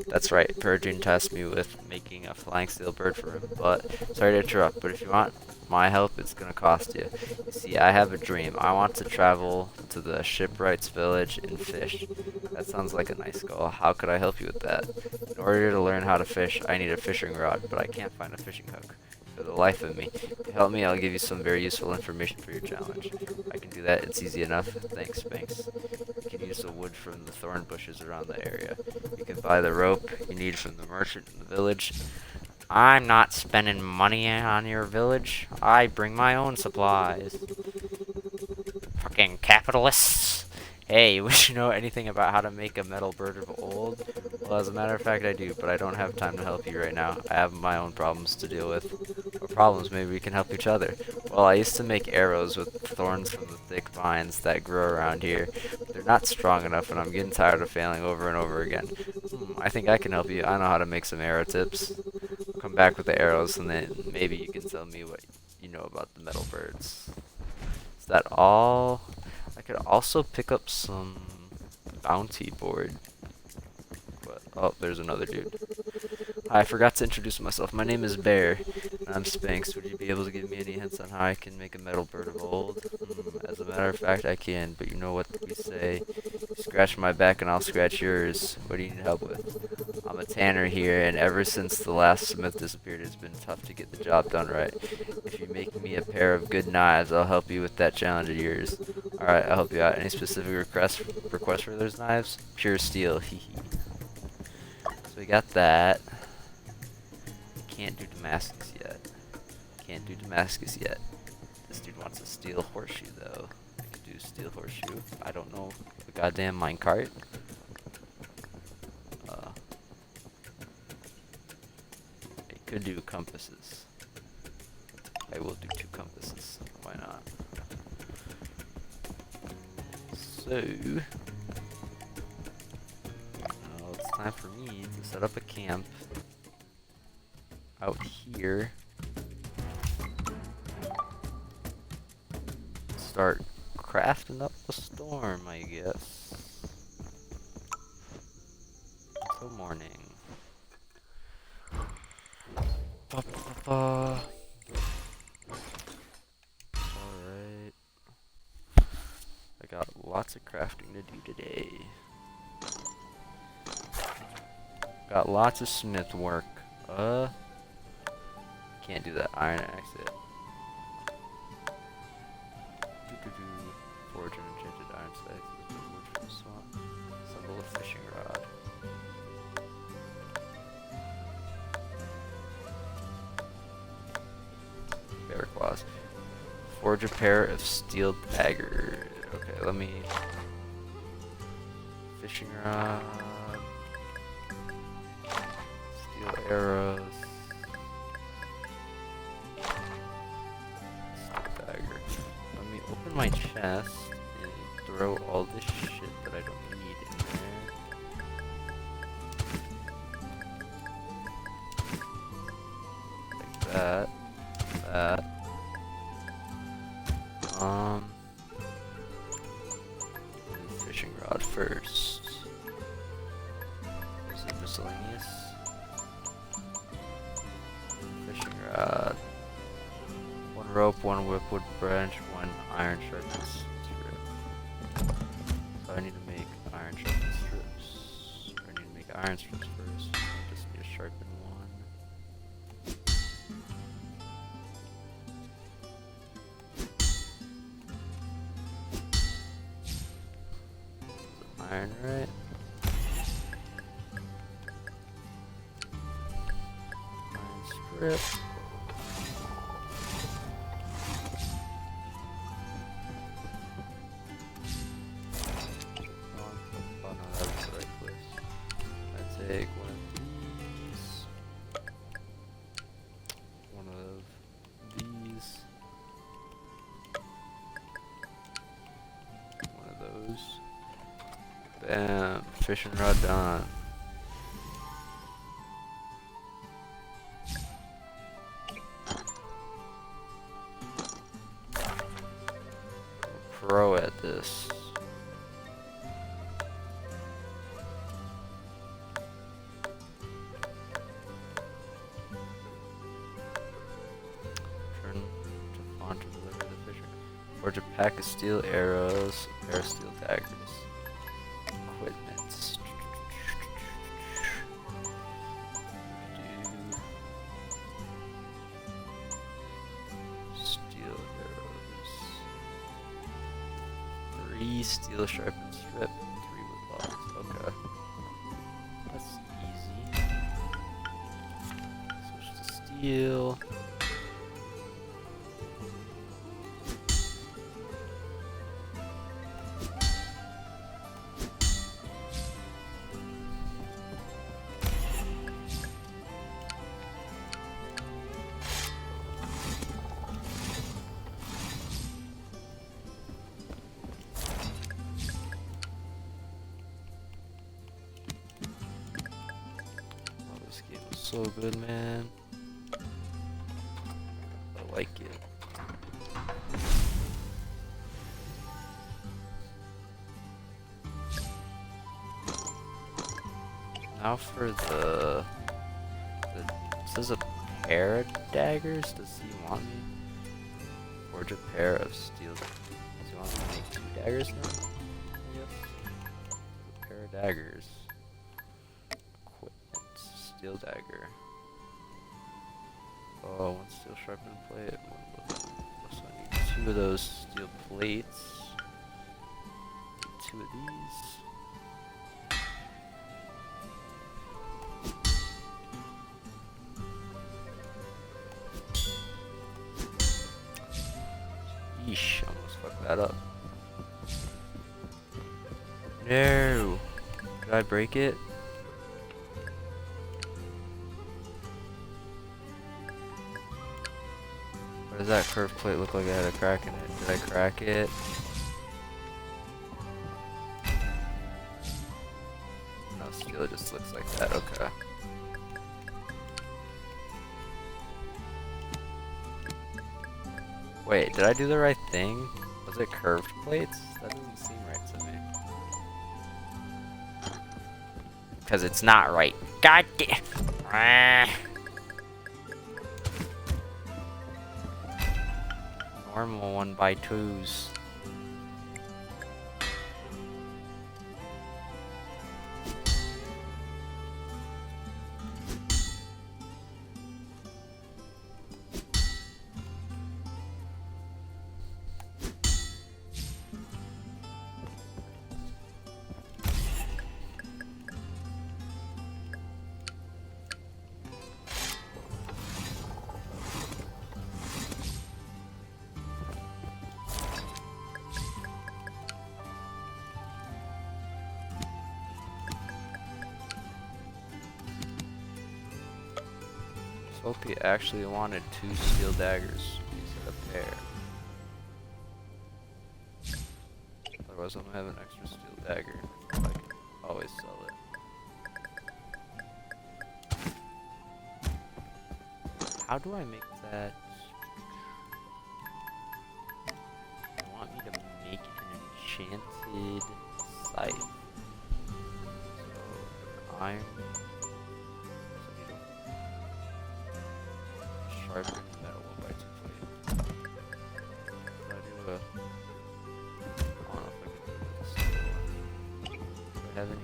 That's right, Perigene tasked me with making a flying steel bird for him, but sorry to interrupt, but if you want my help, it's gonna cost you. You see, I have a dream. I want to travel to the shipwrights village and fish. That sounds like a nice goal. How could I help you with that? In order to learn how to fish, I need a fishing rod, but I can't find a fishing hook. For the life of me. To help me, I'll give you some very useful information for your challenge. I can do that, it's easy enough. Thanks, Sphinx. You can use the wood from the thorn bushes around the area. You can buy the rope you need from the merchant in the village. I'm not spending money on your village. I bring my own supplies. Fucking capitalists. Hey, would you know anything about how to make a metal bird of old? Well, as a matter of fact, I do, but I don't have time to help you right now. I have my own problems to deal with. What problems? Maybe we can help each other. Well, I used to make arrows with thorns from the thick vines that grow around here. But they're not strong enough, and I'm getting tired of failing over and over again. I think I can help you. I know how to make some arrow tips. Come back with the arrows, and then maybe you can tell me what you know about the metal birds. Is that all? I could also pick up some bounty board. What? Oh, there's another dude. I forgot to introduce myself. My name is Bear, and I'm Sphinx. Would you be able to give me any hints on how I can make a metal bird of old? As a matter of fact, I can, but you know what we say. Scratch my back and I'll scratch yours. What do you need help with? I'm a a tanner here, and ever since the last smith disappeared, it's been tough to get the job done right. If you make me a pair of good knives, I'll help you with that challenge of yours. Alright, I'll help you out. Any specific requests for those knives? Pure steel, hehe. So we got that. Can't do Damascus yet. Can't do Damascus yet. This dude wants a steel horseshoe, though. I could do steel horseshoe. I don't know the goddamn minecart. I could do compasses. I will do 2 compasses. Why not? So, now it's time for me to set up a camp out here. Start crafting up a storm, I guess. Until morning. Alright. I got lots of crafting to do today. Got lots of smith work. Can't do that iron axe yet. Forge an enchanted iron sight. Wood from the swamp. Assemble a fishing rod. Bear claws. Forge a pair of steel daggers. Okay, let me. Fishing rod. Steel arrows. Open my chest and throw all this shit that I don't need in there. Like that. That. Fishing rod first. Is it miscellaneous? Fishing rod. 1 rope, 1 whipwood branch, 1 iron sharpness strip. So I need to make iron sharpness strips. Or I need to make iron strips first. I just need to sharpen 1. Iron, right? Iron strip. Take one of these. One of these. One of those. Bam. Fishing rod done. Pro at this. Forge a pack of steel arrows, a pair of steel daggers. Equipment. Steel arrows. 3 steel sharpened strip, 3 wood logs. Okay. That's easy. Switch to steel. So good, man. I like it. Now for the it says a pair of daggers. Does he want me? Forge a pair of steel. Does he want me to make 2 daggers now? Yes. A pair of daggers. Equipment. steel dagger. Oh, one steel sharpened plate, one wooden. So I need 2 of those steel plates. 2 of these. Yeesh, almost fucked that up. No! Did I break it? What does that curved plate look like? I had a crack in it. Did I crack it? No, steel just looks like that. Okay. Wait, did I do the right thing? Was it curved plates? That doesn't seem right to me. Because it's not right. God damn. Normal 1x2s. Hope he actually wanted 2 steel daggers instead of a pair. Otherwise, I'm gonna have an extra steel dagger. I can always sell it. How do I make that? You want me to make an enchanted scythe? So, iron. Sharpen metal 1x2 plate. Can I do a... I don't know if I can do this. Do I have any...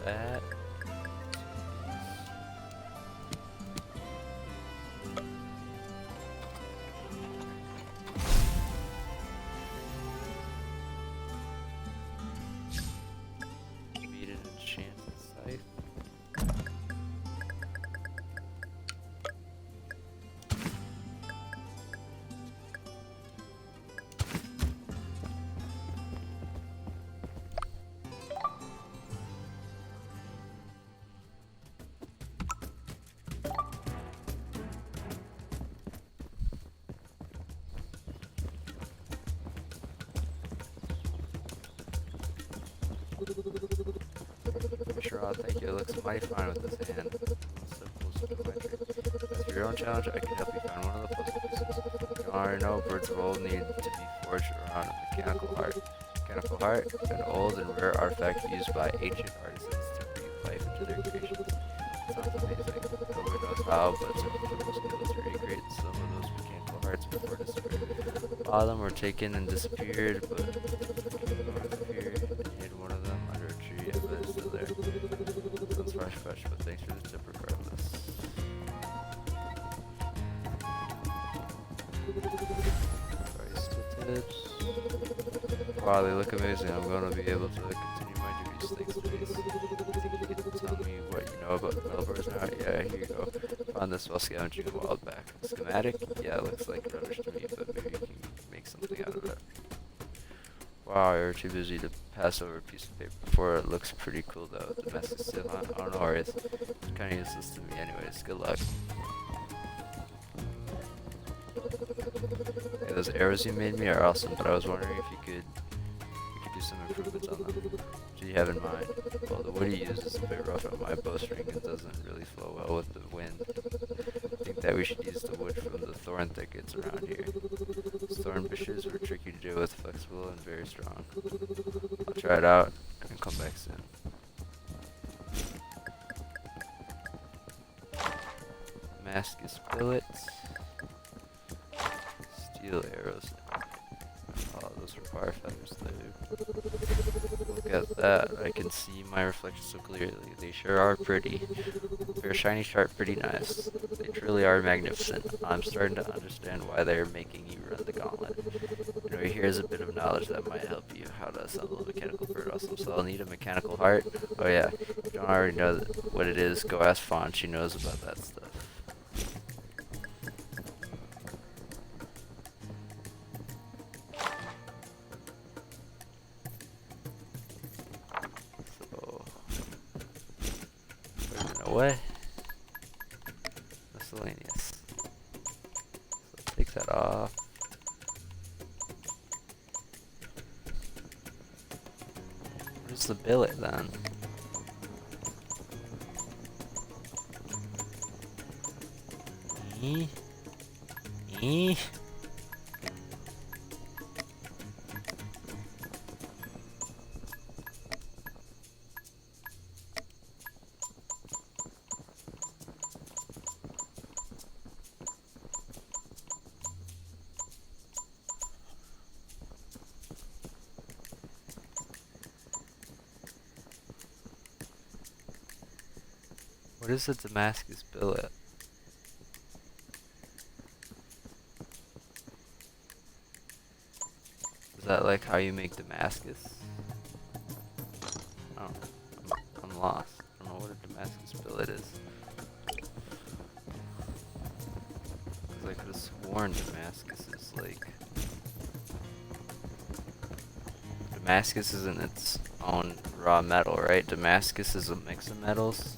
that. Made an enchanted scythe. Sure, I'll thank you. It looks mighty fine with this hand. For your own challenge, I can help you find one of the puzzle pieces. You already know birds of old need to be forged around a mechanical heart. Mechanical heart, an old and rare artifact used by ancient artisans to breathe life into their creations. Sounds amazing. Nobody knows how, but some people was able to recreate some of those mechanical hearts before disappearing. A lot of them were taken and disappeared, but fresh, but thanks for the tip regardless. Price to tips. Wow, they look amazing. I'm going to be able to continue my duties. Thanks, please. I think you can tell me what you know about metal birds now. Yeah, here you go. Found this while scavenging a while back. Schematic? Yeah, looks like rubbish to me, but maybe you can make something out of it. Wow, you're too busy to pass over a piece of paper before. It looks pretty cool though. The mess is still on. Oh, no worries. It's kind of useless to me anyways. Good luck. Hey, those arrows you made me are awesome, but I was wondering if you could do some improvements on them. What do you have in mind? Well, the wood wood he uses is a bit rough on my bowstring and doesn't really flow well with the wind. I think that we should use the wood from the thorn thickets around here. Thorn bushes were tricky to deal with, flexible and very strong. I'll try it out and come back soon. Damascus billets. Steel arrows. Oh, those require feathers though. Look at that. I can see my reflection so clearly. They sure are pretty. They're shiny, sharp, pretty nice. They truly are magnificent. I'm starting to understand why they're making you run the gauntlet. Anyway, here's a bit of knowledge that might help you. How to assemble a mechanical bird awesome. So I'll need a mechanical heart. Oh yeah, if you don't already know what it is, go ask Fawn. She knows about that stuff. What? Miscellaneous. So take that off. Where's the billet then? E? E? What is a Damascus billet? Is that like how you make Damascus? Oh, I'm lost. I don't know what a Damascus billet is. Cause I could have sworn Damascus is like... Damascus isn't its own raw metal, right? Damascus is a mix of metals.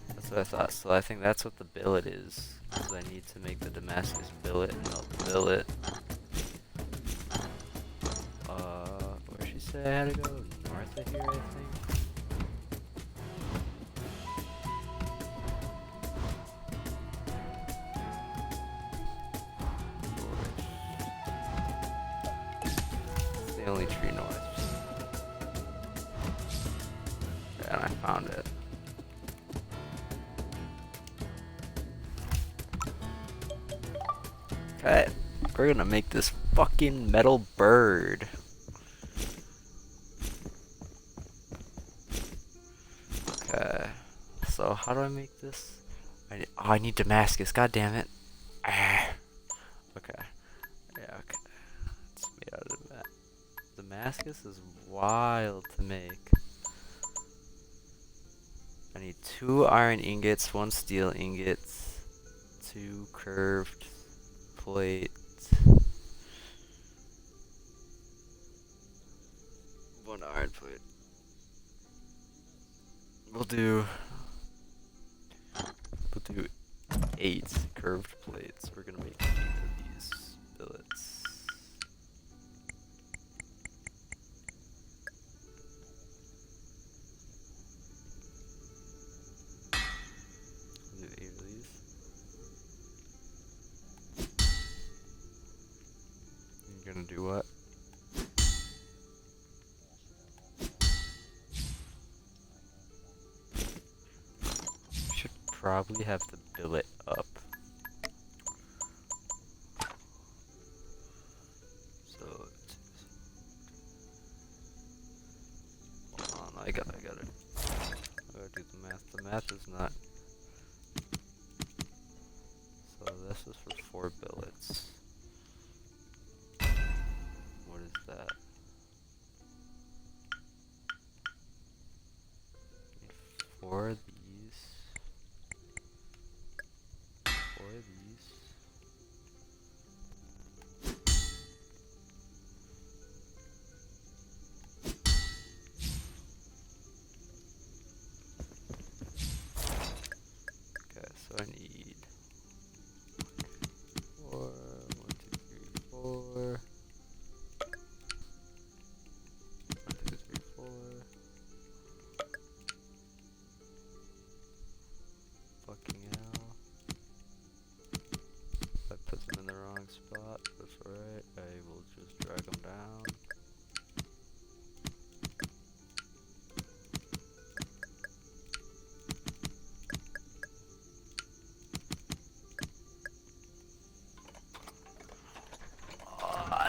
That's what I thought. So I think that's what the billet is. Because I need to make the Damascus billet and melt the billet. Where'd she say I had to go? North of here, I think? It's the only tree north. And I found it. Okay, we're gonna make this fucking metal bird. Okay, so how do I make this? I need Damascus, god damn it. Ah. Okay, yeah, okay. It's made out of Damascus is wild to make. I need 2 iron ingots, 1 steel ingot, 2 curved plates, 1 iron plate. We'll do 8 curved plates. We're gonna make 8 of these billets. We'll do 8 of these. You're gonna do what? Should probably have the billet up. So, hold on, I gotta do the math. The math is not. So this is for 4 billets. What is that? 4 of these. 4 of these.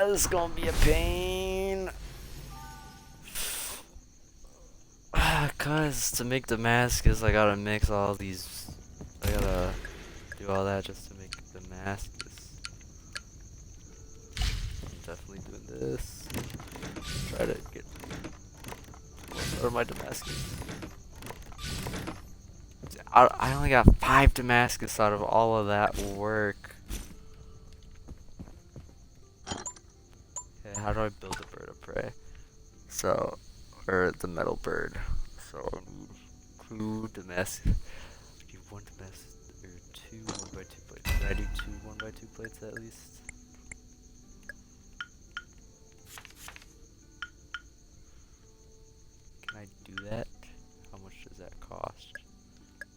this is gonna be a pain. Cause to make Damascus, I gotta mix all these. I gotta do all that just to make Damascus. I'm definitely doing this. Try to get most out of my Damascus. I only got 5 Damascus out of all of that work. Okay, how do I build a bird of prey? So, or the metal bird. So I need 2 Damascus. I need 1 Damascus, or 2 1x2 plates. Can I do 2 1x2 plates at least? Can I do that? How much does that cost?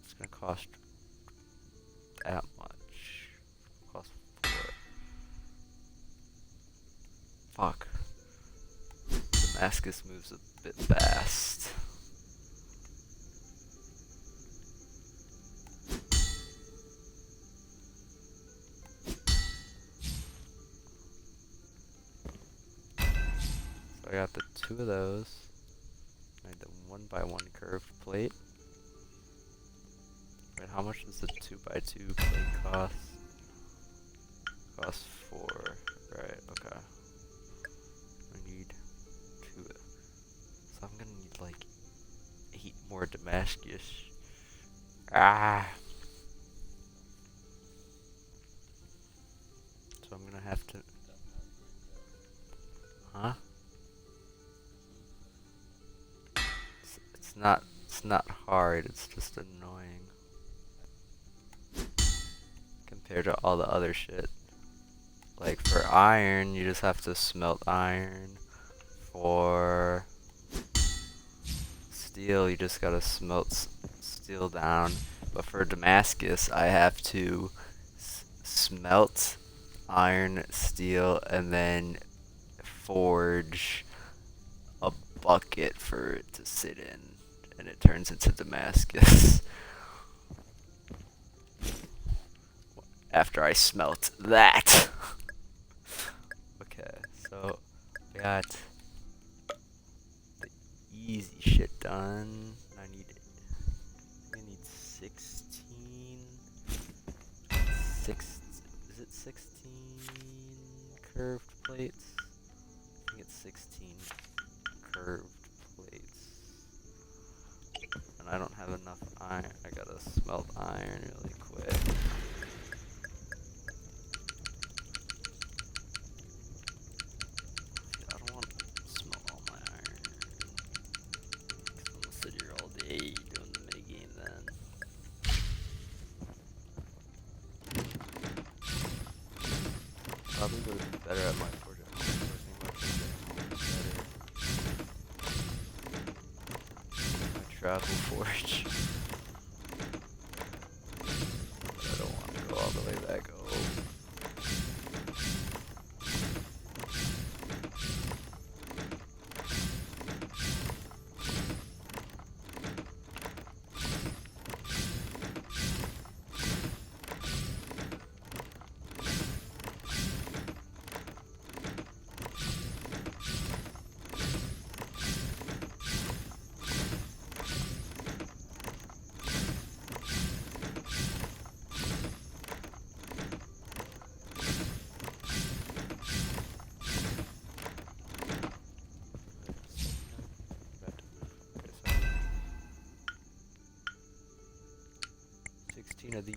It's gonna cost that much. Cost 4. Fuck. Damascus moves a bit fast. So I got the 2 of those. I need the 1x1 curved plate. Wait, how much does the 2x2 plate cost? Cost 4. Right, okay. I need 2. So I'm gonna need like 8 more Damascus. Ah. So I'm gonna have to. Huh? It's not hard. It's just annoying compared to all the other shit. Like for iron, you just have to smelt iron. For steel, you just gotta smelt steel down. But for Damascus, I have to smelt iron, steel, and then forge a bucket for it to sit in, and it turns into Damascus. After I smelt that. Okay, so I got the easy shit done. I need 16. Is it 16 curved plates? I think it's 16 curved plates. And I don't have enough iron. I gotta smelt iron really quick. I don't want to smelt all my iron. 'Cause I'm gonna sit here all day doing the minigame then. Probably would have been better at my forging. My travel forge. But I don't want to go all the way back home. Of these.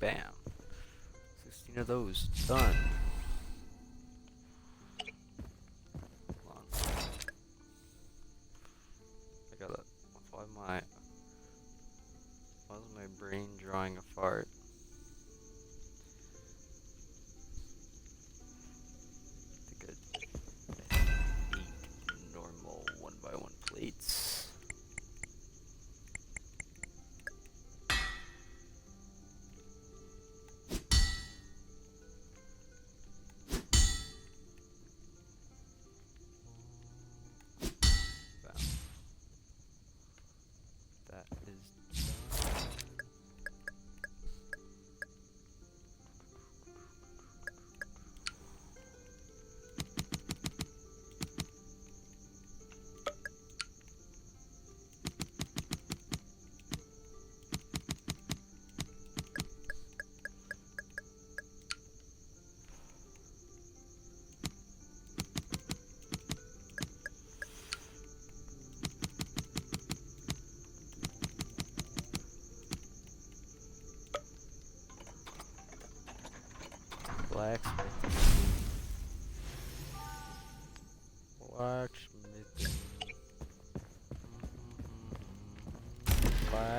Bam. 16 of those done. Why is my brain drawing a fart? I think I 8 normal 1x1 plates.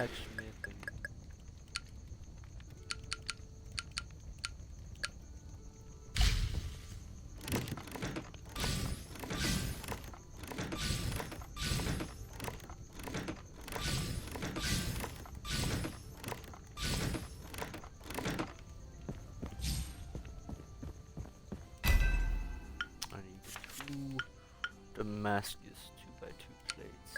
Blacksmithing. I need 2 Damascus 2x2 plates.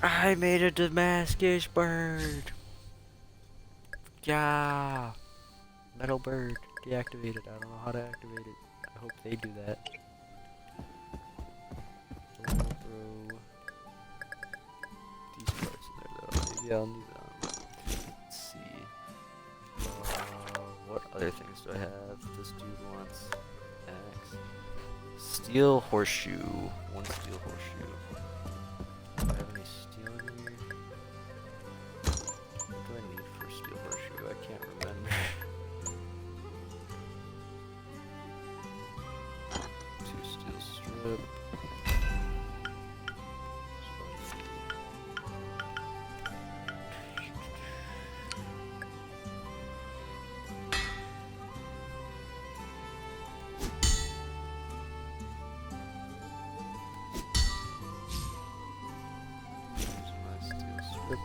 I made a Damascus bird. Yeah. Metal bird. Deactivated. I don't know how to activate it. I hope they do that. I'll throw these parts in there though. Maybe I'll need them. Let's see. What other things do I have? This dude wants axe. Steel horseshoe. 1 steel horseshoe. Do I have any steel in here? What do I need for steel horseshoe? I can't remember. 2 steel strip.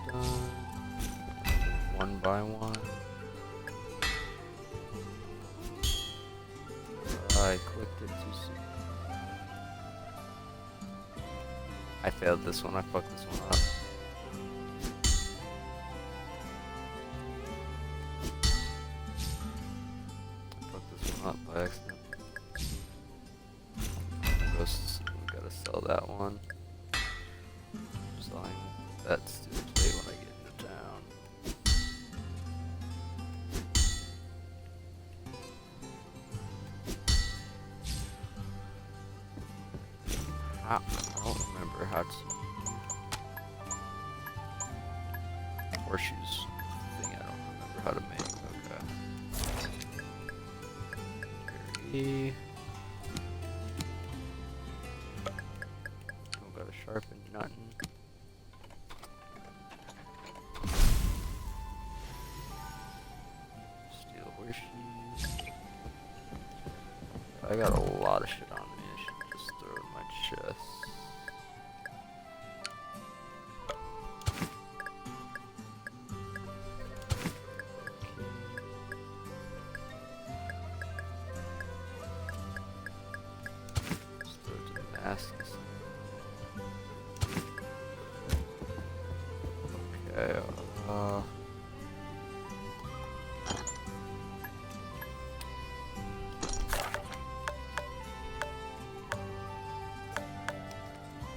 Done. 1 by 1. I clicked it too soon. I failed this one. I fucked this one up. I fucked this one up by accident. We gotta sell that one. Selling that steel plate when I get into town. I don't remember how to horseshoes thing. I don't remember how to make. Okay. Don't gotta sharpen nothing. I got a lot of shit on me. I should just throw in my chest. Just throw it to the masks. Okay,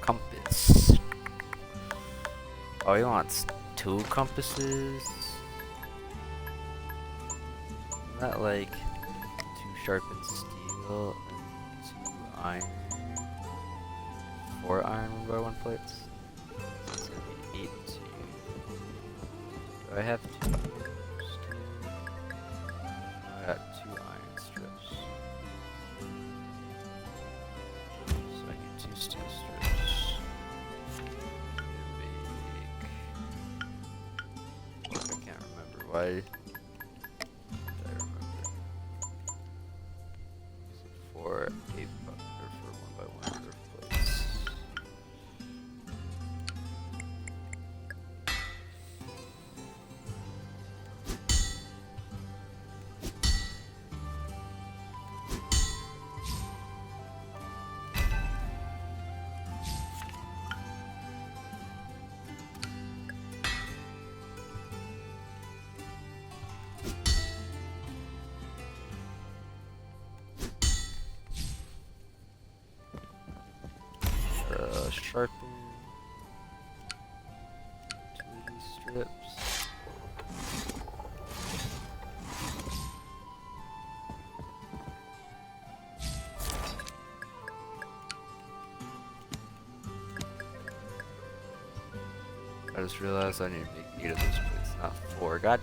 compass. Oh, he wants 2 compasses? Isn't that like 2 sharpened steel and 2 iron? 4 iron 1 by 1 plates? So it's gonna be 8. Do I have 2 steel? I got 2 iron strips. So I need 2 steel strips. I can't remember why. Did I remember? So for 8 or for 1 by 1 plates. sharpen utility strips. I just realized I need to make 8 of those plates, not 4. God.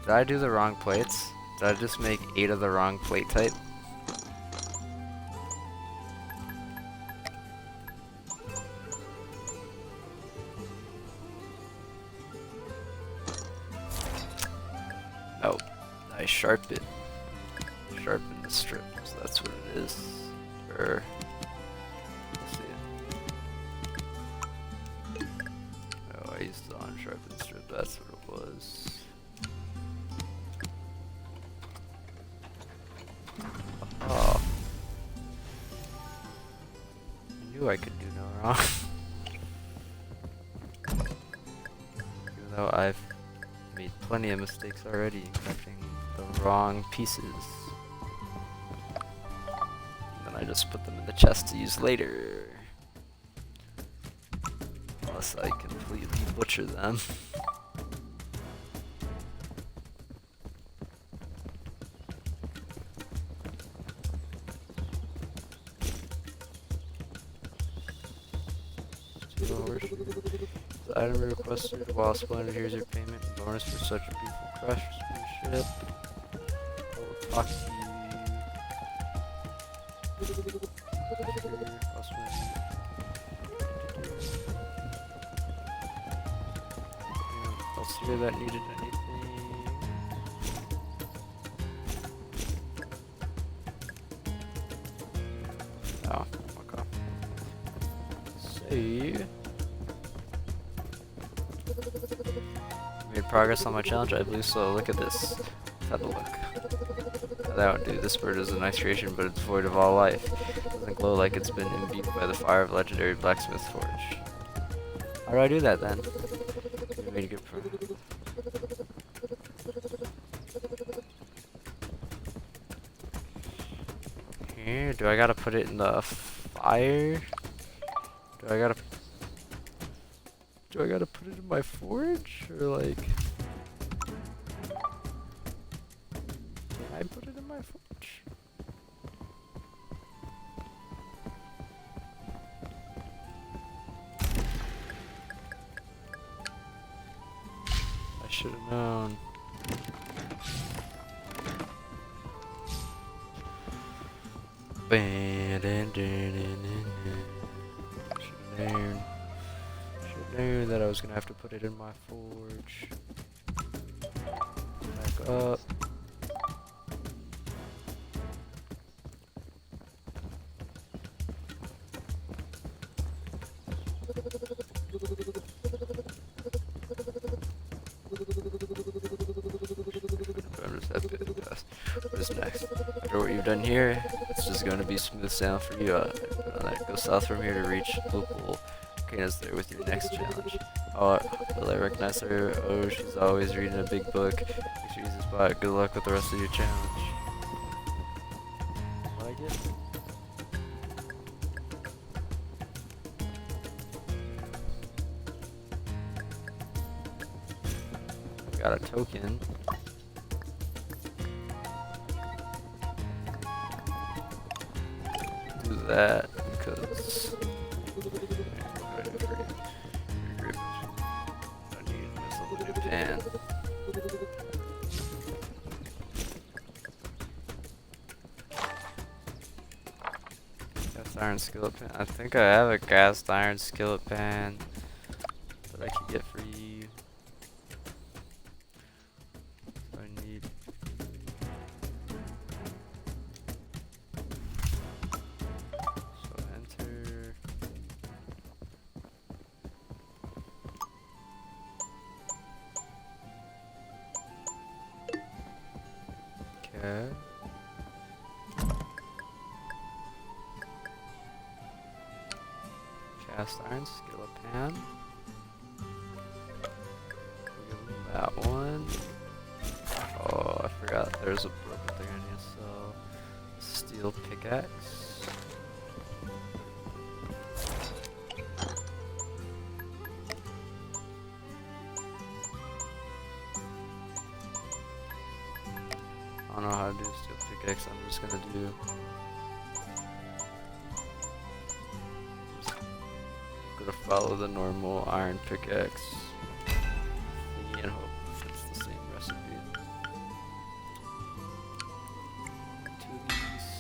Did I do the wrong plates? Did I just make 8 of the wrong plate type? Oh, I sharpen the strips. That's what it is. Or let's see. Oh, I used the unsharpened strip. That's what it was. Oh, I knew I could do no wrong. Even though I've made plenty of mistakes already in crafting the wrong pieces. And then I just put them in the chest to use later. Unless I completely butcher them. The item requested while splendid, here's your payment and bonus for such beautiful craftsmanship. I will talk to you. Else here that needed anything? Oh, okay. Save. Made progress on my challenge, I believe so. Look at this. Let's have a look. That won't do. This bird is a nice creation, but it's void of all life. It doesn't glow like it's been imbued by the fire of legendary blacksmith forge. How do I do that then? You made good progress. Here, do I gotta put it in the fire? Do I gotta put it in my forge? Or like... Can I put it in my forge? I should have known. Should knew that I was gonna have to put it in my forge. Back up. I'm just happy to pass. What is next? After what you've done here, it's just going to be smooth sailing for you. Go south from here to reach Blue Pool. Kana's there with your next challenge. Oh, will I recognize her? Oh, she's always reading a big book. Make sure you use the spot. Good luck with the rest of your challenge. What I get? Got a token. Do that because I need missile in Japan. Cast iron skillet pan. I think I have a cast iron skillet pan that I can get for you. I need. So enter. Okay. Cast iron skillet pan. We'll give him that one. Oh, I forgot there's a broken thing I need to sell. Steel pickaxe. I don't know how to do steel pickaxe. I'm just gonna do. Gonna follow the normal iron pickaxe thingy and hope it's the same recipe. Two of these.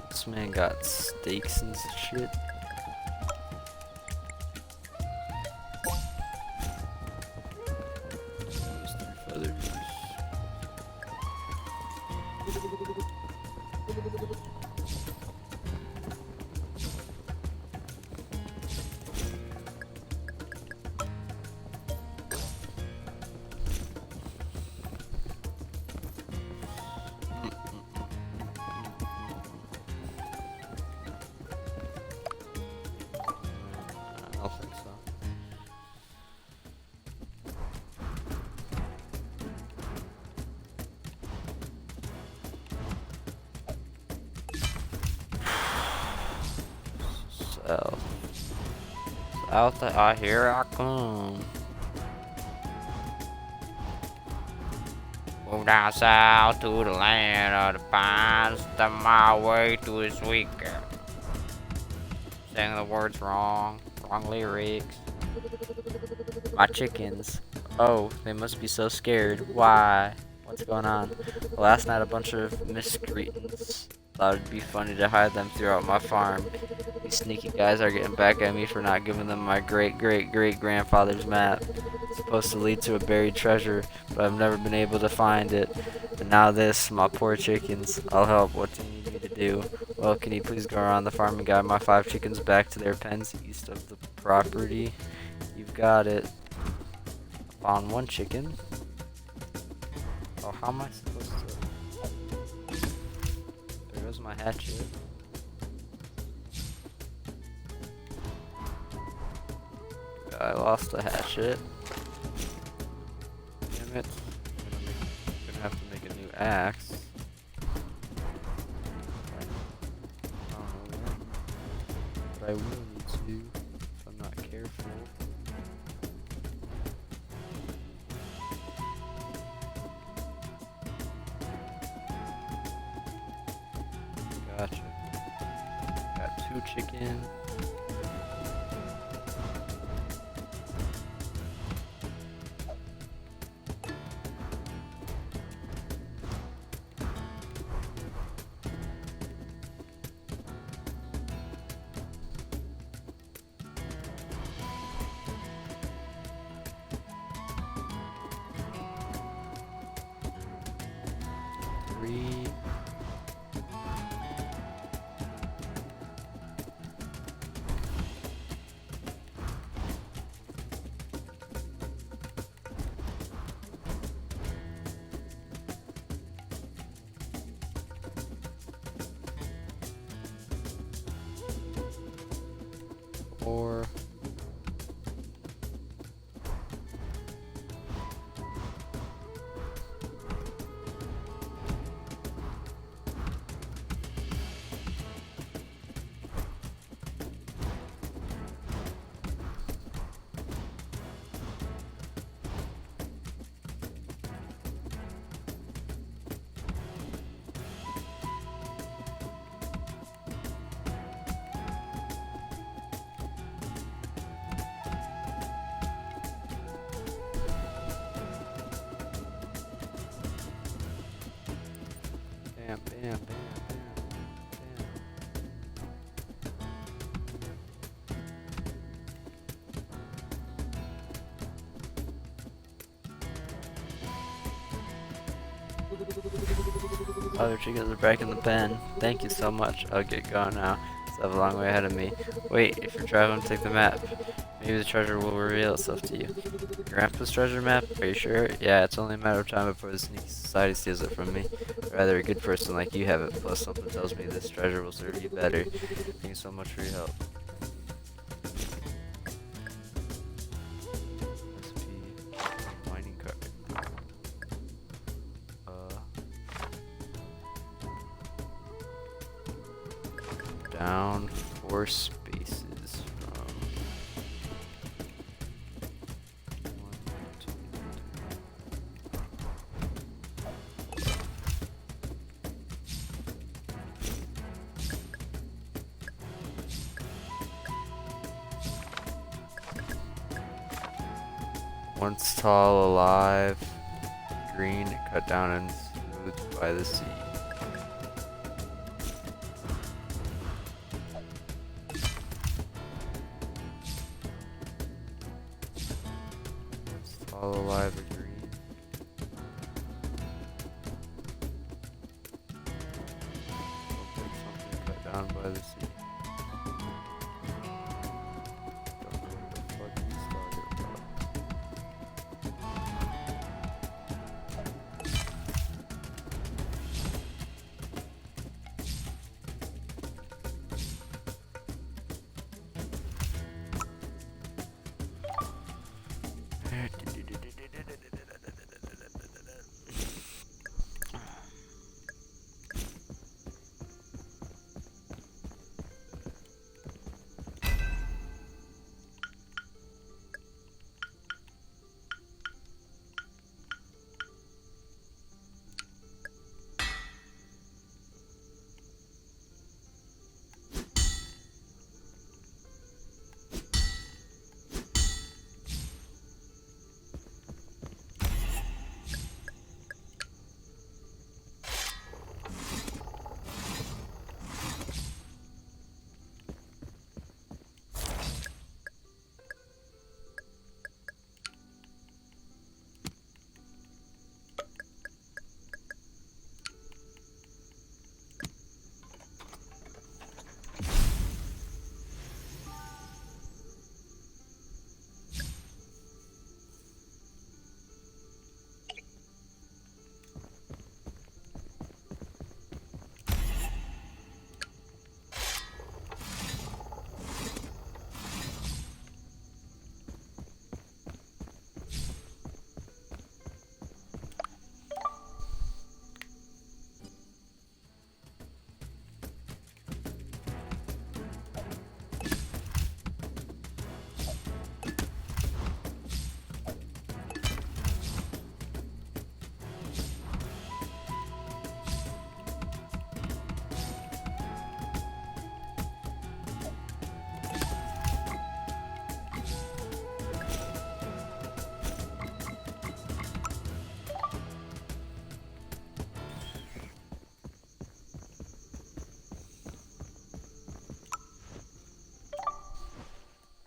This man got steaks and shit. These 3 feathers. I don't think so. South. South, here I come. Move down south to the land of the pines. Step my way to a sweet girl. Saying the words wrong. Wrong lyrics. My chickens. Oh, they must be so scared. Why? What's going on? Last night a bunch of miscreants thought it'd be funny to hide them throughout my farm. These sneaky guys are getting back at me for not giving them my great-great-great-grandfather's map. It's supposed to lead to a buried treasure, but I've never been able to find it. And now this, my poor chickens. I'll help. What do you need me to do? Well, can you please go around the farm and guide my 5 chickens back to their pens east of the property? You've got it. Found 1 chicken. Oh, how am I supposed to... There goes my hatchet. I lost a hatchet. Damn it. I'm gonna have to make a new axe. I don't know when, but I will need to if I'm not careful. Gotcha. Got 2 chicken. Bam, bam, bam, bam, bam. Other chickens are back in the pen. Thank you so much. I'll get going now. So I have a long way ahead of me. Wait, if you're traveling, take the map. Maybe the treasure will reveal itself to you. Grandpa's treasure map? Are you sure? Yeah, it's only a matter of time before the sneaky society steals it from me. Rather, a good person like you have it, plus something tells me this treasure will serve you better. Thank you so much for your help. SP mining card. Down 4 spaces from 1, 2, 3. Once tall, alive, green, cut down and smoothed by the sea. All alive or green. Something cut down by the sea.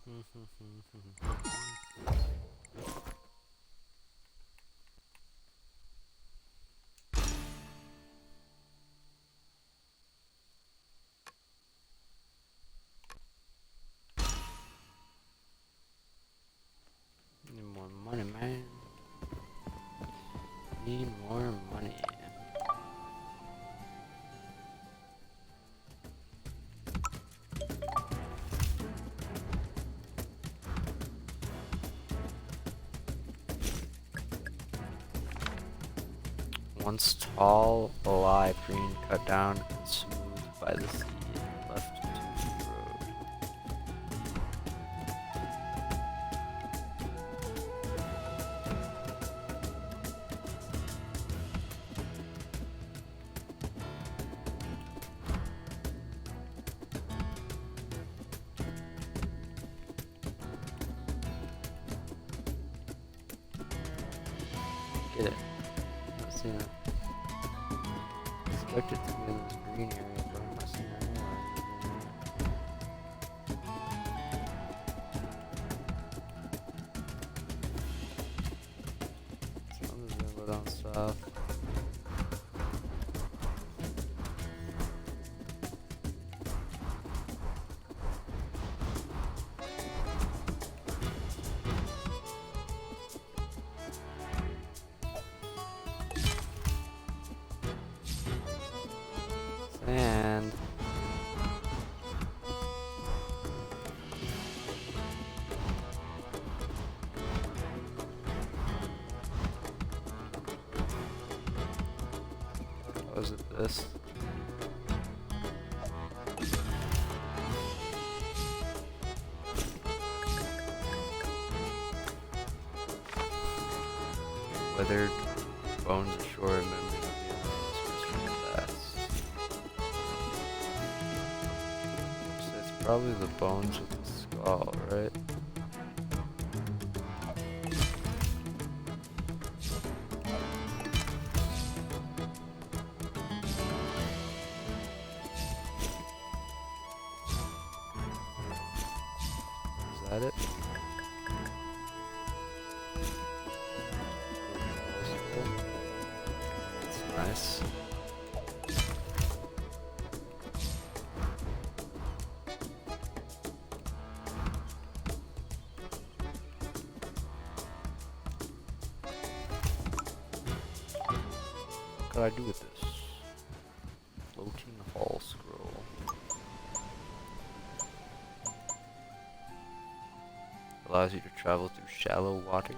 Don't know what the fuck he's talking about. Need more money, man. Need more money. Once tall, alive, green, cut down, and smooth by the sea, left to the road. Get it. Not seeing it. expect it to be in this green area, but I'm not seeing it anywhere. Someone's gonna go down south. Sand. Oh, is it this? Weathered bones ashore, memories of the elements whispering past. So it's probably the bones with the skull, right? Is that it? That's nice. What could I do with this? Floating hall scroll. Allows you to travel through shallow waters.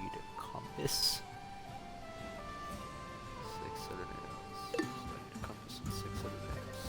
Need a compass. 6 other nails. So I need a compass and 6 other nails.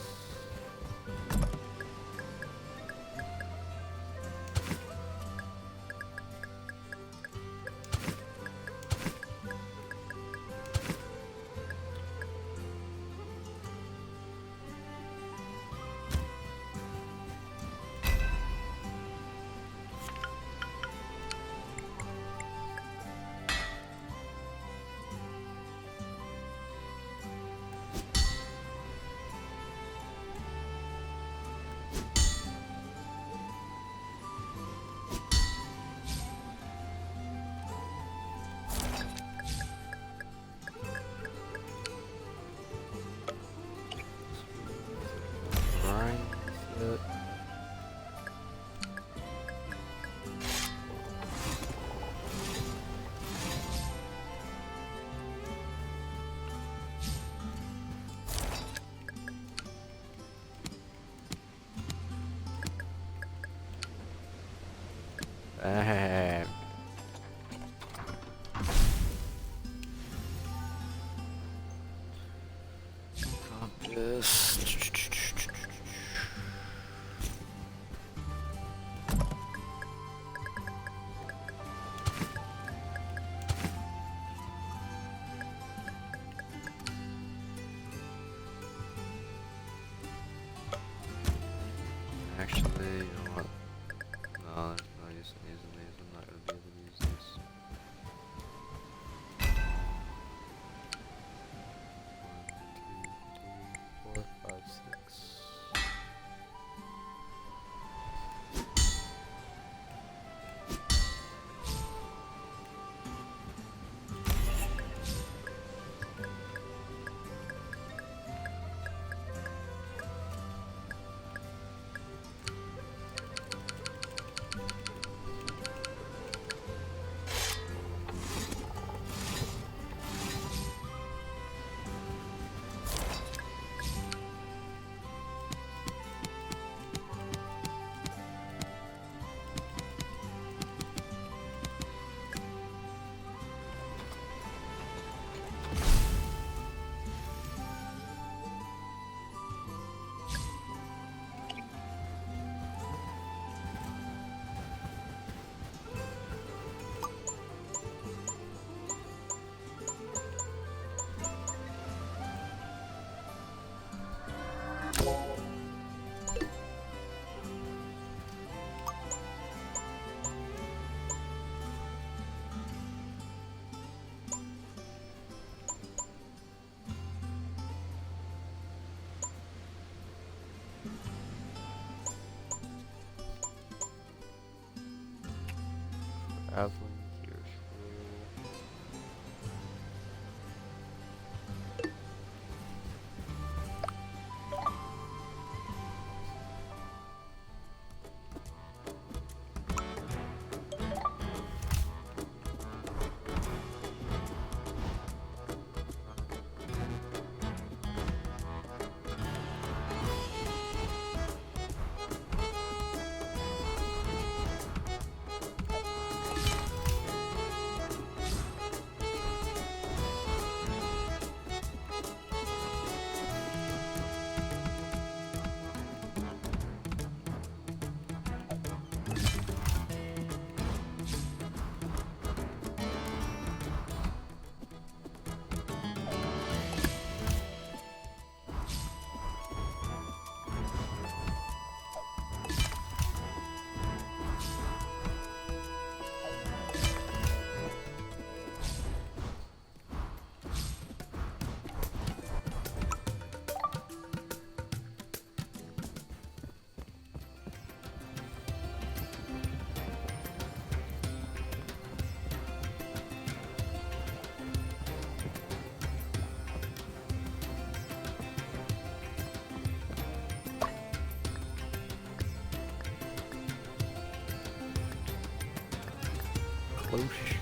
Boosh.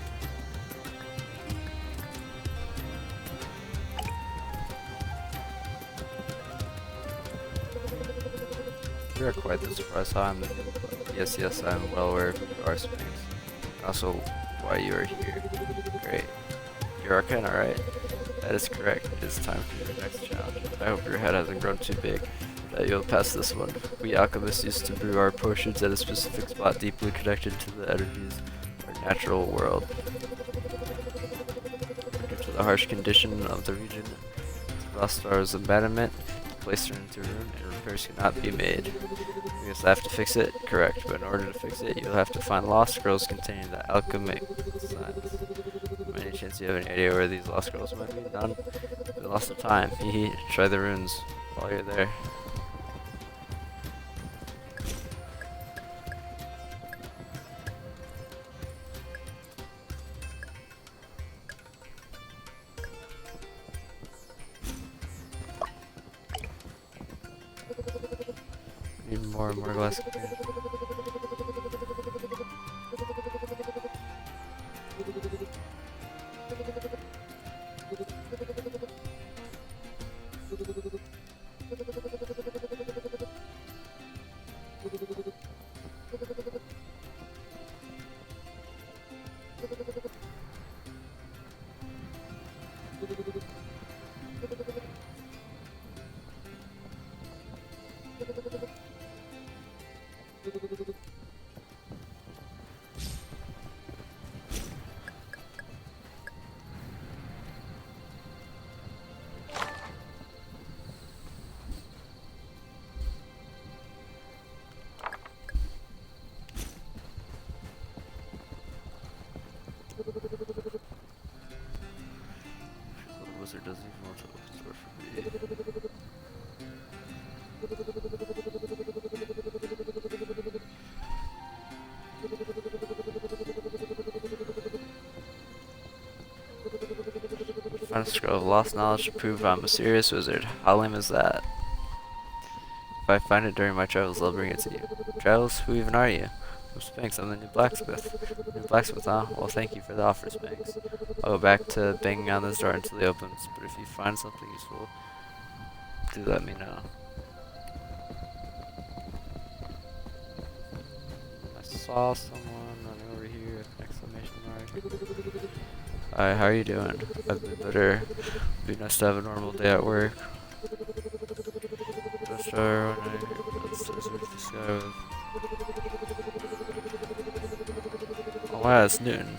You are quite the surprise how I'm the new club. Yes, yes, I'm well aware of who you are, Sphinx. And also why you are here. Great. You're Arcana, right? That is correct. It is time for your next challenge. I hope your head hasn't grown too big, that you'll pass this one. We alchemists used to brew our potions at a specific spot deeply connected to the energies of our natural world. Due to the harsh condition of the region, Rostar's abandonment, placed her into a room and repairs cannot be made. I guess I have to fix it? Correct, but in order to fix it, you'll have to find lost scrolls containing the alchemic signs. Any chance you have any idea where these lost scrolls might be? None? We lost of time. Hehe. Try the runes while you're there. Need more and more glass containers. The wizard doesn't even want to open the door for me. Find a scroll of lost knowledge to prove I'm a serious wizard. How lame is that? If I find it during my travels, I'll bring it to you. Travels? Who even are you? I'm Sphinx, I'm the new blacksmith. New blacksmith, huh? Well, thank you for the offer, Sphinx. I'll go back to banging on this door until he opens, but if you find something useful, do let me know. I saw someone running over here with an exclamation mark. Hi, how are you doing? I've been better. It'd be nice to have a normal day at work. Just running towards the sky with... Oh wow, it's Newton.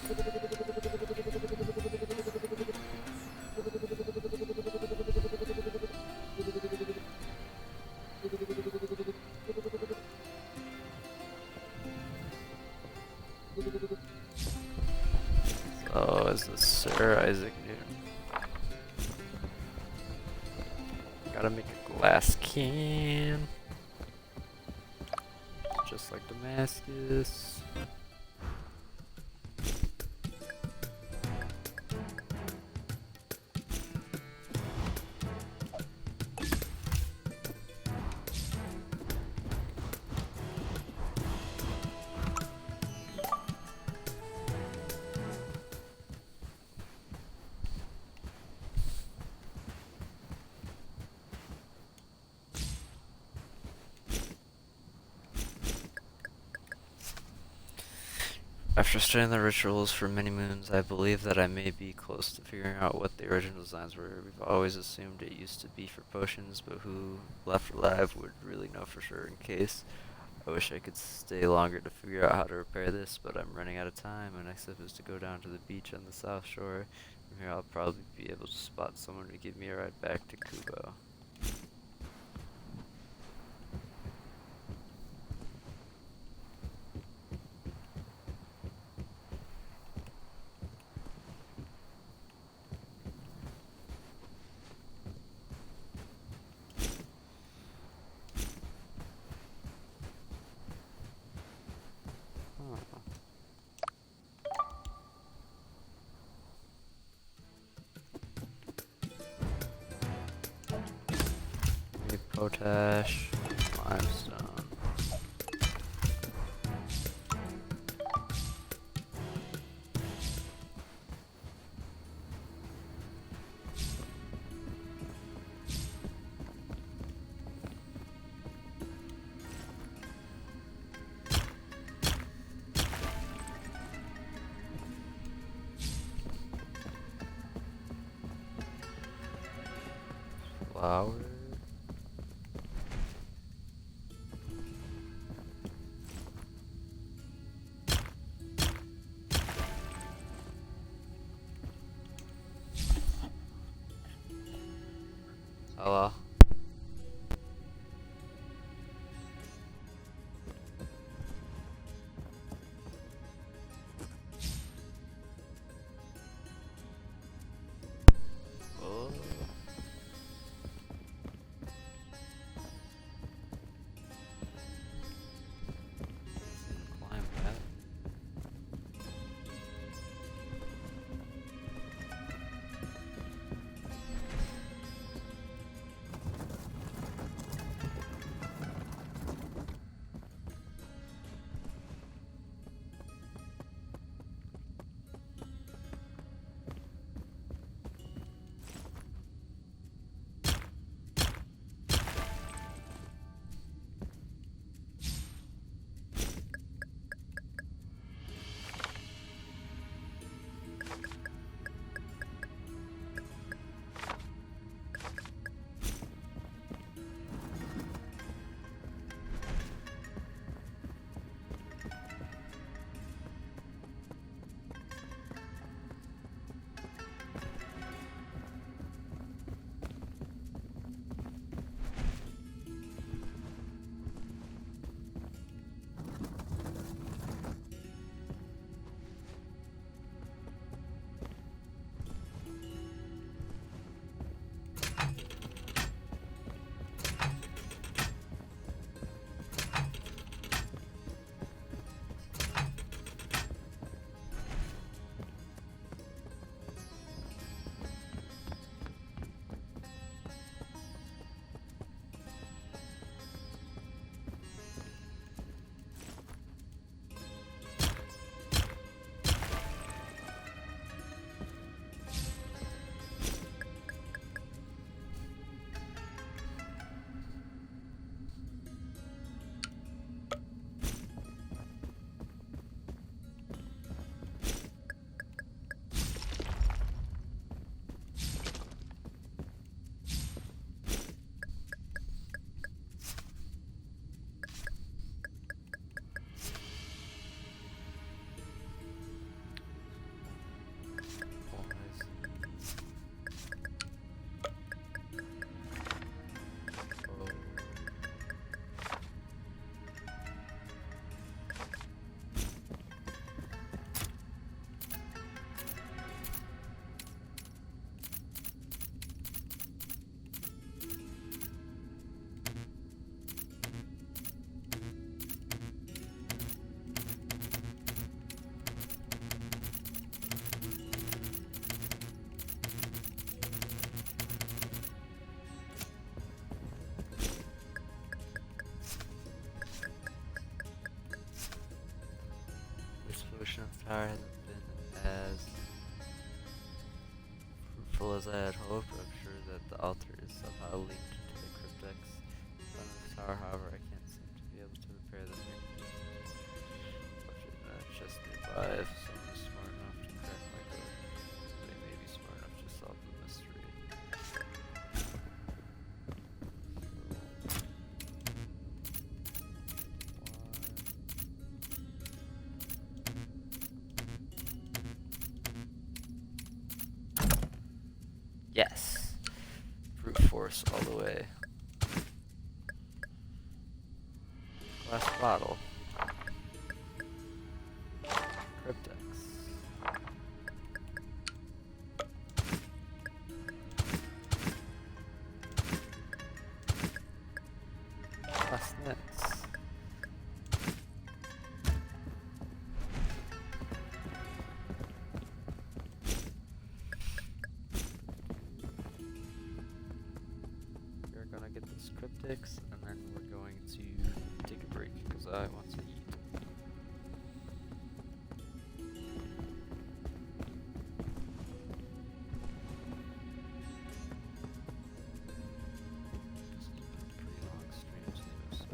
So, is this Sir Isaac Newton? Gotta make a glass can. Just like Damascus. After studying the rituals for many moons, I believe that I may be close to figuring out what the original designs were. We've always assumed it used to be for potions, but who left alive would really know for sure in case. I wish I could stay longer to figure out how to repair this, but I'm running out of time. My next step is to go down to the beach on the south shore. From here I'll probably be able to spot someone to give me a ride back to Kubo. Potash, limestone. flower. Hello. Oh. Climb that. This potion of power hasn't been as fruitful as I had hoped. I'm sure that the altar is somehow linked to the cryptex on this tower, however, I can't seem to be able to repair them here. Fortunately, it's just nearby. If someone is smart enough to crack my code, they may be smart enough to solve the mystery. Yes. Brute force all the way. Glass bottle. Cryptex. Glass nets. We're gonna get this cryptex and then we're going to take a break because I want to eat. This has been pretty long streams too, so.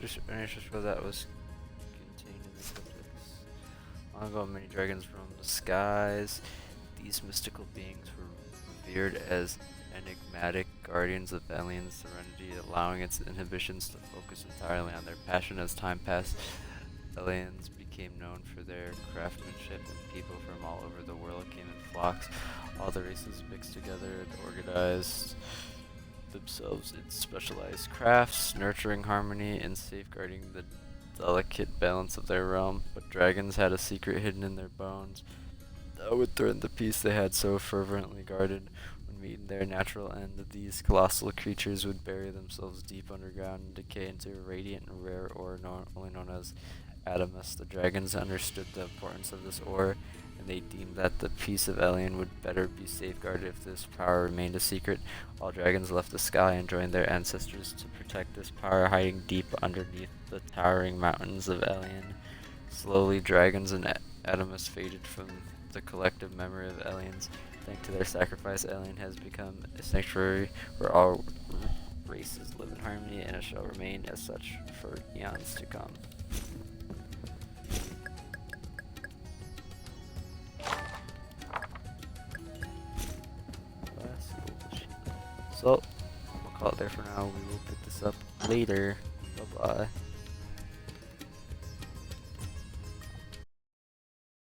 Research show that was contained in the cryptics. Long ago, many dragons roamed the skies. These mystical beings were revered as enigmatic guardians of alien serenity, allowing its inhibitions to focus entirely on their passion. As time passed, aliens became known for their craftsmanship, and people from all over the world came in flocks. All the races mixed together and organized themselves in specialized crafts, nurturing harmony and safeguarding the delicate balance of their realm. But dragons had a secret hidden in their bones that would threaten the peace they had so fervently guarded. When meeting their natural end, these colossal creatures would bury themselves deep underground and decay into a radiant and rare ore only known as Adamus. The dragons understood the importance of this ore, and they deemed that the peace of Elyon would better be safeguarded if this power remained a secret. All dragons left the sky and joined their ancestors to protect this power, hiding deep underneath the towering mountains of Elyon. Slowly, dragons and Adamus faded from the collective memory of aliens. Thanks to their sacrifice, Elyon has become a sanctuary where all races live in harmony, and it shall remain as such for eons to come. So, we'll call it there for now. We will pick this up later. Bye bye.